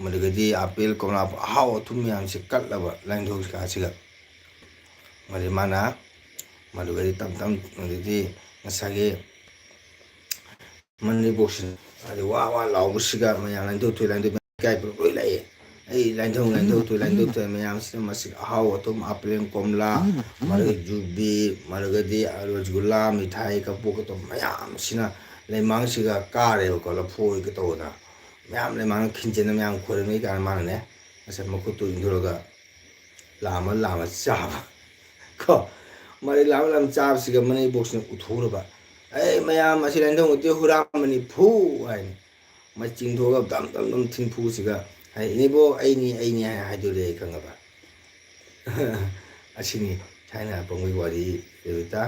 ꯃꯗꯨꯒꯗꯤ ꯑꯄꯦꯜ ꯀꯣꯝꯂꯥ ꯑꯍꯥꯎ ꯑꯊꯨꯝ ꯃꯌꯥꯝꯁꯦ ꯀꯠꯂꯕ ꯂꯥꯏꯟꯙꯧ ꯀꯥꯁꯤꯒ ꯃꯗꯨ ꯃꯥꯅ ꯃꯗꯨꯒꯗꯤ ꯇꯞ ꯇꯞ ꯑꯗꯨꯗꯤ ꯉꯁꯥꯏꯒꯤ ꯃꯅꯦꯝꯄꯣꯛꯁꯤꯅ ꯍꯥꯏꯗꯤ ꯋꯥ ꯋꯥ ꯂꯥꯎꯕꯁꯤꯒ ꯃꯌꯥꯝ ꯂꯥꯏꯟꯙꯧ ꯊꯣꯛꯑꯦ ꯂꯥꯏꯟꯙꯧ ꯏꯀꯥꯏ ꯄꯨꯂꯞ ꯂꯣꯏ ꯂꯥꯛꯑꯦ ꯑꯩ ꯂꯥꯏꯟꯙꯧ ꯊꯣꯛꯑꯦ ꯂꯥꯏꯟꯙꯧ ꯊꯣꯛꯑꯦ ꯃꯌꯥꯝꯁꯤꯅ ꯃꯁꯤ ꯑꯍꯥꯎ ꯑꯊꯨꯝ ꯑꯄꯦꯜ ꯀꯣꯝꯂꯥ ꯃꯗꯨꯒ ꯌꯨꯕꯤ ꯃꯗꯨꯒꯗꯤ ꯔꯁꯒꯨꯜꯂꯥ ꯃꯤꯊꯥꯏ ꯀꯕꯣꯛꯀ ꯇꯧꯕ ꯃꯌꯥꯝꯁꯤꯅ ꯂꯩꯃꯥꯡꯁꯤꯒ ꯀꯥꯔꯦꯕꯀꯣ ꯂꯐꯣꯏꯒ ꯇꯧꯗꯅ ꯃꯌꯥꯝ ꯂꯩꯃꯥꯡꯅ ꯈꯤꯟꯖꯤꯟꯅ ꯃꯌꯥꯝ ꯈꯣꯏꯔꯝꯃꯤ ꯀꯥꯟꯗ ꯃꯥꯅꯅꯦ ꯉꯁꯥꯏ ꯃꯈꯨꯠꯇꯨ ꯏꯟꯊꯣꯔꯒ ꯂꯥꯝꯃ ꯂꯥꯝꯃ ꯆꯥꯕ ꯀꯣ ꯃꯔꯩ ꯂꯥꯝꯃ ꯂꯥꯝꯃ ꯆꯥꯕꯁꯤꯒ ꯃꯅꯦꯝꯄꯣꯛꯁꯤꯅ ꯎꯊꯣꯛꯎꯔꯕ ꯑꯩ ꯃꯌꯥꯝ ꯑꯁꯤ ꯂꯥꯏꯟꯙꯧ ꯅꯠꯇꯦ ꯍꯨꯔꯥꯟꯕꯅꯤ ꯐꯨ ꯍꯥꯏꯅꯤ ꯃꯥꯏ ꯆꯤꯡꯊꯣꯛꯑꯒ ꯗꯝ ꯗꯝ ꯗꯝ ꯊꯤꯟꯐꯨꯁꯤꯒ ꯍꯥꯏ ꯏꯅꯦꯕꯣꯛ ꯑꯩꯅꯤ ꯍꯥꯏꯅ ꯍꯥꯏꯗꯣꯔꯛꯑꯦ ꯈꯪꯉꯕ ꯑꯁꯤꯅꯤ ꯊꯥꯏꯅ ꯄꯣꯡꯕꯩ ꯋꯥꯔꯤ ꯔꯦꯕꯤꯇꯥ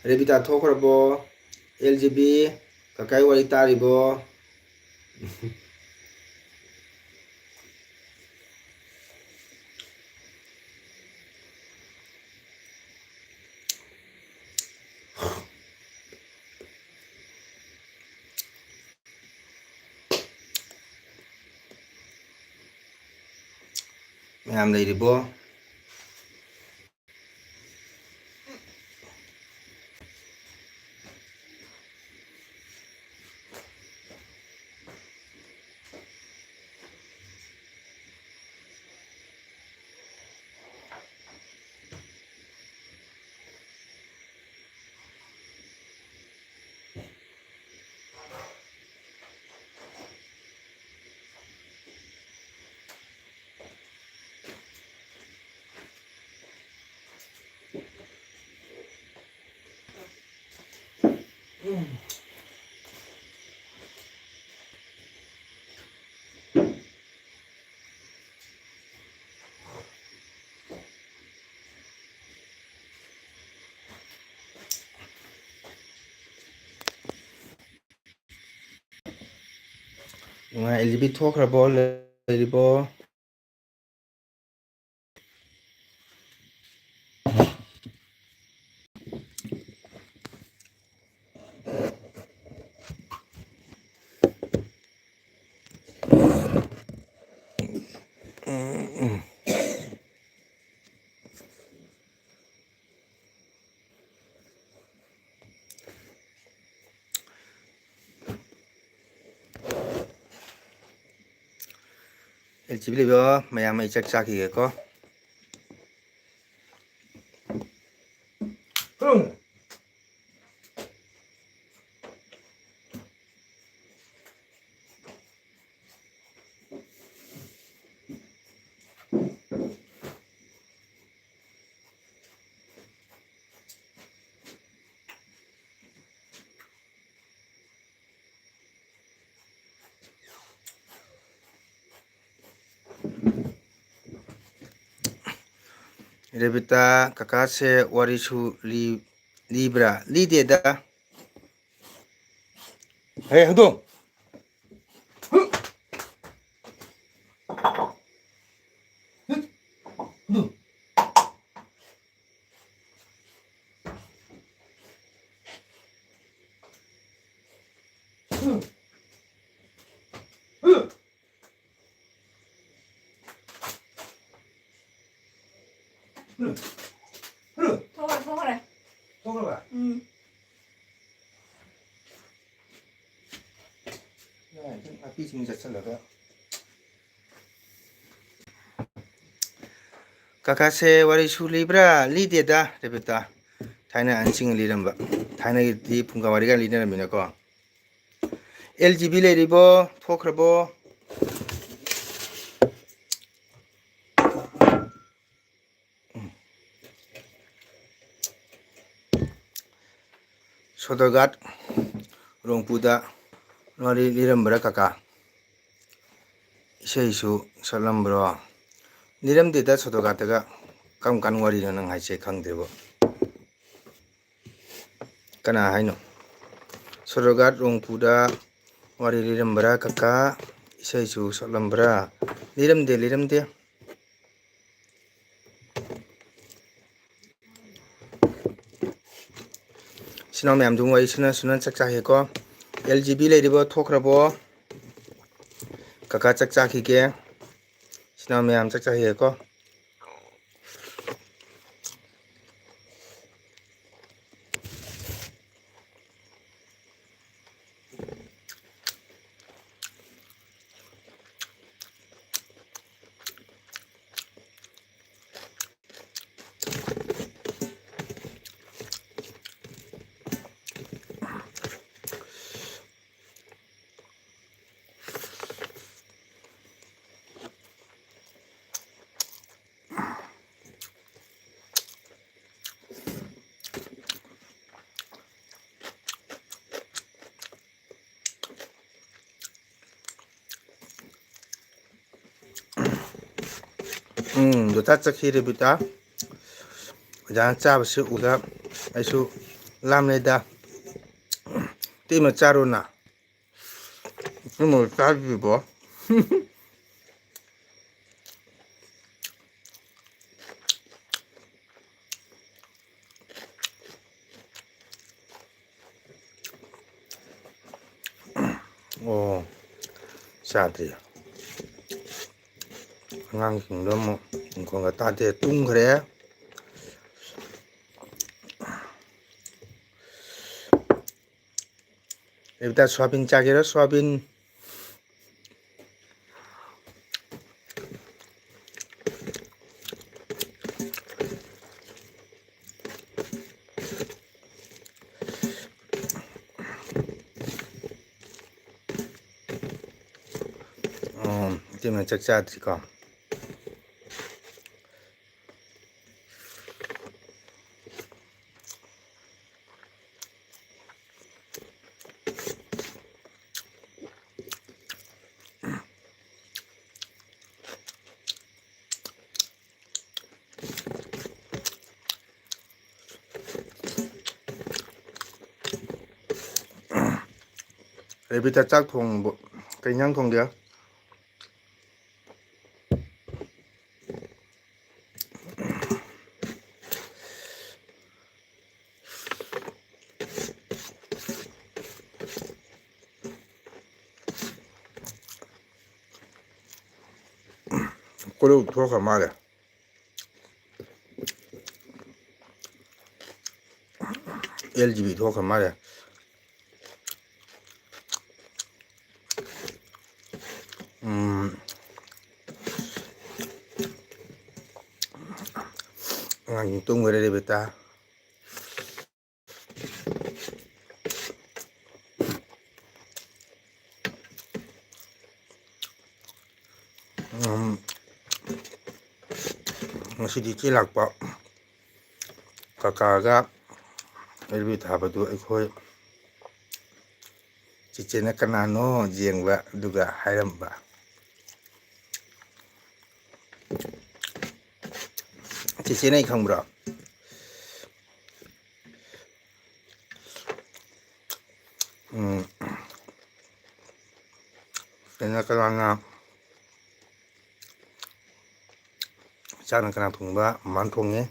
ꯔꯦꯕꯤꯇꯥ ꯊꯣꯛꯈ꯭ꯔꯕꯣ LGB ꯀꯀꯥꯏ ꯋꯥꯔꯤ ꯇꯥꯔꯤꯕꯣ ꯃꯌꯥꯝ ꯂꯩꯔꯤꯕꯣ LGB ꯊꯣꯛꯈ꯭ꯔꯕꯣ ꯂꯩꯔꯤꯕꯣ LGB ꯂꯩꯕ ꯃꯌꯥꯝ ꯑꯩ ꯆꯥꯛ ꯆꯥꯈꯤꯒꯦꯀꯣ ꯔꯦꯕꯤꯇꯥ ꯀꯀꯥꯁꯦ ꯋꯥꯔꯤꯁꯨ ꯂꯤꯕ꯭ꯔꯥ ꯂꯤꯗꯦꯗ ꯍꯦ ꯍꯧꯗꯣꯡ 그래. 통으로 봐. 좀 앞이 좀 잤을라가. 카카세 와리 슐리브라 리데다 레베타. 타이나 안싱을 리름바. 타이나 이 풍가 와리가 리데라미나고. LGB 레리버 토크러버. 소더갓 롱푸다 와리 리름브라 카카. 이세이수 설람브로. 리름데다 소더갓가 깜깜 와리라는 하이세 강대고. Kana haino sorogat rongpuda wari liram kaka isai su solam liram de sinam yam dung wai sunan chakcha he ko LGB le ribo thokrabo kaka chakcha ki ke sinam yam chakcha he ko do ta chakhi re bita jan cha bse uda aisu lam le da ti ma charuna mo ta bi bo 오 사드려 ngang 너무 뭔가 따뜻해 뚱 그래 일단 소화빈 짜기로 소화빈 때문에 적자드리고 레비타 짝통 뭐 그냥 통게요. 그리고 돌아가 말해. LGB 돌아가 말해. Tunggu dari beta. Masih dicilak pak. Kakak lebih tahap itu ikut. Cicenya kenano jieng mbak juga hayam mbak. Cicenya ikang bro. Kena kelana. Jangan kena tungba mantungnya.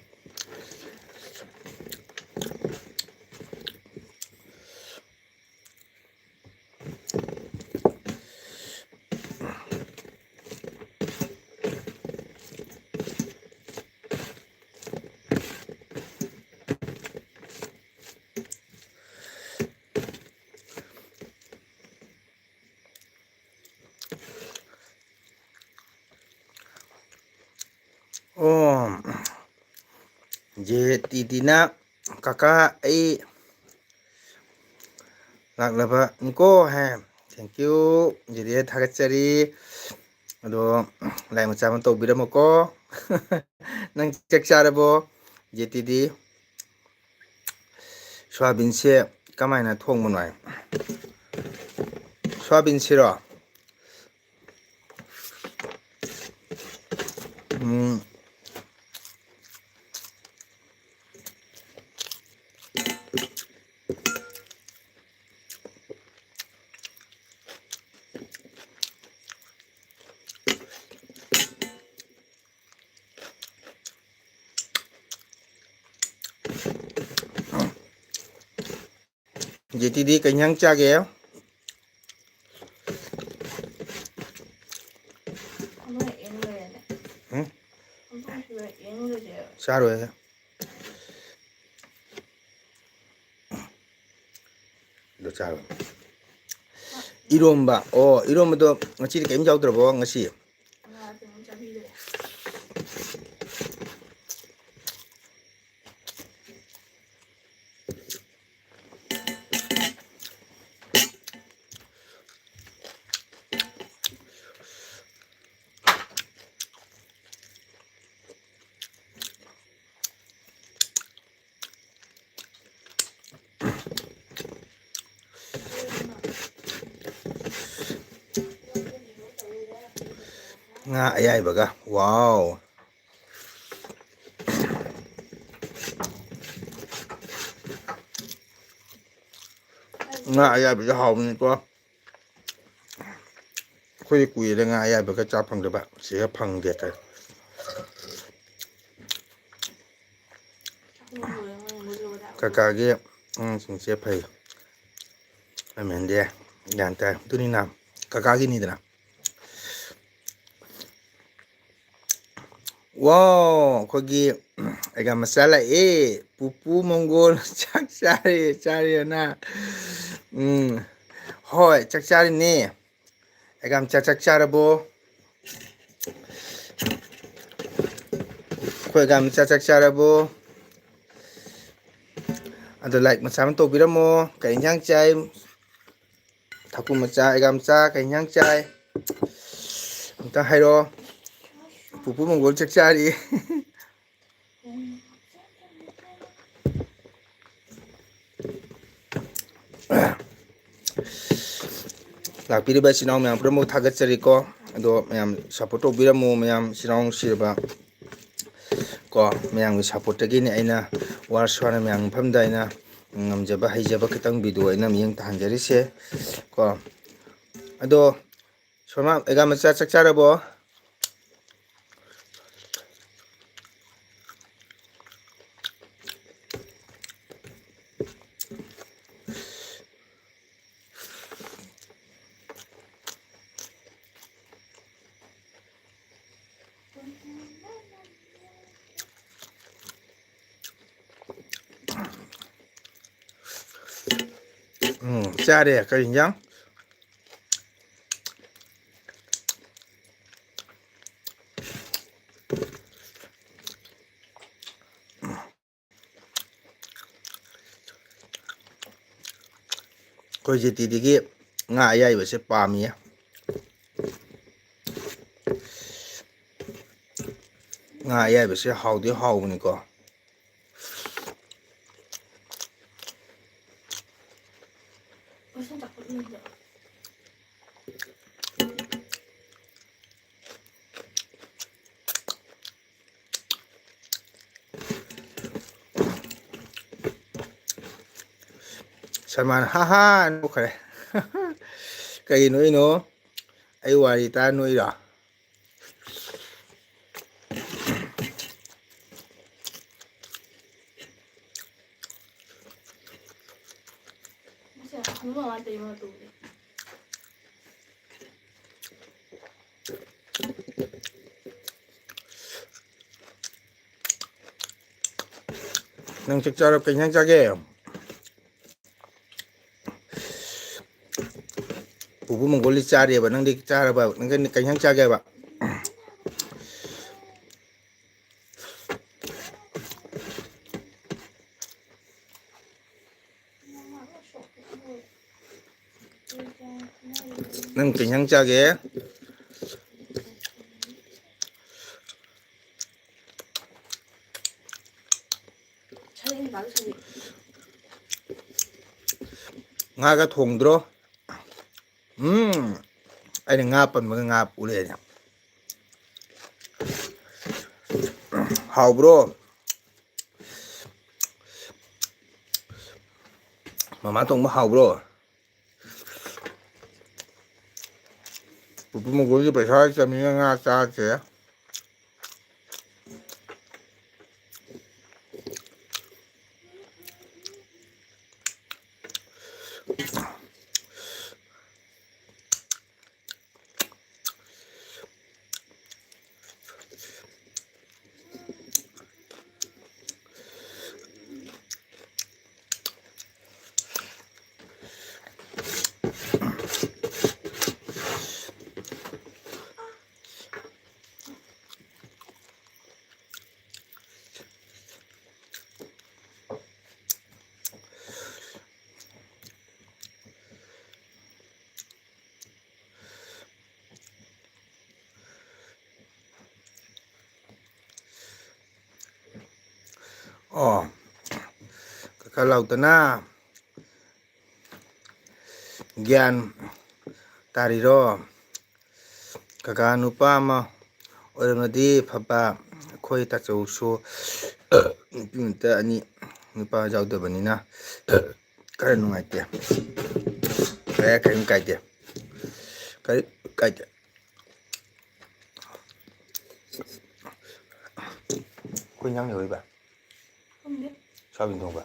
ꯖꯦ ꯇꯤꯗꯤꯅ ꯀꯀꯥ ꯑꯩ ꯂꯥꯛꯂꯕꯅꯤꯀꯣ ꯍꯥꯏ thank you ꯖꯦꯗꯤꯗ ꯊꯥꯒꯠꯆꯔꯤ ꯑꯗꯣ like ꯃꯆꯥ ꯑꯃ ꯇꯧꯕꯤꯔꯝꯃꯨꯀꯣ ꯅꯪ ꯆꯥꯛ ꯆꯥꯔꯕꯣ ꯖꯦꯇꯤꯗꯤ ꯁꯣꯌꯥꯕꯤꯟꯁꯦ ꯀꯃꯥꯏꯅ ꯊꯣꯡꯕꯅꯣ ꯍꯥꯏ ꯁꯣꯌꯥꯕꯤꯟꯁꯤꯔꯣ ꯖꯦꯇꯤꯗꯤ ꯀꯩ ꯏꯟꯁꯥꯡ ꯆꯥꯒꯦ ꯆꯥꯔꯣꯏꯍꯦ ꯑꯗꯨ ꯆꯥꯔꯣꯏ ꯏꯔꯣꯝꯕ ꯑꯣ ꯏꯔꯣꯝꯕꯗꯣ ꯉꯁꯤꯗꯤ ꯀꯔꯤꯝ ꯌꯥꯎꯗ꯭ꯔꯕꯣ ꯉꯁꯤ ꯉꯥ ꯑꯌꯥꯏꯕꯒ ꯋꯥꯎ ꯉꯥ ꯑꯌꯥꯏꯕꯁꯦ ꯍꯥꯎꯕꯅꯤꯀꯣ ꯑꯩꯈꯣꯏꯗꯤ ꯀꯨꯏꯔꯦ ꯉꯥ ꯑꯌꯥꯏꯕꯒ ꯆꯥ ꯐꯪꯗꯕ ꯁꯤꯗ ꯐꯪꯗꯦ ꯇꯧꯋꯦ ꯀꯀꯥꯒꯤ ꯑꯉꯥꯡꯁꯤꯡꯁꯦ ꯐꯩ ꯂꯝꯍꯦꯟꯗꯦ ꯒ꯭ꯌꯥꯟ ꯇꯥꯏ ꯑꯗꯨꯅꯤꯅ ꯀꯀꯥꯒꯤꯅꯤꯗꯅ ꯋꯥꯎ ꯑꯩꯈꯣꯏꯒꯤ ꯑꯩꯒ ꯃꯆꯥ ꯂꯥꯛꯑꯦ ꯄꯨꯄꯨ ꯃꯪꯒꯣꯜ ꯆꯥꯛ ꯆꯥꯔꯦꯅ ꯍꯣꯏ ꯆꯥꯛ ꯆꯥꯔꯤꯅꯦ ꯑꯩꯒꯥꯝꯆꯥ ꯆꯥꯛ ꯆꯥꯔꯕꯣ ꯑꯩꯈꯣꯏ ꯑꯉꯥꯡꯃꯆꯥ ꯆꯥꯛ ꯆꯥꯔꯕꯣ ꯑꯗꯣ ꯂꯥꯏꯛ ꯃꯆꯥ ꯑꯃ ꯇꯧꯕꯤꯔꯝꯃꯣ ꯀꯩ ꯏꯟꯁꯥꯡ ꯆꯥꯏ ꯊꯥꯀꯨ ꯃꯆꯥ ꯑꯩꯒꯥꯝꯆꯥ ꯀꯩ ꯏꯟꯁꯥꯡ ꯆꯥꯏ ꯑꯝꯇ ꯍꯥꯏꯔꯛꯑꯣ ꯄꯨꯄꯨ ꯃꯪꯒꯣꯜ ꯆꯥꯛ ꯆꯥꯔꯤ ꯂꯥꯛꯄꯤꯔꯤꯕ ꯏꯆꯤꯜ ꯏꯅꯥꯎ ꯃꯌꯥꯝ ꯄꯨꯝꯅꯃꯛ ꯊꯥꯒꯠꯆꯔꯤꯀꯣ ꯑꯗꯣ ꯃꯌꯥꯝ ꯁꯞꯄꯣꯔꯠ ꯇꯧꯕꯤꯔꯝꯃꯨ ꯃꯌꯥꯝ ꯏꯆꯤꯜ ꯏꯅꯥꯎ ꯅꯨꯡꯁꯤꯔꯕ ꯀꯣ ꯃꯌꯥꯝꯒꯤ ꯁꯞꯄꯣꯔꯠꯇꯒꯤꯅꯤ ꯑꯩꯅ ꯋꯥꯔꯁꯨ ꯋꯥꯅ ꯃꯌꯥꯝ ꯃꯐꯝꯗ ꯑꯩꯅ ꯉꯝꯖꯕ ꯍꯩꯖꯕ ꯈꯤꯇꯪ ꯚꯤꯗꯤꯑꯣ ꯑꯩꯅ ꯃꯤꯠꯌꯦꯡ ꯇꯥꯍꯟꯖꯔꯤꯁꯦ ꯀꯣ ꯑꯗꯣ ꯁꯣꯃꯥ ꯑꯩꯒꯥꯃꯆꯥ ꯆꯥꯛ ꯆꯥꯔꯕꯣ ꯆꯥꯔꯦ ꯀꯔꯤ ꯏꯟꯖꯥꯡ ꯑꯩꯈꯣꯏ ꯖꯦꯇꯤꯗꯒꯤ ꯉꯥ ꯑꯌꯥꯏꯕꯁꯦ ꯄꯥꯝꯃꯤꯌꯦ ꯉꯥ ꯑꯌꯥꯏꯕꯁꯦ ꯍꯥꯎꯗꯤ ꯍꯥꯎꯕꯅꯤꯀꯣ ꯁꯜꯃꯥꯟ ꯍꯥꯍꯥ ꯅꯣꯛꯈ꯭ꯔꯦ ꯀꯩ ꯅꯣꯛꯏꯅꯣ ꯑꯩ ꯋꯥꯔꯤ ꯇꯥꯔ ꯅꯣꯛꯏꯔꯣ ꯅꯪ ꯆꯥꯛ ꯆꯥꯔꯕ ꯀꯩ ꯏꯟꯁꯥꯡ ꯆꯥꯒꯦ ꯄꯨꯄꯨ ꯃꯪꯒꯣꯜꯗꯤ ꯆꯥꯔꯦꯕ ꯅꯪꯗꯤ ꯆꯥꯔꯕ ꯅꯪ ꯀꯩ ꯏꯟꯁꯥꯡ ꯆꯥꯒꯦꯕ ꯅꯪ ꯀꯩ ꯏꯟꯁꯥꯡ ꯆꯥꯒꯦ? ꯉꯥꯒ ꯊꯣꯡꯗ꯭ꯔꯣ? ꯑꯩꯅ ꯉꯥ ꯄꯟꯕꯒ ꯉꯥ ꯎꯔꯛꯑꯦꯅꯦ. ꯍꯥꯎꯕ꯭ꯔꯣ? ꯃꯃꯥ ꯊꯣꯡꯕ ꯍꯥꯎꯕ꯭ꯔꯣ? ꯄꯨꯄꯨ ꯃꯒꯨꯜꯒꯤ ꯄꯩꯁꯥ ꯂꯩꯇꯕꯅꯤꯅ ꯉꯥ ꯆꯥꯗ꯭ꯔꯦ. Oh, kalau tena Gian tariro kaka nupa ama oramadi phapa khoi ta chausu nupi ani nupa jawdabanina kara nungaite kaya kaim kaite kay kaite khoi nyang yoi ba sao bình thường vậy?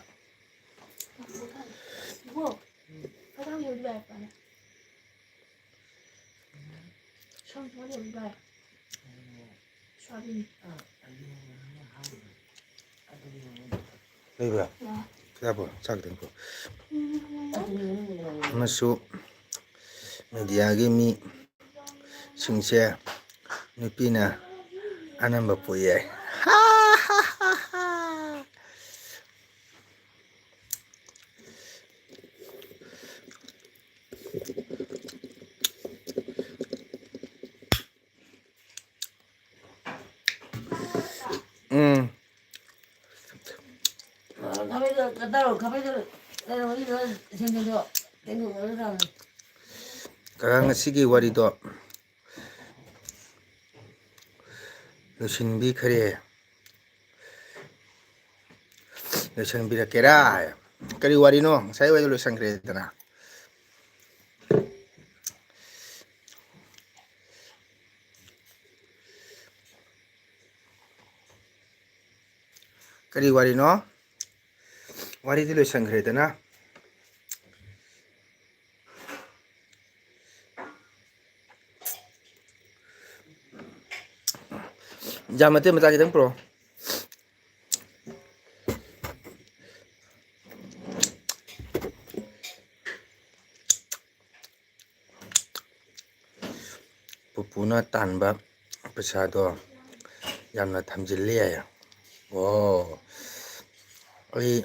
Đây vừa. Cái apa? Sao cái tempo? Masuk media gimi singse nupina anamba puye. Karang sigi warido losinbi khare losin bira kera kari wari no sai wai losin khare dana kari wari no wari di losin khare dana Jamate mata kita pro. Pupuna tanba pesado yamna thamjilli ya. Oh. Ai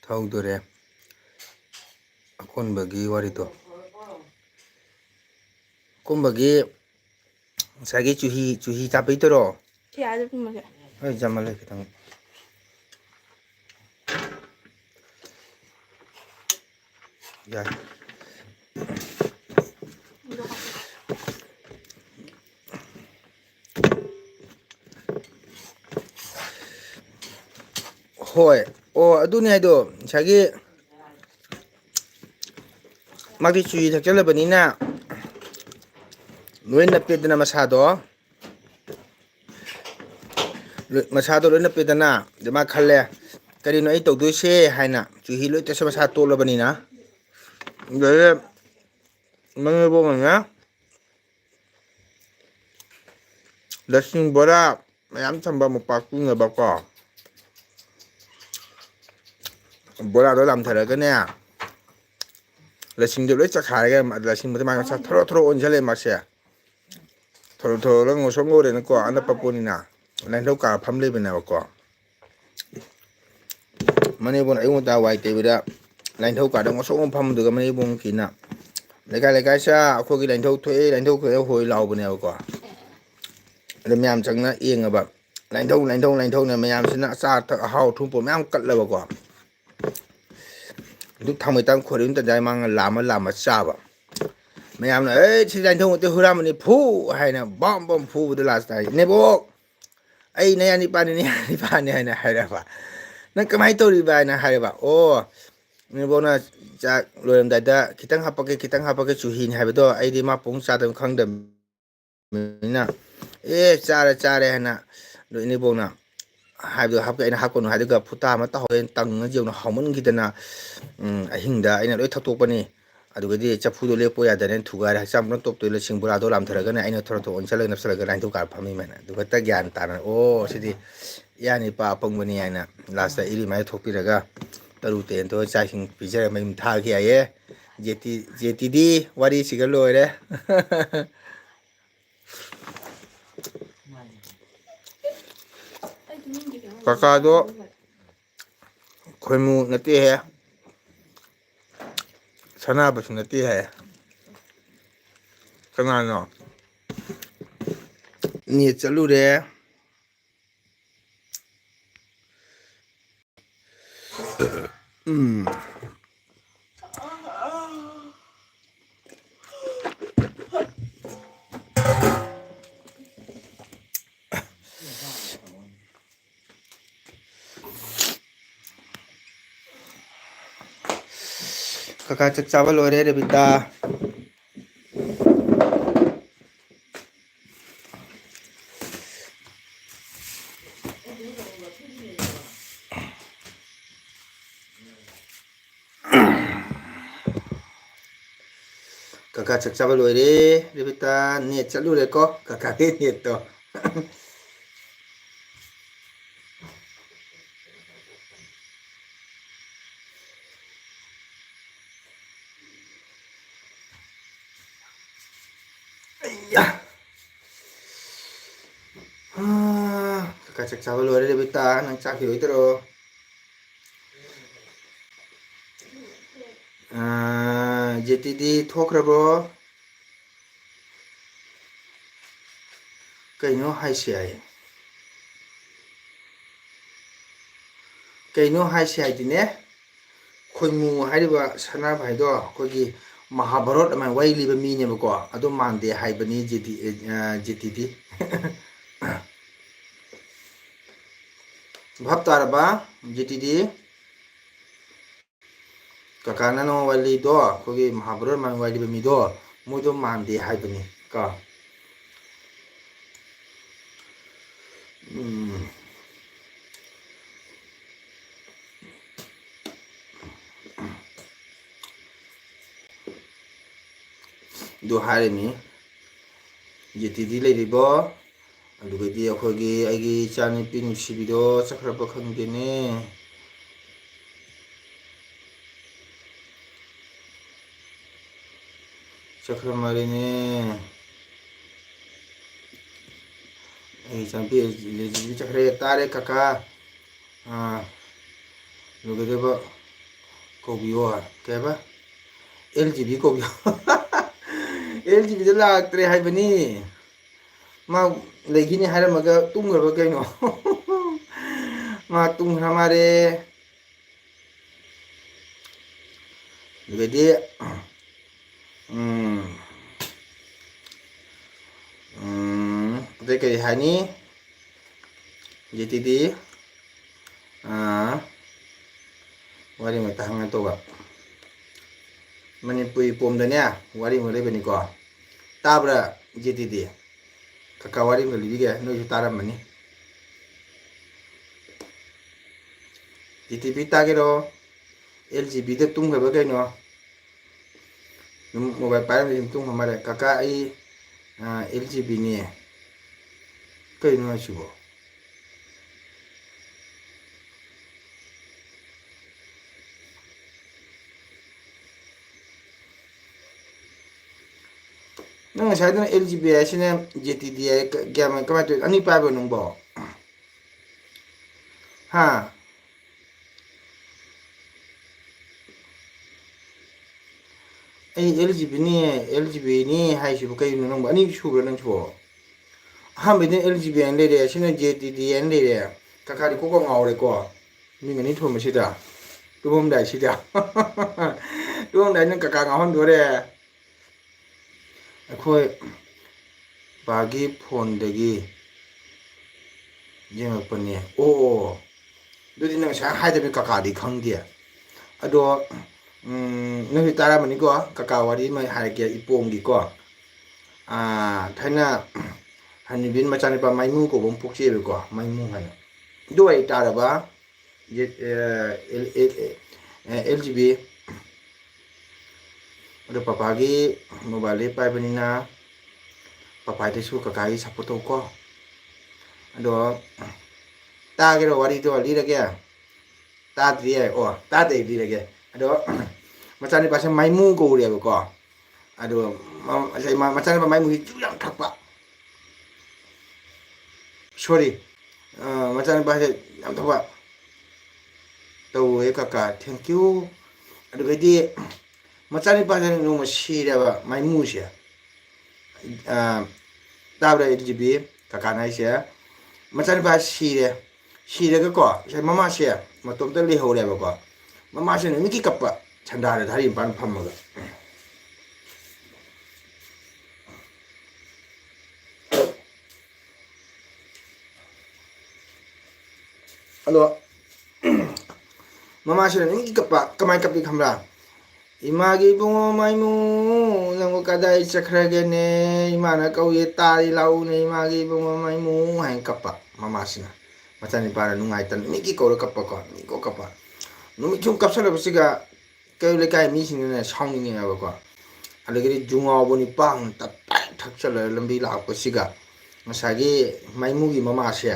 thaudore akon bagi warito. Kon bagi sagi cuhi tapi itu loh. Iya ada pun makan. Oh jamal lagi kita. Ya. Hoi. Oh adunya itu sagi magi cuhi tak jalan benina. Nuin na pida na masado loin na pida na dama khale kari no ai tawdoi se haina chuhi loi tesa masa tolabani na gare mangebo manga lasing bora mayam thamba mupaku na bako bora do lam thara gane lasing de loi chakhare ga lasing mata ma sa thoro on jale masya thoro lang ngosong gore na ko ana papuni na nai lo ka phamle bina ko mane bon ai mota wai te bida ꯂꯥꯏꯅꯤꯡꯊꯧ ꯀꯥꯗ ꯉꯣꯁꯣꯛ ꯐꯝꯗꯨꯒ ꯃꯅꯦꯝꯕꯣꯡꯀꯤꯅ ꯂꯩꯀꯥꯏ ꯂꯩꯀꯥꯏꯁꯥ ꯑꯩꯈꯣꯏꯒꯤ ꯂꯥꯏꯅꯤꯡꯊꯧ ꯊꯣꯛꯑꯦ ꯂꯥꯏꯅꯤꯡꯊꯧ ꯊꯣꯛꯑꯦ ꯍꯣꯏ ꯂꯥꯎꯕꯅꯦꯕꯀꯣ ꯑꯗ ꯃꯌꯥꯝ ꯆꯪꯅ ꯌꯦꯡꯉꯕ ꯂꯥꯏꯅꯤꯡꯊꯧ ꯂꯥꯏꯅꯤꯡꯊꯧ ꯂꯥꯏꯅꯤꯡꯊꯧꯅ ꯃꯌꯥꯝꯁꯤꯅ ꯑꯆꯥ ꯑꯊꯛ ꯑꯍꯥꯎ ꯑꯊꯨꯝ ꯃꯌꯥꯝ ꯀꯠꯂꯕꯀꯣ ꯑꯗꯨ ꯊꯥꯡꯃꯩꯇꯟ ꯈꯣꯏꯔꯝ ꯇꯟꯖꯥ ꯃꯥꯡꯅ ꯂꯥꯝꯃ ꯂꯥꯝꯃ ꯆꯥꯕ ꯃꯌꯥꯝꯅ ꯁꯤ ꯂꯥꯏꯅꯤꯡꯊꯧ ꯅꯠꯇꯦ ꯍꯨꯔꯥꯟꯕꯅꯤ ꯐꯨ ꯍꯥꯏꯅ ꯕꯥꯝ ꯕꯥꯝ ꯐꯨꯕꯗ ꯂꯥꯁꯇ ꯍꯥꯏ ꯏꯅꯦꯕꯣꯛ ꯑꯩ ꯅꯌꯥ ꯅꯤꯄꯥꯅꯤ ꯅꯌꯥ ꯅꯤꯄꯥꯅꯤ ꯍꯥꯏꯅ ꯍꯥꯏꯔꯛꯑꯕ ꯅꯪ ꯀꯃꯥꯏꯅ ꯇꯧꯔꯤꯕ ꯍꯥꯏꯅ ꯍꯥꯏꯔꯕ ꯑꯣ ꯏꯅꯦꯝꯕꯣꯛꯅ ꯆꯥꯛ ꯂꯣꯏꯔꯝꯗꯥꯏꯗ ꯈꯤꯇꯪ ꯍꯥꯄꯛꯀꯦ ꯆꯨꯍꯤꯅꯤ ꯍꯥꯏꯕꯗꯣ ꯑꯩꯗꯤ ꯃꯥ ꯄꯨꯡ ꯆꯥꯗꯕ ꯈꯪꯗꯕꯅꯤꯅ ꯆꯥꯔꯦ ꯍꯥꯏꯅ ꯑꯗꯣ ꯏꯅꯦꯝꯕꯣꯛꯅ ꯍꯥꯏꯕꯗꯣ ꯍꯥꯞꯀꯦ ꯑꯩꯅ ꯍꯥꯞꯀꯅꯨ ꯍꯥꯏꯗꯨꯒ ꯐꯨꯇꯥ ꯑꯃ ꯇꯧꯍꯧꯋꯦ ꯇꯪꯉ ꯌꯦꯡꯉꯨ ꯍꯥꯎꯃꯟꯈꯤꯗꯅ ꯑꯍꯤꯡꯗ ꯑꯩꯅ ꯂꯣꯏ ꯊꯛꯇꯣꯛꯄꯅꯤ ꯑꯗꯨꯒꯗꯤ ꯆꯐꯨꯗꯣ ꯂꯦꯞꯄꯣ ꯌꯥꯗꯅꯦꯅ ꯊꯨꯒꯥꯏꯔꯦ ꯍꯛꯆꯥꯡ ꯄꯨꯝꯅꯃꯛ ꯇꯣꯞꯇꯣꯏ ꯂꯁꯤꯡ ꯕꯣꯔꯥꯗꯣ ꯂꯥꯝꯊꯔꯒꯅ ꯑꯩꯅ ꯊꯣꯔ ꯊꯣꯛ ꯑꯣꯟꯁꯤꯜꯂꯒ ꯅꯞꯁꯤꯜꯂꯒ ꯂꯥꯏꯅꯤꯡꯊꯧ ꯀꯥꯔ ꯐꯝꯃꯤꯃꯦꯅ ꯑꯗꯨꯒ ꯍꯦꯛꯇ ꯒ꯭ꯌꯥꯟ ꯇꯥꯅ ꯑꯣ ꯁꯤꯗꯤ ꯏꯌꯥ ꯅꯤꯄꯥ ꯑꯄꯪꯕꯅꯤ ꯍꯥꯏꯅ ꯂꯥꯁꯇ ꯏꯔꯨꯃꯥꯏꯅ ꯊꯣꯛꯄꯤꯔꯒ ꯇꯔꯨ ꯇꯦꯟ ꯇꯧꯔ ꯆꯥꯛ ꯏꯁꯤꯡ ꯄꯤꯖꯔꯒ ꯃꯌꯨꯝ ꯊꯥꯈꯤ ꯍꯥꯏꯌꯦ ꯖꯦꯇꯤꯗꯤ ꯋꯥꯔꯤꯁꯤꯒ ꯂꯣꯏꯔꯦ ꯀꯀꯥꯗꯣ ꯈꯣꯏꯃꯨ ꯅꯠꯇꯦꯍꯦ ꯁꯅꯥꯕꯁꯨ ꯅꯠꯇꯦ ꯍꯥꯏ ꯀꯅꯥꯅꯣ ꯅꯦꯠ ꯆꯠꯂꯨꯔꯦ ꯀꯀꯥ ꯆꯥꯛ ꯆꯥꯕ ꯂꯣꯏꯔꯦ ꯔꯦꯕꯤꯇꯥ ꯀꯀꯥ ꯆꯥꯛ ꯆꯥꯕ ꯂꯣꯏꯔꯦ ꯔꯦꯕꯤꯇꯥ ꯅꯦꯠ ꯆꯠꯂꯨꯔꯦꯀꯣ ꯀꯀꯥꯒꯤ ꯅꯦꯠꯇꯣ ꯀꯀꯥ ꯆꯥꯛ ꯆꯥꯕ ꯂꯣꯏꯔꯦ ꯔꯦꯕꯤꯇꯥ ꯅꯪ ꯆꯥꯈꯤꯔꯣꯏꯗ꯭ꯔꯣ ꯖꯦꯇꯤꯗꯤ ꯊꯣꯛꯈ꯭ꯔꯕꯣ ꯀꯩꯅꯣ ꯍꯥꯏꯁꯦ ꯍꯥꯏ ꯀꯩꯅꯣ ꯍꯥꯏꯁꯦ ꯍꯥꯏꯗꯤꯅꯦ ꯈꯣꯏꯃꯨ ꯍꯥꯏꯔꯤꯕ ꯁꯅꯥꯚꯥꯏꯗꯣ ꯑꯩꯈꯣꯏꯒꯤ ꯃꯍꯥꯚꯥꯔꯣꯠ ꯑꯃ ꯋꯥꯔꯤ ꯂꯤꯕ ꯃꯤꯅꯦꯕꯀꯣ ꯑꯗꯨ ꯃꯥꯟꯗꯦ ꯍꯥꯏꯕꯅꯤ ꯖꯦꯇꯤꯗꯤ ꯚꯥꯞ ꯇꯥꯔꯕ ꯖꯦꯇꯤꯗꯤ ꯀꯀꯥꯅ ꯅꯪ ꯋꯥꯔꯤꯗꯣ ꯑꯩꯈꯣꯏꯒꯤ ꯃꯍꯥꯚꯥꯔꯠ ꯃꯥꯔꯛ ꯋꯥꯔꯤ ꯂꯤꯕ ꯃꯤꯗꯣ ꯃꯣꯏꯗꯣ ꯃꯥꯟꯗꯦ ꯍꯥꯏꯕꯅꯤ ꯀꯣ ꯑꯗꯨ ꯍꯥꯏꯔꯤꯅꯤ ꯖꯦꯇꯤꯗꯤ ꯂꯩꯔꯤꯕꯣ ꯑꯗꯨꯒꯗꯤ ꯑꯩꯈꯣꯏꯒꯤ ꯑꯩꯒꯤ ꯏꯆꯥꯅꯨꯄꯤ ꯅꯨꯡꯁꯤꯕꯤꯗꯣ ꯆꯠꯈ꯭ꯔꯕ ꯈꯪꯗꯦꯅꯦ ꯆꯠꯈ꯭ꯔ ꯃꯥꯜꯂꯦꯅꯦ ꯑꯩ ꯏꯆꯥꯅꯨꯄꯤ ꯆꯠꯈ꯭ꯔꯦ ꯇꯥꯔꯦ ꯀꯀꯥ ꯂꯣꯏꯒꯗꯕ ꯀꯧꯕꯤꯌꯣ ꯀꯩ ꯍꯥꯏꯕ ꯑꯦꯜ ꯖꯤ ꯕꯤ ꯀꯧꯕꯤꯌꯣ ꯑꯦꯜ ꯖꯤ ꯕꯤꯗꯣ ꯂꯥꯛꯇ꯭ꯔꯦ ꯍꯥꯏꯕꯅꯤ ꯃꯥ ꯂꯩꯈꯤꯅꯤ ꯍꯥꯏꯔꯝꯃꯒ ꯇꯨꯝꯈ꯭ꯔꯕ ꯀꯩꯅꯣ ꯃꯥ ꯇꯨꯝꯈ꯭ꯔ ꯃꯥꯜꯂꯦ ꯑꯗꯨꯗꯩꯗꯤ ꯑꯗꯩ ꯀꯔꯤ ꯍꯥꯏꯅꯤ ꯖꯦꯇꯤꯗꯤ ꯋꯥꯔꯤ ꯑꯃꯇ ꯍꯪꯉ ꯇꯧꯕ ꯃꯅꯤꯄꯨꯔꯤ ꯄꯣꯝꯗꯅꯦ ꯋꯥꯔꯤ ꯑꯃ ꯂꯩꯕꯅꯤꯀꯣ ꯇꯥꯕ꯭ꯔꯥ ꯖꯦꯇꯤꯗꯤ ꯀꯀꯥ ꯋꯥꯔꯤ ꯑꯃ ꯂꯤꯕꯤꯒꯦ ꯅꯣꯏꯁꯨ ꯇꯥꯔꯝꯃꯅꯤ ꯖꯦꯇꯤꯕꯤ ꯇꯥꯒꯦꯔꯣ ꯑꯦꯜ ꯖꯤ ꯕꯤꯗ ꯇꯨꯝꯈ꯭ꯔꯕ ꯀꯩꯅꯣ ꯑꯗꯨꯝ ꯃꯣꯕꯥꯏꯜ ꯄꯥꯏꯔꯝꯕꯩ ꯇꯨꯝꯈ꯭ꯔ ꯃꯥꯜꯂꯦ ꯀꯀꯥ ꯑꯩ ꯑꯦꯜ ꯖꯤ ꯕꯤꯅꯦ ꯀꯩꯅꯣ ꯍꯥꯏꯁꯤꯕꯣ ꯅꯪ ꯉꯁꯥꯏꯗꯅ ꯑꯦꯜ ꯖꯤ ꯕꯤ ꯍꯥꯏꯁꯤꯅ ꯖꯦꯇꯤ ꯗꯤ ꯍꯥꯏ ꯀꯃꯥꯏꯅ ꯇꯧꯋꯤ ꯑꯅꯤ ꯄꯥꯏꯕ꯭ꯔꯣ ꯅꯪꯕꯣ ꯍꯥ ꯑꯩ ꯑꯦꯜ ꯖꯤ ꯕꯤꯅꯤ ꯍꯥꯏꯁꯤꯕꯨ ꯀꯩꯅꯣ ꯅꯪꯕꯨ ꯑꯅꯤ ꯁꯨꯕ꯭ꯔꯥ ꯅꯪꯁꯨ ꯑꯍꯥꯟꯕꯩꯗꯤ ꯑꯦꯜ ꯖꯤ ꯕꯤ ꯍꯥꯏꯅ ꯂꯩꯔꯦ ꯑꯁꯤꯅ ꯖꯦ ꯇꯤ ꯗꯤ ꯍꯥꯏꯅ ꯂꯩꯔꯦ ꯀꯀꯥꯗꯤ ꯀꯣꯛꯀ ꯉꯥꯎꯔꯦꯀꯣ ꯃꯤ ꯑꯅꯤ ꯊꯣꯟꯕꯁꯤꯗ ꯇꯨꯝꯃꯝꯗꯥꯏꯁꯤꯗ ꯇꯨꯝꯃꯝꯗꯥꯏ ꯅꯪ ꯀꯀꯥ ꯉꯥꯎꯍꯟꯗꯣꯔꯦ ꯑꯩꯈꯣꯏ ꯕꯥꯒꯤ ꯐꯣꯟꯗꯒꯤ ꯌꯦꯡꯉꯛꯄꯅꯦ ꯑꯣ ꯑꯗꯨꯗꯤ ꯅꯪ ꯉꯁꯥꯏ ꯍꯥꯏꯗꯕꯅꯤ ꯀꯀꯥꯗꯤ ꯈꯪꯗꯦ ꯑꯗꯣ ꯅꯪꯗꯤ ꯇꯥꯔꯝꯃꯅꯤꯀꯣ ꯀꯀꯥ ꯋꯥꯔꯤ ꯑꯃ ꯍꯥꯏꯔꯛꯀꯦ ꯏꯄꯣꯝꯒꯤꯀꯣ ꯊꯥꯏꯅ ꯍꯅꯨꯕꯤ ꯃꯆꯥꯅꯨꯄꯥ ꯃꯥꯏꯃꯨ ꯀꯧꯕ ꯑꯃ ꯄꯣꯛꯆꯩꯑꯕꯀꯣ ꯃꯥꯏꯃꯨ ꯍꯥꯏꯅ ꯑꯗꯨ ꯋꯥꯔꯤ ꯇꯥꯔꯕ ꯑꯦꯜ ꯖꯤ ꯕꯤ ꯑꯗꯣ ꯄꯄꯥꯒꯤ ꯃꯣꯕꯥꯏꯜꯗꯩ ꯄꯥꯏꯕꯅꯤꯅ ꯄꯄꯥꯗꯁꯨ ꯀꯀꯥꯒꯤ ꯁꯞꯄꯣꯔꯠ ꯇꯧꯀꯣ ꯑꯗꯣ ꯇꯥꯒꯦꯔꯣ ꯋꯥꯔꯤꯗꯣ ꯂꯤꯔꯒꯦ ꯇꯥꯗ꯭ꯔꯤꯌꯦ ꯑꯣ ꯇꯥꯗꯦ ꯂꯤꯔꯒꯦ ꯑꯗꯣ ꯃꯆꯥꯅꯨꯄꯥꯁꯦ ꯃꯥꯏꯃꯨ ꯀꯧꯔꯦꯕꯀꯣ ꯑꯗꯣ ꯃꯆꯥꯅꯨꯄꯥ ꯃꯥꯏꯃꯨꯁꯤ ꯌꯨ ꯌꯥꯝ ꯊꯛꯄ ꯁꯣꯔꯤ ꯃꯆꯥꯅꯨꯄꯥꯁꯦ ꯌꯥꯝ ꯊꯛꯄ ꯇꯧꯋꯦ ꯀꯀꯥ ꯊꯦꯡꯀ꯭ꯌꯨ ꯑꯗꯨꯒꯩꯗꯤ ꯃꯆꯥꯅꯤꯄꯥꯁꯦ ꯅꯣꯡꯃ ꯁꯤꯔꯦꯕ ꯃꯥꯏꯃꯨꯁꯦ ꯇꯥꯕ꯭ꯔꯥ ꯑꯦꯜ ꯖꯤ ꯕꯤ ꯀꯀꯥꯅ ꯍꯥꯏꯁꯦ ꯃꯆꯥꯅꯨꯄꯥ ꯁꯤꯔꯒꯀꯣ ꯉꯁꯥꯏ ꯃꯃꯥꯁꯦ ꯃꯇꯣꯝꯇ ꯂꯩꯍꯧꯔꯦꯕꯀꯣ ꯃꯃꯥꯁꯦ ꯅꯨꯃꯤꯠꯀꯤ ꯀꯞꯄ ꯁꯟꯗꯥꯗ ꯙꯥꯔꯤ ꯃꯄꯥꯟ ꯐꯝꯃꯒ ꯑꯗꯣ ꯃꯃꯥꯁꯤꯅ ꯅꯨꯃꯤꯠꯀꯤ ꯀꯞꯄ ꯀꯃꯥꯏꯅ ꯀꯞꯄꯤ ꯈꯪꯕ꯭ꯔꯥ ꯏꯃꯥꯒꯤ ꯏꯕꯨꯡꯉꯣ ꯃꯥꯏꯃꯨ ꯅꯪꯕꯨ ꯀꯗꯥꯏ ꯆꯠꯈ꯭ꯔꯒꯦꯅꯦ ꯏꯃꯥꯅ ꯀꯧꯏ ꯇꯥꯔꯤ ꯂꯥꯛꯎꯅꯦ ꯏꯃꯥꯒꯤ ꯏꯕꯨꯡꯉꯣ ꯃꯥꯏꯃꯨ ꯍꯥꯏꯅ ꯀꯞꯄ ꯃꯃꯥꯁꯤꯅ ꯃꯆꯥꯅꯤꯄꯥꯅ ꯅꯨꯡꯉꯥꯏꯇꯅ ꯅꯨꯃꯤꯠꯀꯤ ꯀꯧꯔ ꯀꯞꯄꯀꯣ ꯅꯨꯃꯤꯠꯀꯤ ꯀꯧꯔ ꯀꯞꯄ ꯅꯨꯃꯤꯠ ꯁꯨꯝ ꯀꯞꯁꯜꯂꯕꯁꯤꯒ ꯀꯩꯔꯣꯜ ꯂꯩꯀꯥꯏ ꯃꯤꯁꯤꯡꯅꯅꯦ ꯁꯥꯎꯅꯤꯡꯉꯦꯕꯀꯣ ꯑꯗꯒꯤꯗꯤ ꯌꯨꯉꯥꯎꯕ ꯅꯤꯄꯥꯡ ꯇꯞꯇꯥꯏ ꯊꯛꯆꯜꯂꯒ ꯂꯝꯕꯤ ꯂꯥꯛꯄꯁꯤꯒ ꯉꯁꯥꯏꯒꯤ ꯃꯥꯏꯃꯨꯒꯤ ꯃꯃꯥꯁꯦ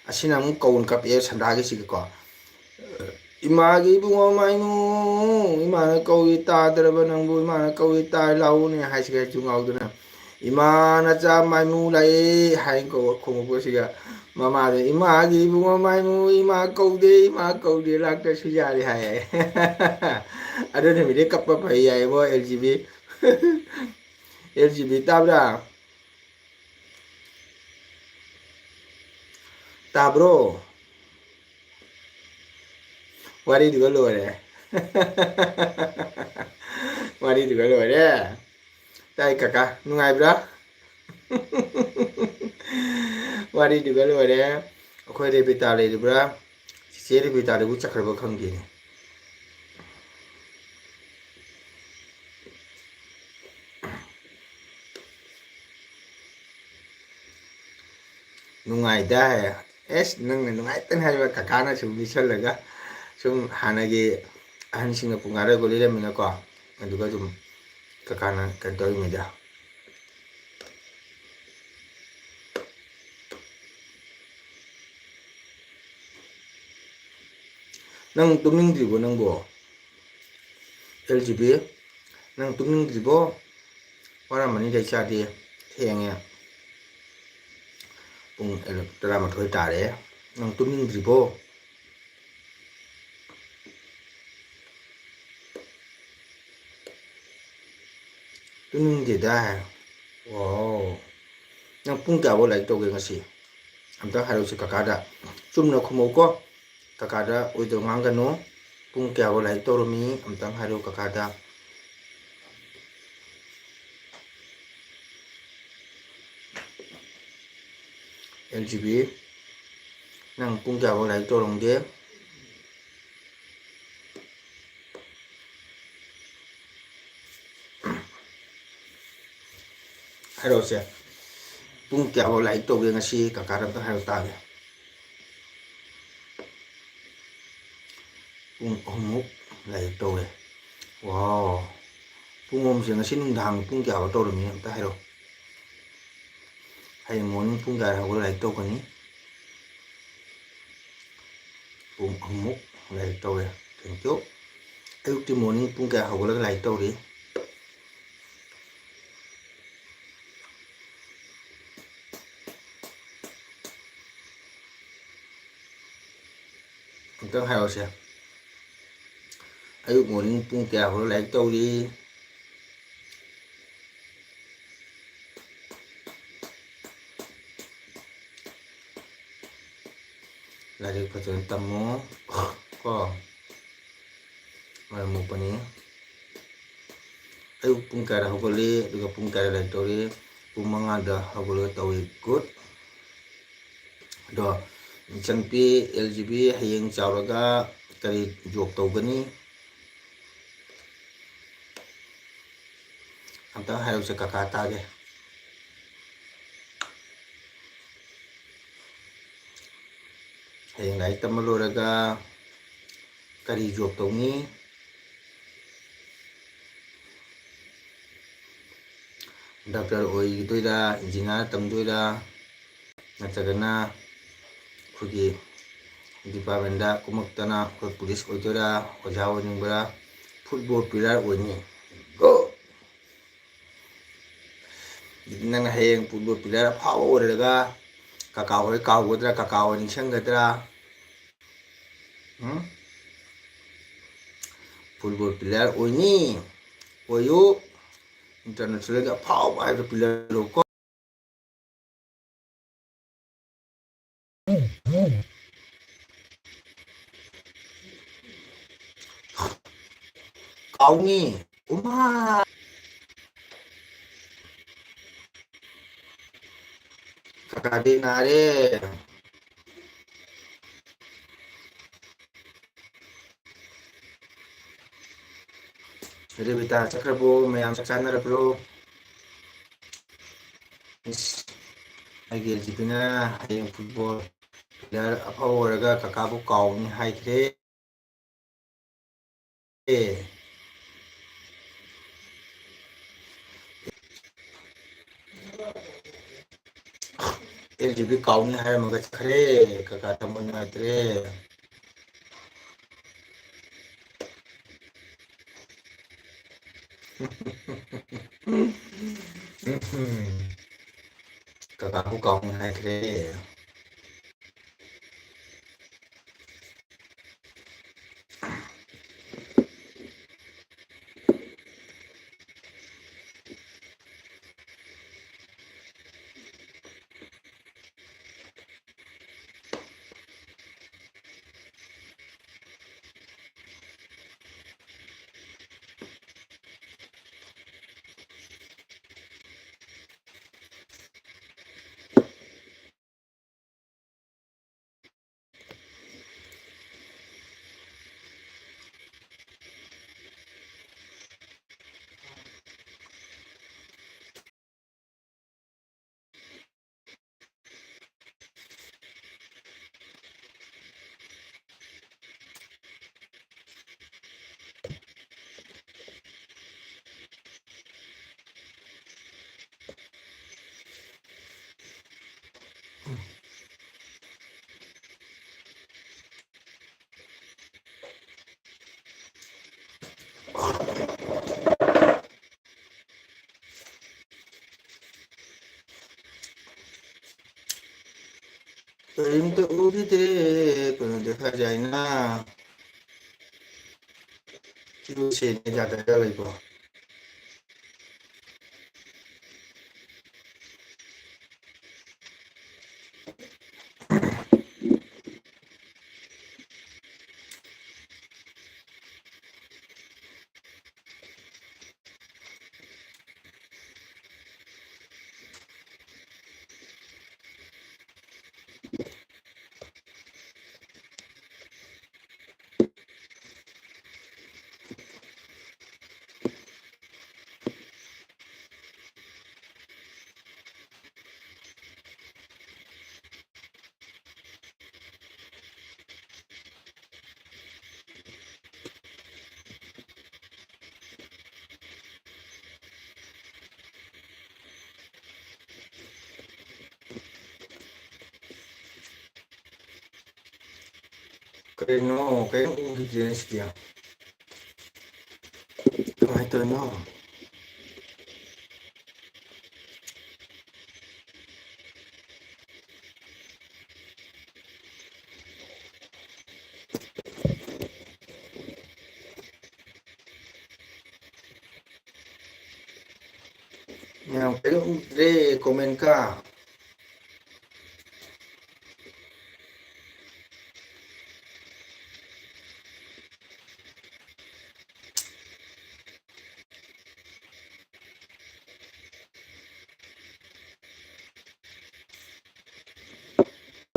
ꯑꯁꯤꯅ ꯑꯃꯨꯛ ꯀꯧꯅ ꯀꯞꯄꯛꯑꯦ ꯁꯟꯗꯥꯒꯤꯁꯤꯒꯀꯣ ꯏꯃꯥꯒꯤ ꯏꯕꯨꯡꯉꯣ ꯃꯥꯏꯃꯨ ꯏꯃꯥꯅ ꯀꯧꯏ ꯇꯥꯗ꯭ꯔꯕ ꯅꯪꯕꯨ ꯏꯃꯥꯅ ꯀꯧꯏ ꯇꯥꯏ ꯂꯥꯛꯎꯅꯦ ꯍꯥꯏꯁꯤꯒ ꯌꯨꯉꯥꯎꯗꯨꯅ ꯏꯃꯥ ꯅꯆꯥ ꯃꯥꯏꯃꯨ ꯂꯥꯛꯑꯦ ꯍꯥꯏꯅ ꯈꯣꯡꯉꯛꯄꯁꯤꯒ ꯃꯃꯥꯗ ꯏꯃꯥꯒꯤ ꯏꯕꯨꯡꯉꯣ ꯃꯥꯏꯃꯨ ꯏꯃꯥ ꯀꯧꯗꯦ ꯏꯃꯥ ꯀꯧꯗꯦ ꯂꯥꯛꯇ꯭ꯔꯁꯨ ꯌꯥꯔꯦ ꯍꯥꯏꯌꯦ ꯑꯗꯨ ꯅꯨꯃꯤꯠꯇꯩ ꯀꯞꯄ ꯐꯩ ꯍꯥꯏꯌꯦꯕꯣ L G B L G B ꯇꯥꯕ꯭ꯔꯥ ꯇꯥꯕ꯭ꯔꯣ ꯋꯥꯔꯤꯗꯨꯒ ꯂꯣꯏꯔꯦ ꯋꯥꯔꯤꯗꯨꯒ ꯂꯣꯏꯔꯦ ꯇꯥꯏ ꯀꯀꯥ ꯅꯨꯡꯉꯥꯏꯕ꯭ꯔꯥ ꯋꯥꯔꯤꯗꯨꯒ ꯂꯣꯏꯔꯦ ꯑꯩꯈꯣꯏ ꯔꯦꯕꯤꯇꯥ ꯂꯩꯔꯤꯕ꯭ꯔꯥ ꯆꯤꯆꯦ ꯔꯦꯕꯤꯇꯥꯗꯨꯕꯨ ꯆꯠꯈ꯭ꯔꯕ ꯈꯪꯗꯦꯅꯦ ꯅꯨꯡꯉꯥꯏꯗ ꯍꯥꯏ ꯑꯦꯁ ꯅꯪꯅ ꯅꯨꯡꯉꯥꯏꯇꯅ ꯍꯥꯏꯕ ꯀꯀꯥꯅ ꯁꯨꯝ ꯂꯤꯁꯜꯂꯒ ꯁꯨꯝ ꯍꯥꯟꯅꯒꯤ ꯑꯍꯟꯁꯤꯡꯅ ꯄꯨꯡꯉꯥꯔꯒ ꯂꯤꯔꯝꯃꯤꯅꯀꯣ ꯑꯗꯨꯒ ꯑꯗꯨꯝ ꯀꯀꯥꯅ ꯀꯩꯅꯣ ꯇꯧꯔꯤꯉꯩꯗ ꯅꯪ ꯇꯨꯝꯅꯤꯡꯗ꯭ꯔꯤꯕꯣ ꯅꯪꯕꯣ ꯑꯦꯜ ꯖꯤ ꯕꯤ ꯅꯪ ꯇꯨꯝꯅꯤꯡꯗ꯭ꯔꯤꯕꯣ ꯋꯥꯔꯝꯃꯅꯤ ꯂꯩꯆꯥꯗꯤ ꯊꯦꯡꯉꯦ ꯄꯨꯡ 12 ꯇꯥꯔꯦ ꯅꯪ ꯇꯨꯝꯅꯤꯡꯗ꯭ꯔꯤꯕꯣ ꯇꯨꯝꯅꯤꯡꯗꯦꯗ ꯑꯣ ꯅꯪ ꯄꯨꯡ ꯀꯌꯥꯐꯥꯎ ꯂꯥꯏꯔꯤꯛ ꯇꯧꯒꯦ ꯉꯁꯤ ꯑꯝꯇ ꯍꯥꯏꯔꯛꯎꯁꯤ ꯀꯀꯥꯗ ꯆꯨꯝꯅ ꯈꯨꯝꯃꯧꯀꯣ ꯀꯀꯥꯗ ꯑꯣꯏꯗꯕ ꯉꯥꯡꯒꯅꯨ ꯄꯨꯡ ꯀꯌꯥꯐꯥꯎ ꯂꯥꯏꯔꯤꯛ ꯇꯧꯔꯝꯃꯤ ꯑꯝꯇꯪ ꯍꯥꯏꯔꯛꯎ ꯀꯀꯥꯗ ꯑꯦꯜ ꯖꯤ ꯕꯤ ꯅꯪ ꯄꯨꯡ ꯀꯌꯥꯐꯥꯎ ꯂꯥꯏꯔꯤꯛ ꯇꯧꯔꯝꯒꯦ ꯍꯥꯏꯔꯛꯑꯣꯁꯦ ꯄꯨꯡ ꯀꯌꯥꯐꯥꯎ ꯂꯥꯏꯔꯤꯛ ꯇꯧꯒꯦ ꯉꯁꯤ ꯀꯀꯥꯗ ꯑꯝꯇ ꯍꯥꯏꯔꯛ ꯇꯥꯒꯦ ꯄꯨꯡ 3ꯃꯨꯛ ꯂꯥꯏꯔꯤꯛ ꯇꯧꯋꯦ ꯋꯥꯎ ꯄꯨꯡ 3ꯁꯦ ꯉꯁꯤ ꯅꯨꯡꯗꯥꯡ ꯄꯨꯡ ꯀꯌꯥꯐꯥꯎ ꯇꯧꯔꯝꯃꯤ ꯑꯝꯇ ꯍꯥꯏꯔꯛꯑꯣ ꯍꯌꯦꯡ ꯃꯣꯔꯅꯤꯡ ꯄꯨꯡ ꯀꯌꯥꯗ ꯍꯧꯒꯠꯂ ꯂꯥꯏꯔꯤꯛ ꯇꯧꯒꯅꯤ ꯄꯨꯡ 3ꯃꯨꯛ ꯂꯥꯏꯔꯤꯛ ꯇꯧꯋꯦ ꯊꯦꯡꯀ꯭ꯌꯨ ꯑꯌꯨꯛꯇꯤ ꯃꯣꯔꯅꯤꯡ ꯄꯨꯡ ꯀꯌꯥ ꯍꯧꯒꯠꯂꯒ ꯂꯥꯏꯔꯤꯛ ꯇꯧꯔꯤ ꯑꯝꯇꯪ ꯍꯥꯏꯔꯛꯑꯣꯁꯦ ꯑꯌꯨꯛ ꯃꯣꯔꯅꯤꯡ ꯄꯨꯡ ꯀꯌꯥ ꯍꯧꯒꯠꯂ ꯂꯥꯏꯔꯤꯛ ꯇꯧꯔꯤ ꯐꯖꯅ ꯇꯝꯃꯣ ꯀꯣ ꯃꯔꯝ ꯃꯣꯛꯄꯅꯤ ꯑꯌꯨꯛ ꯄꯨꯡ ꯀꯌꯥꯗ ꯍꯧꯒꯠꯂꯤ ꯑꯗꯨꯒ ꯄꯨꯡ ꯀꯌꯥꯗ ꯂꯥꯏꯔꯤꯛ ꯇꯧꯔꯤ ꯄꯨꯡ 5ꯗ ꯍꯧꯒꯠꯂꯒ ꯇꯧꯏ ꯒꯨꯗ ꯑꯗꯣ ꯏꯆꯟꯅꯨꯄꯤ LGB ꯍꯌꯦꯡ ꯆꯥꯎꯔꯒ ꯀꯔꯤ ꯖꯣꯕ ꯇꯧꯒꯅꯤ ꯑꯝꯇꯪ ꯍꯥꯏꯔꯛꯎꯁꯦ ꯀꯀꯥ ꯇꯥꯒꯦ ꯍꯌꯦꯡ ꯂꯥꯏꯔꯤꯛ ꯇꯝꯕ ꯂꯣꯏꯔꯒ ꯀꯔꯤ ꯖꯣꯕ ꯇꯧꯅꯤ ꯗꯥꯛꯇꯔ ꯑꯣꯏꯒꯗꯣꯏꯔꯥ ꯏꯟꯖꯤꯅꯤꯌꯥꯔ ꯇꯝꯗꯣꯏꯔꯥ ꯅꯠꯇ꯭ꯔꯒꯅ ꯑꯩꯈꯣꯏꯒꯤ ꯗꯤꯄꯥꯔꯠꯃꯦꯟꯗ ꯀꯨꯝꯃꯛꯇꯅ ꯑꯩꯈꯣꯏ ꯄꯨꯂꯤꯁ ꯑꯣꯏꯗꯣꯏꯔꯥ ꯑꯣꯖꯥ ꯑꯣꯏꯅꯤꯡꯕ꯭ꯔꯥ ꯐꯨꯠꯕꯣꯜ ꯄ꯭ꯂꯦꯌꯥꯔ ꯑꯣꯏꯅꯤ ꯅꯪꯅ ꯍꯌꯦꯡ ꯐꯨꯠꯕꯣꯜ ꯄ꯭ꯂꯦꯌꯥꯔ ꯑꯐꯥꯎꯕ ꯑꯣꯏꯔꯒ ꯀꯀꯥ ꯍꯣꯏ ꯀꯥꯎꯒꯗ꯭ꯔꯥ ꯀꯀꯥ ꯍꯣꯏ ꯅꯤꯡꯁꯤꯡꯒꯗ꯭ꯔꯥ ꯐꯨꯠꯕꯣꯜ ꯄ꯭ꯂꯦꯌꯥꯔ ꯑꯣꯏꯅꯤ ꯑꯣꯏꯌꯨ ꯏꯟꯇꯔꯅꯦꯁꯅꯦꯜꯒꯤ ꯑꯐꯥꯎꯕ ꯍꯥꯏꯕ ꯄ꯭ꯂꯦꯌꯥꯔ ꯀꯣ ꯀꯥꯎꯅꯤ ꯎꯃꯥ ꯀꯀꯥꯗꯤ ꯅꯥꯔꯦ ꯔꯦꯕꯤꯇꯥ ꯆꯠꯈ꯭ꯔꯕꯣ ꯃꯌꯥꯝ ꯆꯥꯛ ꯆꯥꯅꯔꯕ꯭ꯔꯣ ꯑꯩꯒꯤ LGBꯅ ꯍꯌꯦꯡ ꯐꯨꯠꯕꯣꯜ ꯄ꯭ꯂꯦꯌꯥꯔ ꯑꯐꯕ ꯑꯣꯏꯔꯒ ꯀꯀꯥꯕꯨ ꯀꯥꯎꯅꯤ ꯍꯥꯏꯈ꯭ꯔꯦ LGB ꯀꯥꯎꯅꯤ ꯍꯥꯏꯔꯝꯃꯒ ꯆꯠꯈ꯭ꯔꯦ ꯀꯀꯥ ꯊꯝꯃꯣꯏ ꯅꯨꯡꯉꯥꯏꯇ꯭ꯔꯦ ꯀꯀꯥꯕꯨ ꯀꯥꯎꯅꯤ ꯍꯥꯏꯈ꯭ꯔꯦ करीमतो उगीते कोण देखा जाए ना किलो से ज्यादा लेको करेनो कहीं उगी जेंस किया तुम्हें तो no yang kayong re komen ka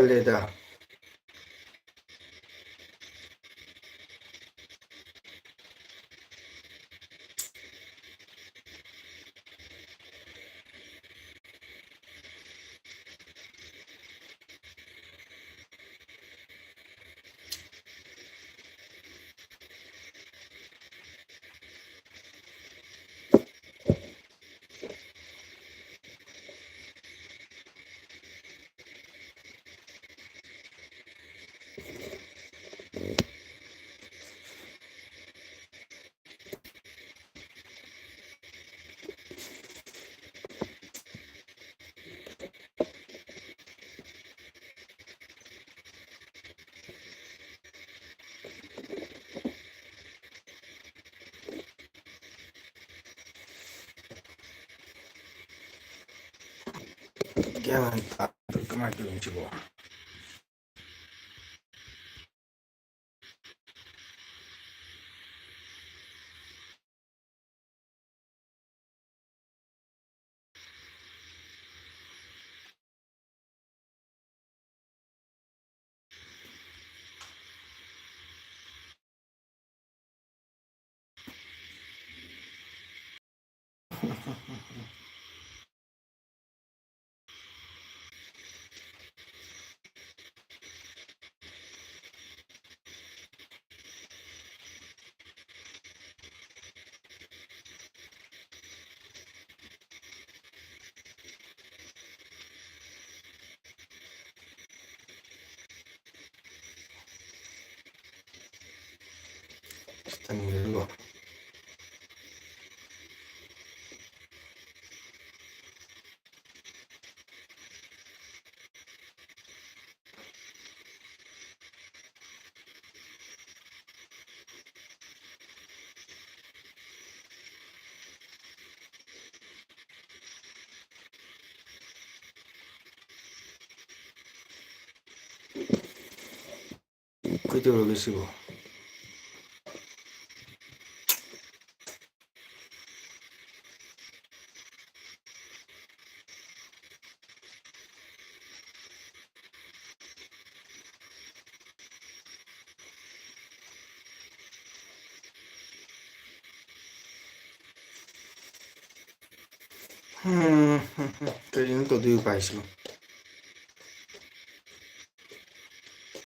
레다. Gyan ta kama tuwing chibo. Tanilo. Kudo gisibo. Kaya yung todo yung paismo.